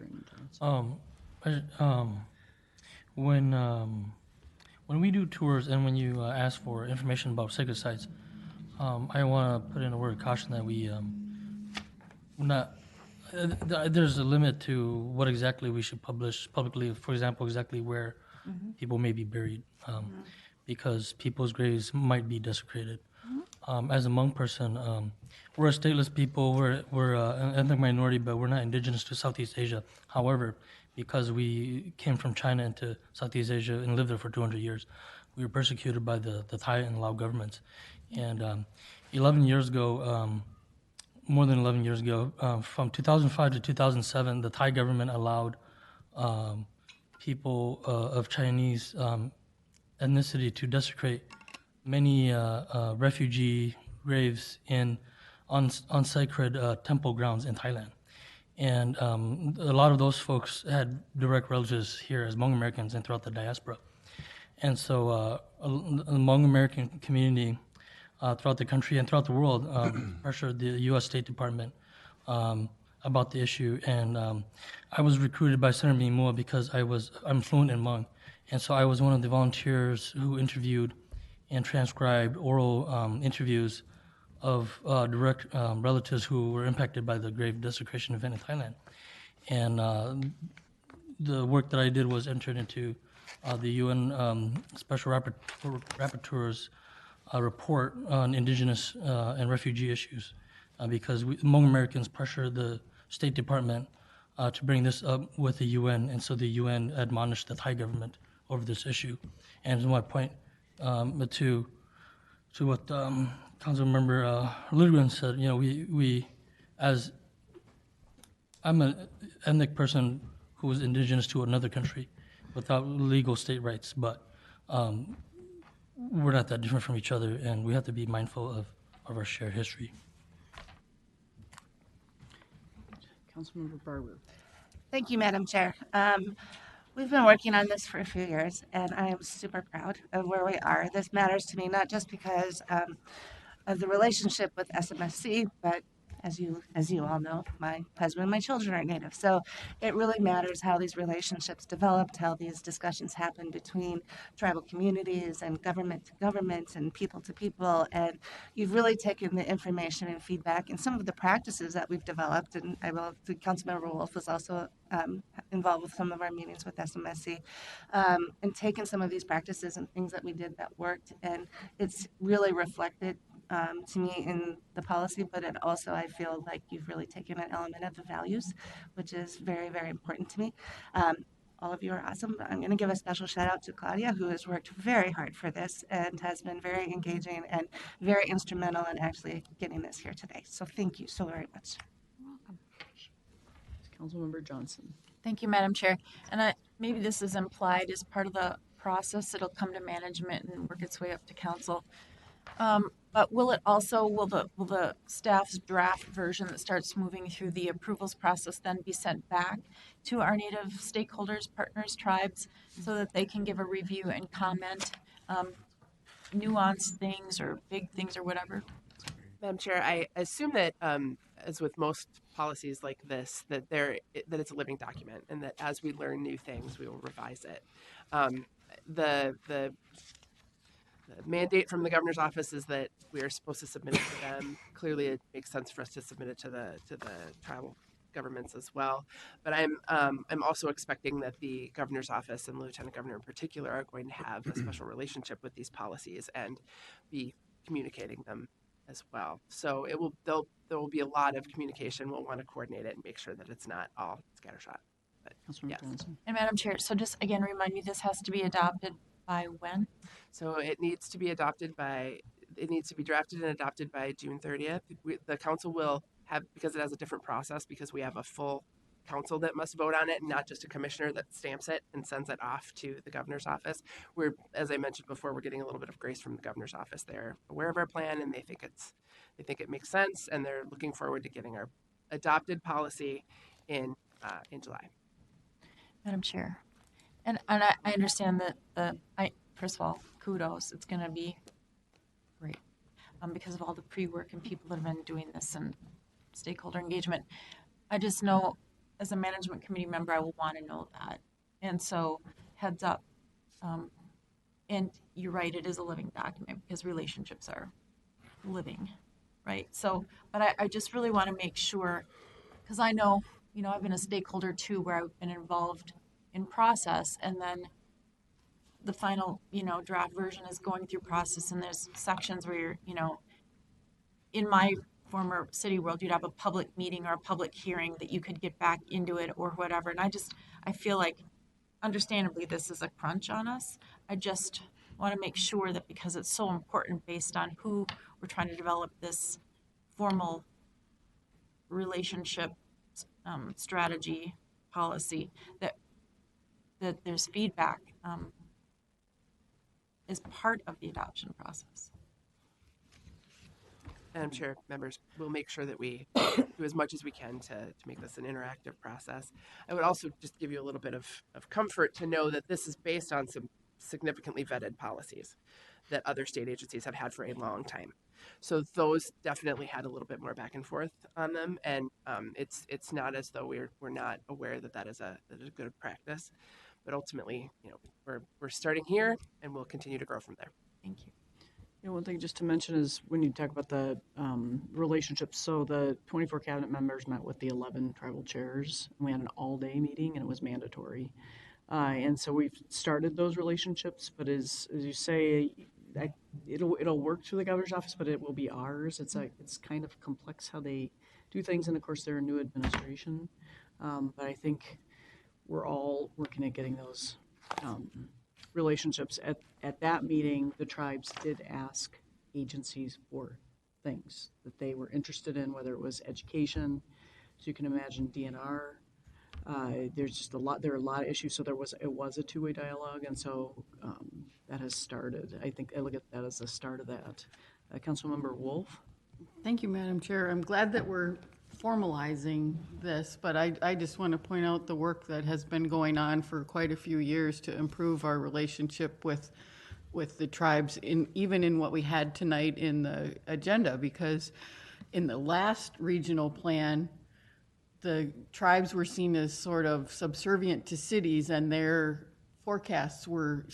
Speaker 6: When we do tours and when you ask for information about sacred sites, I want to put in a word of caution that we there's a limit to what exactly we should publish publicly. For example, exactly where people may be buried, because people's graves might be desecrated. As a Hmong person, we're a stateless people. We're an ethnic minority, but we're not indigenous to Southeast Asia. However, because we came from China into Southeast Asia and lived there for 200 years, we were persecuted by the Thai and Lao governments. And 11 years ago, more than 11 years ago, from 2005 to 2007, the Thai government allowed people of Chinese ethnicity to desecrate many refugee graves on sacred temple grounds in Thailand. And a lot of those folks had direct relatives here as Hmong Americans and throughout the diaspora. And so the Hmong American community throughout the country and throughout the world pressured the U.S. State Department about the issue. And I was recruited by Senator Mimua because I'm fluent in Hmong. And so I was one of the volunteers who interviewed and transcribed oral interviews of direct relatives who were impacted by the grave desecration event in Thailand. And the work that I did was entered into the UN Special Rapporteur's report on indigenous and refugee issues because Hmong Americans pressured the State Department to bring this up with the UN, and so the UN admonished the Thai government over this issue. And to my point, to what Councilmember Lidgren said, you know, we as I'm an ethnic person who was indigenous to another country without legal state rights, but we're not that different from each other, and we have to be mindful of our shared history.
Speaker 1: Councilmember Barber.
Speaker 7: Thank you, Madam Chair. We've been working on this for a few years, and I am super proud of where we are. This matters to me not just because of the relationship with SMSC, but as you all know, my husband and my children are Native. So it really matters how these relationships developed, how these discussions happen between tribal communities and government to government and people to people. And you've really taken the information and feedback and some of the practices that we've developed. And Councilmember Wolf was also involved with some of our meetings with SMSC, and taken some of these practices and things that we did that worked. And it's really reflected to me in the policy, but it also, I feel like you've really taken an element of the values, which is very, very important to me. All of you are awesome. I'm going to give a special shout out to Claudia, who has worked very hard for this and has been very engaging and very instrumental in actually getting this here today. So thank you so very much.
Speaker 13: You're welcome.
Speaker 1: Councilmember Johnson.
Speaker 13: Thank you, Madam Chair. And maybe this is implied as part of the process. It'll come to management and work its way up to council. But will the staff's draft version that starts moving through the approvals process then be sent back to our Native stakeholders, partners, tribes, so that they can give a review and comment, nuanced things or big things or whatever?
Speaker 17: Madam Chair, I assume that, as with most policies like this, that it's a living document, and that as we learn new things, we will revise it. The mandate from the governor's office is that we are supposed to submit it to them. Clearly, it makes sense for us to submit it to the tribal governments as well. But I'm also expecting that the governor's office and the lieutenant governor in particular are going to have a special relationship with these policies and be communicating them as well. So there will be a lot of communication. We'll want to coordinate it and make sure that it's not all scattershot. But yes.
Speaker 13: And Madam Chair, so just again remind me, this has to be adopted by when?
Speaker 17: So it needs to be drafted and adopted by June 30th. The council will have, because it has a different process, because we have a full council that must vote on it and not just a commissioner that stamps it and sends it off to the governor's office. As I mentioned before, we're getting a little bit of grace from the governor's office. They're aware of our plan and they think it makes sense, and they're looking forward to getting our adopted policy in July.
Speaker 13: Madam Chair. And I understand that first of all, kudos. It's going to be great because of all the pre-work and people that have been doing this and stakeholder engagement. I just know as a management committee member, I will want to know that. And so heads up. And you're right, it is a living document because relationships are living, right? So, but I just really want to make sure, because I know, I've been a stakeholder too, where I've been involved in process, and then the final, draft version is going through process, and there's sections where you're, in my former city world, you'd have a public meeting or a public hearing that you could get back into it or whatever. And I feel like understandably this is a crunch on us. I just want to make sure that because it's so important based on who we're trying to develop this formal relationship strategy policy, that there's feedback as part of the adoption process.
Speaker 17: Madam Chair, members, we'll make sure that we do as much as we can to make this an interactive process. I would also just give you a little bit of comfort to know that this is based on some significantly vetted policies that other state agencies have had for a long time. So those definitely had a little bit more back and forth on them, and it's not as though we're not aware that is a good practice, but ultimately, we're starting here, and we'll continue to grow from there.
Speaker 13: Thank you.
Speaker 1: One thing just to mention is when you talk about the relationships, so the 24 cabinet members met with the 11 tribal chairs, and we had an all-day meeting, and it was mandatory. And so we've started those relationships, but as you say, it'll work through the governor's office, but it will be ours. It's kind of complex how they do things, and of course they're a new administration. But I think we're all working at getting those relationships. At that meeting, the tribes did ask agencies for things that they were interested in, whether it was education, so you can imagine DNR. There's just there are a lot of issues, so it was a two-way dialogue, and so that has started. I think I look at that as the start of that. Councilmember Wolf.
Speaker 9: Thank you, Madam Chair. I'm glad that we're formalizing this, but I just want to point out the work that has been going on for quite a few years to improve our relationship with the tribes, even in what we had tonight in the agenda, because in the last regional plan, the tribes were seen as sort of subservient to cities, and their forecasts were,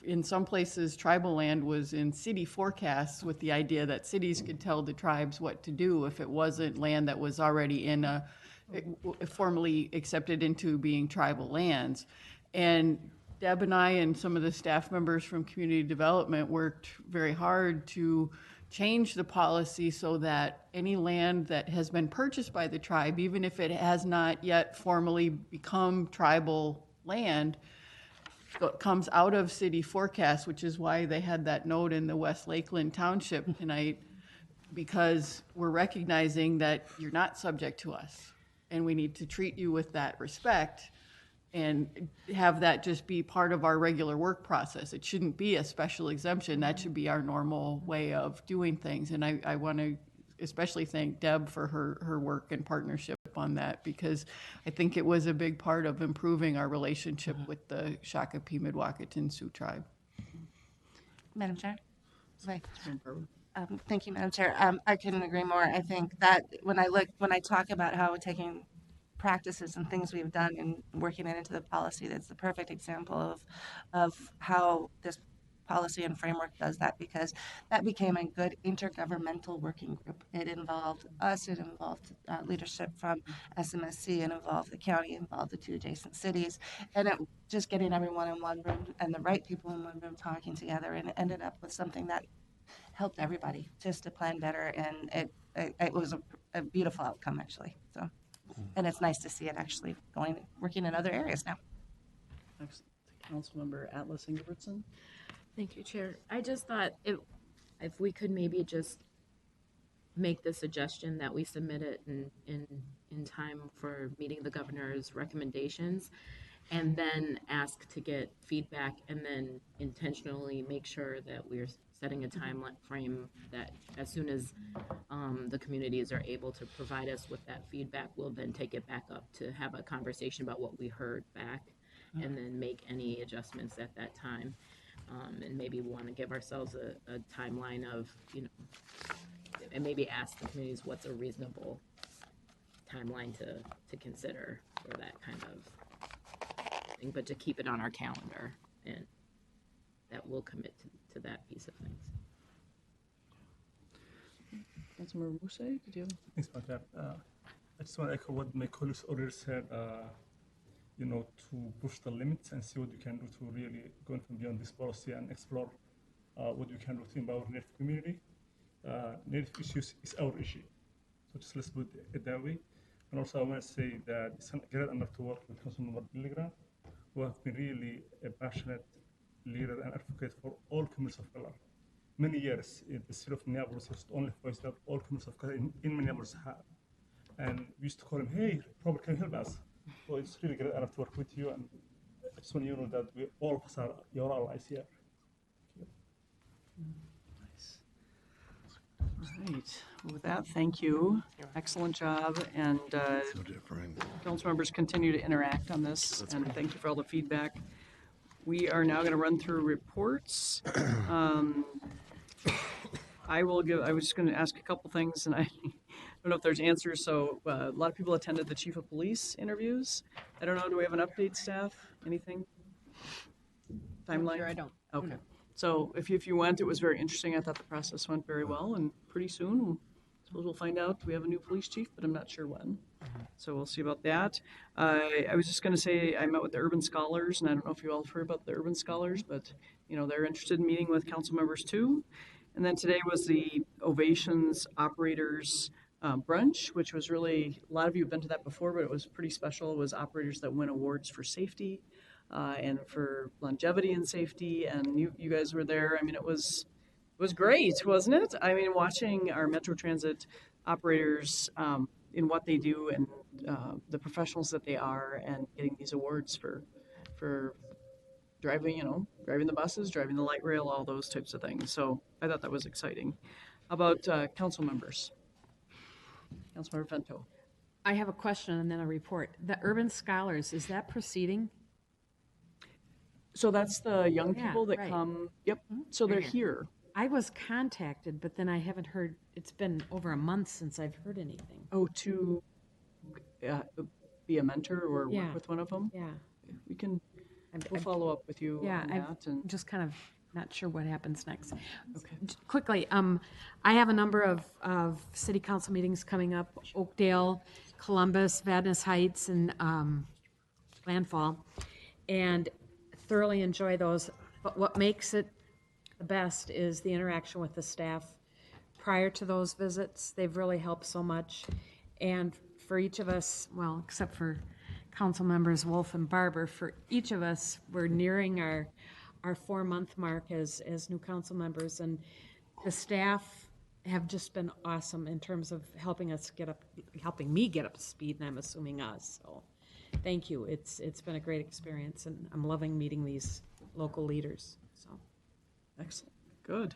Speaker 9: in some places, tribal land was in city forecasts with the idea that cities could tell the tribes what to do if it wasn't land that was already formally accepted into being tribal lands. And Deb and I and some of the staff members from community development worked very hard to change the policy so that any land that has been purchased by the tribe, even if it has not yet formally become tribal land, comes out of city forecast, which is why they had that note in the West Lakeland Township tonight, because we're recognizing that you're not subject to us, and we need to treat you with that respect and have that just be part of our regular work process. It shouldn't be a special exemption. That should be our normal way of doing things. And I want to especially thank Deb for her work and partnership on that, because I think it was a big part of improving our relationship with the Shakopee Midwakanton Sioux tribe.
Speaker 7: Madam Chair? Right. Thank you, Madam Chair. I couldn't agree more. I think that when I talk about how we're taking practices and things we've done and working it into the policy, that's the perfect example of how this policy and framework does that, because that became a good intergovernmental working group. It involved us, it involved leadership from SMSC, it involved the county, it involved the two adjacent cities, and it just getting everyone in one room and the right people in one room talking together, and it ended up with something that helped everybody just to plan better, and it was a beautiful outcome, actually. So, and it's nice to see it actually working in other areas now.
Speaker 1: Next, Councilmember Atlas Ingebrigtsen.
Speaker 4: Thank you, Chair. I just thought if we could maybe just make the suggestion that we submit it in time for meeting the governor's recommendations, and then ask to get feedback, and then intentionally make sure that we're setting a time frame that as soon as the communities are able to provide us with that feedback, we'll then take it back up to have a conversation about what we heard back, and then make any adjustments at that time. And maybe we want to give ourselves a timeline of, and maybe ask the communities what's a reasonable timeline to consider for that kind of thing, but to keep it on our calendar, and that we'll commit to that piece of things.
Speaker 1: Councilmember Mousse, did you?
Speaker 20: Thanks, Madam. I just want to echo what my colleagues already said. To push the limits and see what you can do to really go beyond this policy and explore what you can do to empower Native community. native issues is our issue. So just let's put it that way. And also I want to say that it's a great honor to work with Councilmember Billigram, who have been really a passionate leader and advocate for all communities of color. Many years in the city of Minneapolis was the only voice that all communities of color in Minneapolis have. And we used to call him, hey, Robert, can you help us? So it's really great honor to work with you, and I just want you to know that we all of us are your allies here.
Speaker 1: Nice. All right. With that, thank you. Excellent job. And
Speaker 15: So different.
Speaker 1: council members continue to interact on this, and thank you for all the feedback. We are now going to run through reports. I was just going to ask a couple things, and I don't know if there's answers. So a lot of people attended the chief of police interviews. I don't know, do we have an update, staff? Anything? Timeline?
Speaker 11: Sure, I don't.
Speaker 1: Okay. So if you went, it was very interesting. I thought the process went very well, and pretty soon, suppose we'll find out we have a new police chief, but I'm not sure when. So we'll see about that. I was just going to say I met with the Urban Scholars, and I don't know if you all have heard about the Urban Scholars, but they're interested in meeting with council members too. And then today was the Ovations Operators brunch, which was really, a lot of you have been to that before, but it was pretty special. It was operators that win awards for safety and for longevity and safety, and you guys were there. I mean, it was great, wasn't it? I mean, watching our Metro Transit operators in what they do and the professionals that they are, and getting these awards for driving, driving the buses, driving the light rail, all those types of things. So I thought that was exciting. How about council members? Councilmember Fento.
Speaker 11: I have a question and then a report. The Urban Scholars, is that proceeding?
Speaker 1: So that's the young
Speaker 11: Yeah,
Speaker 1: people that
Speaker 11: right.
Speaker 1: come. Yep. So they're here.
Speaker 11: I was contacted, but then I haven't heard, it's been over a month since I've heard anything.
Speaker 1: Oh, to be a mentor or
Speaker 11: Yeah.
Speaker 1: work with one of them?
Speaker 11: Yeah.
Speaker 1: We can, we'll
Speaker 11: I'm-
Speaker 1: follow up with you
Speaker 11: Yeah,
Speaker 1: on
Speaker 11: I'm
Speaker 1: that. And
Speaker 11: just kind of not sure what happens next.
Speaker 1: okay.
Speaker 11: Quickly, I have a number of city council meetings coming up, Oakdale, Columbus, Vadnais Heights, and Landfall, and thoroughly enjoy those. But what makes it the best is the interaction with the staff prior to those visits. They've really helped so much. And for each of us, well, except for council members Wolf and Barber, for each of us, we're nearing our 4-month mark as new council members. And the staff have just been awesome in terms of helping me get up to speed, and I'm assuming us. So thank you. It's been a great experience, and I'm loving meeting these local leaders. So.
Speaker 1: Excellent. Good.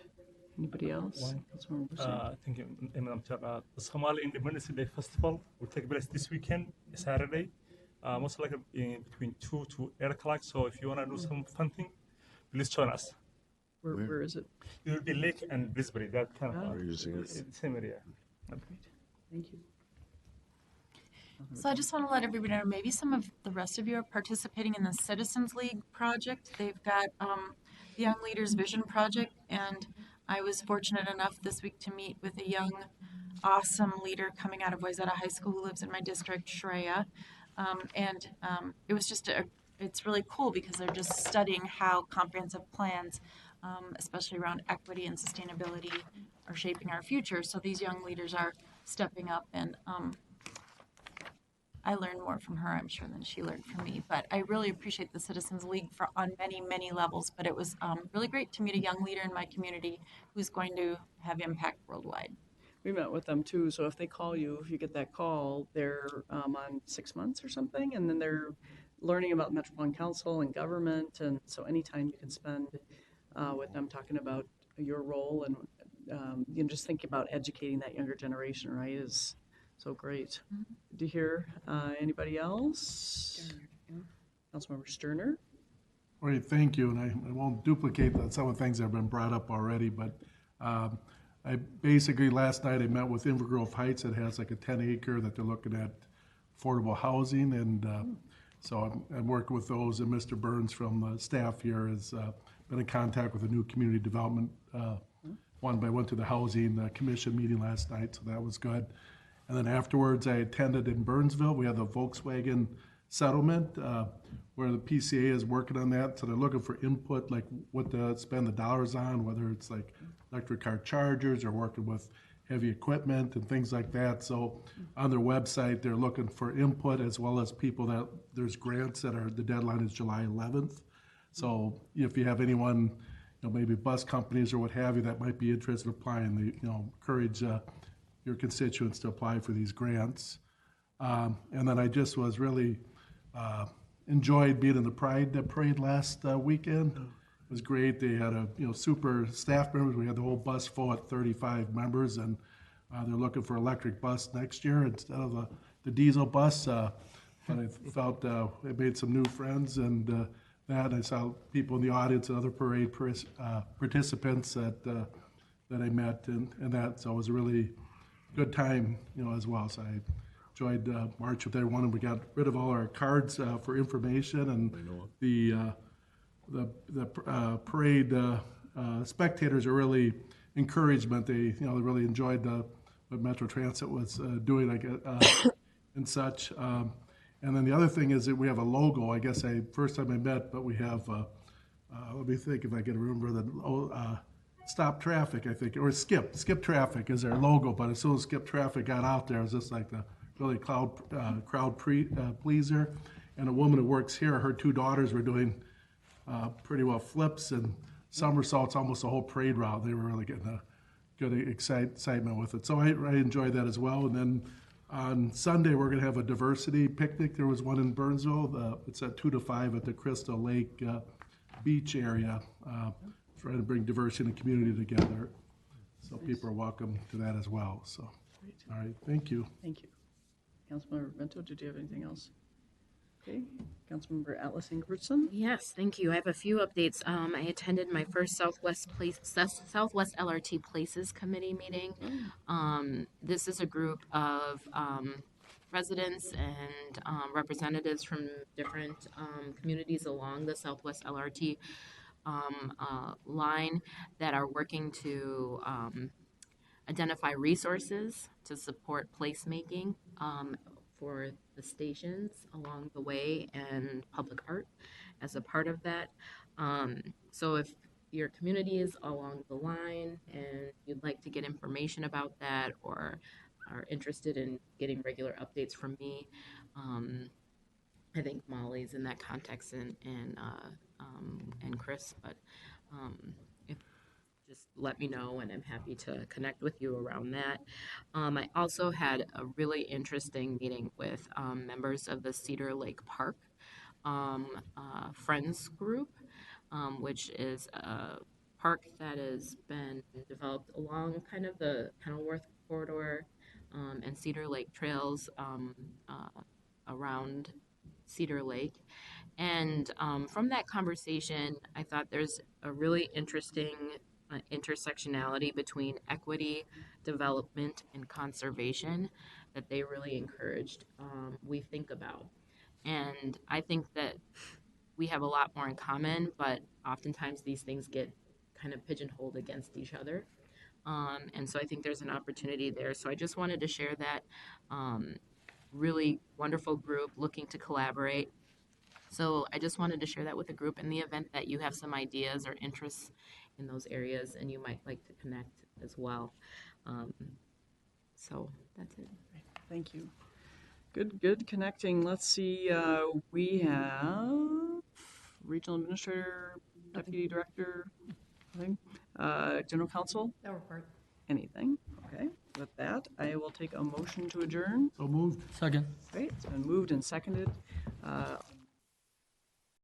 Speaker 1: Anybody else? Councilmember Bussey.
Speaker 20: Thank you, Madam Chair. The Somali Independence Day Festival will take place this weekend, Saturday, most likely between 2 to 8 o'clock. So if you want to do some fun thing, please join us.
Speaker 1: Where is it?
Speaker 20: It will be Lake and Brisbane, that kind of
Speaker 15: We're using it.
Speaker 20: same area.
Speaker 1: Thank you.
Speaker 13: So I just want to let everybody know, maybe some of the rest of you are participating in the Citizens League project. They've got the Young Leaders Vision Project, and I was fortunate enough this week to meet with a young, awesome leader coming out of Wayzata High School who lives in my district, Shreya. It was just it's really cool because they're just studying how comprehensive plans, especially around equity and sustainability, are shaping our future. So these young leaders are stepping up, and I learned more from her, I'm sure, than she learned from me. But I really appreciate the Citizens League on many, many levels. But it was really great to meet a young leader in my community who's going to have impact worldwide.
Speaker 1: We met with them too. So if they call you, if you get that call, they're on 6 months or something, and then they're learning about Metropolitan Council and government. And so anytime you can spend with them talking about your role and just thinking about educating that younger generation, right, is so great. Good to hear. Anybody else? Councilmember Sterner.
Speaker 15: All right, thank you, and I won't duplicate some of the things that have been brought up already, but I basically, last night I met with Invergrove Heights. It has like a 10-acre that they're looking at affordable housing, and so I'm working with those, and Mr. Burns from the staff here has been in contact with a new community development one, but I went to the housing commission meeting last night, so that was good. And then afterwards, I attended in Burnsville. We had the Volkswagen settlement where the PCA is working on that. So they're looking for input, like what to spend the dollars on, whether it's like electric car chargers or working with heavy equipment and things like that. So on their website, they're looking for input as well as people that, there's grants that are, the deadline is July 11th. So if you have anyone, maybe bus companies or what have you that might be interested in applying, encourage your constituents to apply for these grants. And then I just was really enjoyed being in the Pride Parade last weekend. It was great. They had a super staff members. We had the whole bus full at 35 members, and they're looking for electric bus next year instead of the diesel bus. But I felt I made some new friends, and that I saw people in the audience and other parade participants that I met, and that, so it was a really good time, as well. So I enjoyed March with everyone, and we got rid of all our cards for information, and the parade spectators are really encouragement. They really enjoyed what Metro Transit was doing, and such. And then the other thing is that we have a logo. I guess first time I met, but we have. Let me think if I can remember the stop traffic. I think, or skip traffic is their logo. But as soon as skip traffic got out there, it was just like the really crowd pleaser. And a woman who works here, her two daughters were doing pretty well flips and somersaults almost the whole parade route. They were really getting a good excitement with it. So I enjoyed that as well. And then on Sunday, we're going to have a diversity picnic. There was one in Burnsville. It's at 2 to 5 at the Crystal Lake beach area, trying to bring diversity in the community together. So people are welcome to that as well. So, all right, thank you.
Speaker 1: Thank you. Councilmember Vento, did you have anything else? Okay, Councilmember Atlas Ingebrigtsen.
Speaker 4: Yes, thank you. I have a few updates. I attended my first Southwest LRT Places Committee meeting. This is a group of residents and representatives from different communities along the Southwest LRT line that are working to identify resources to support placemaking for the stations along the way and public art as a part of that. So if your community is along the line and you'd like to get information about that or are interested in getting regular updates from me, I think Molly's in that context and Chris, but if just let me know and I'm happy to connect with you around that. I also had a really interesting meeting with members of the Cedar Lake Park Friends group, which is a park that has been developed along kind of the Kenilworth corridor and Cedar Lake trails around Cedar Lake. And from that conversation, I thought there's a really interesting intersectionality between equity, development, and conservation that they really encouraged we think about. And I think that we have a lot more in common, but oftentimes these things get kind of pigeonholed against each other. And so I think there's an opportunity there. So I just wanted to share that really wonderful group looking to collaborate. So I just wanted to share that with the group in the event that you have some ideas or interests in those areas and you might like to connect as well. So that's it.
Speaker 1: Thank you. Good connecting. Let's see, we have Regional Administrator, Deputy Director, nothing. General Counsel?
Speaker 10: That report.
Speaker 1: Anything? Okay. With that, I will take a motion to adjourn.
Speaker 15: So moved.
Speaker 6: Second.
Speaker 1: Great. It's been moved and seconded.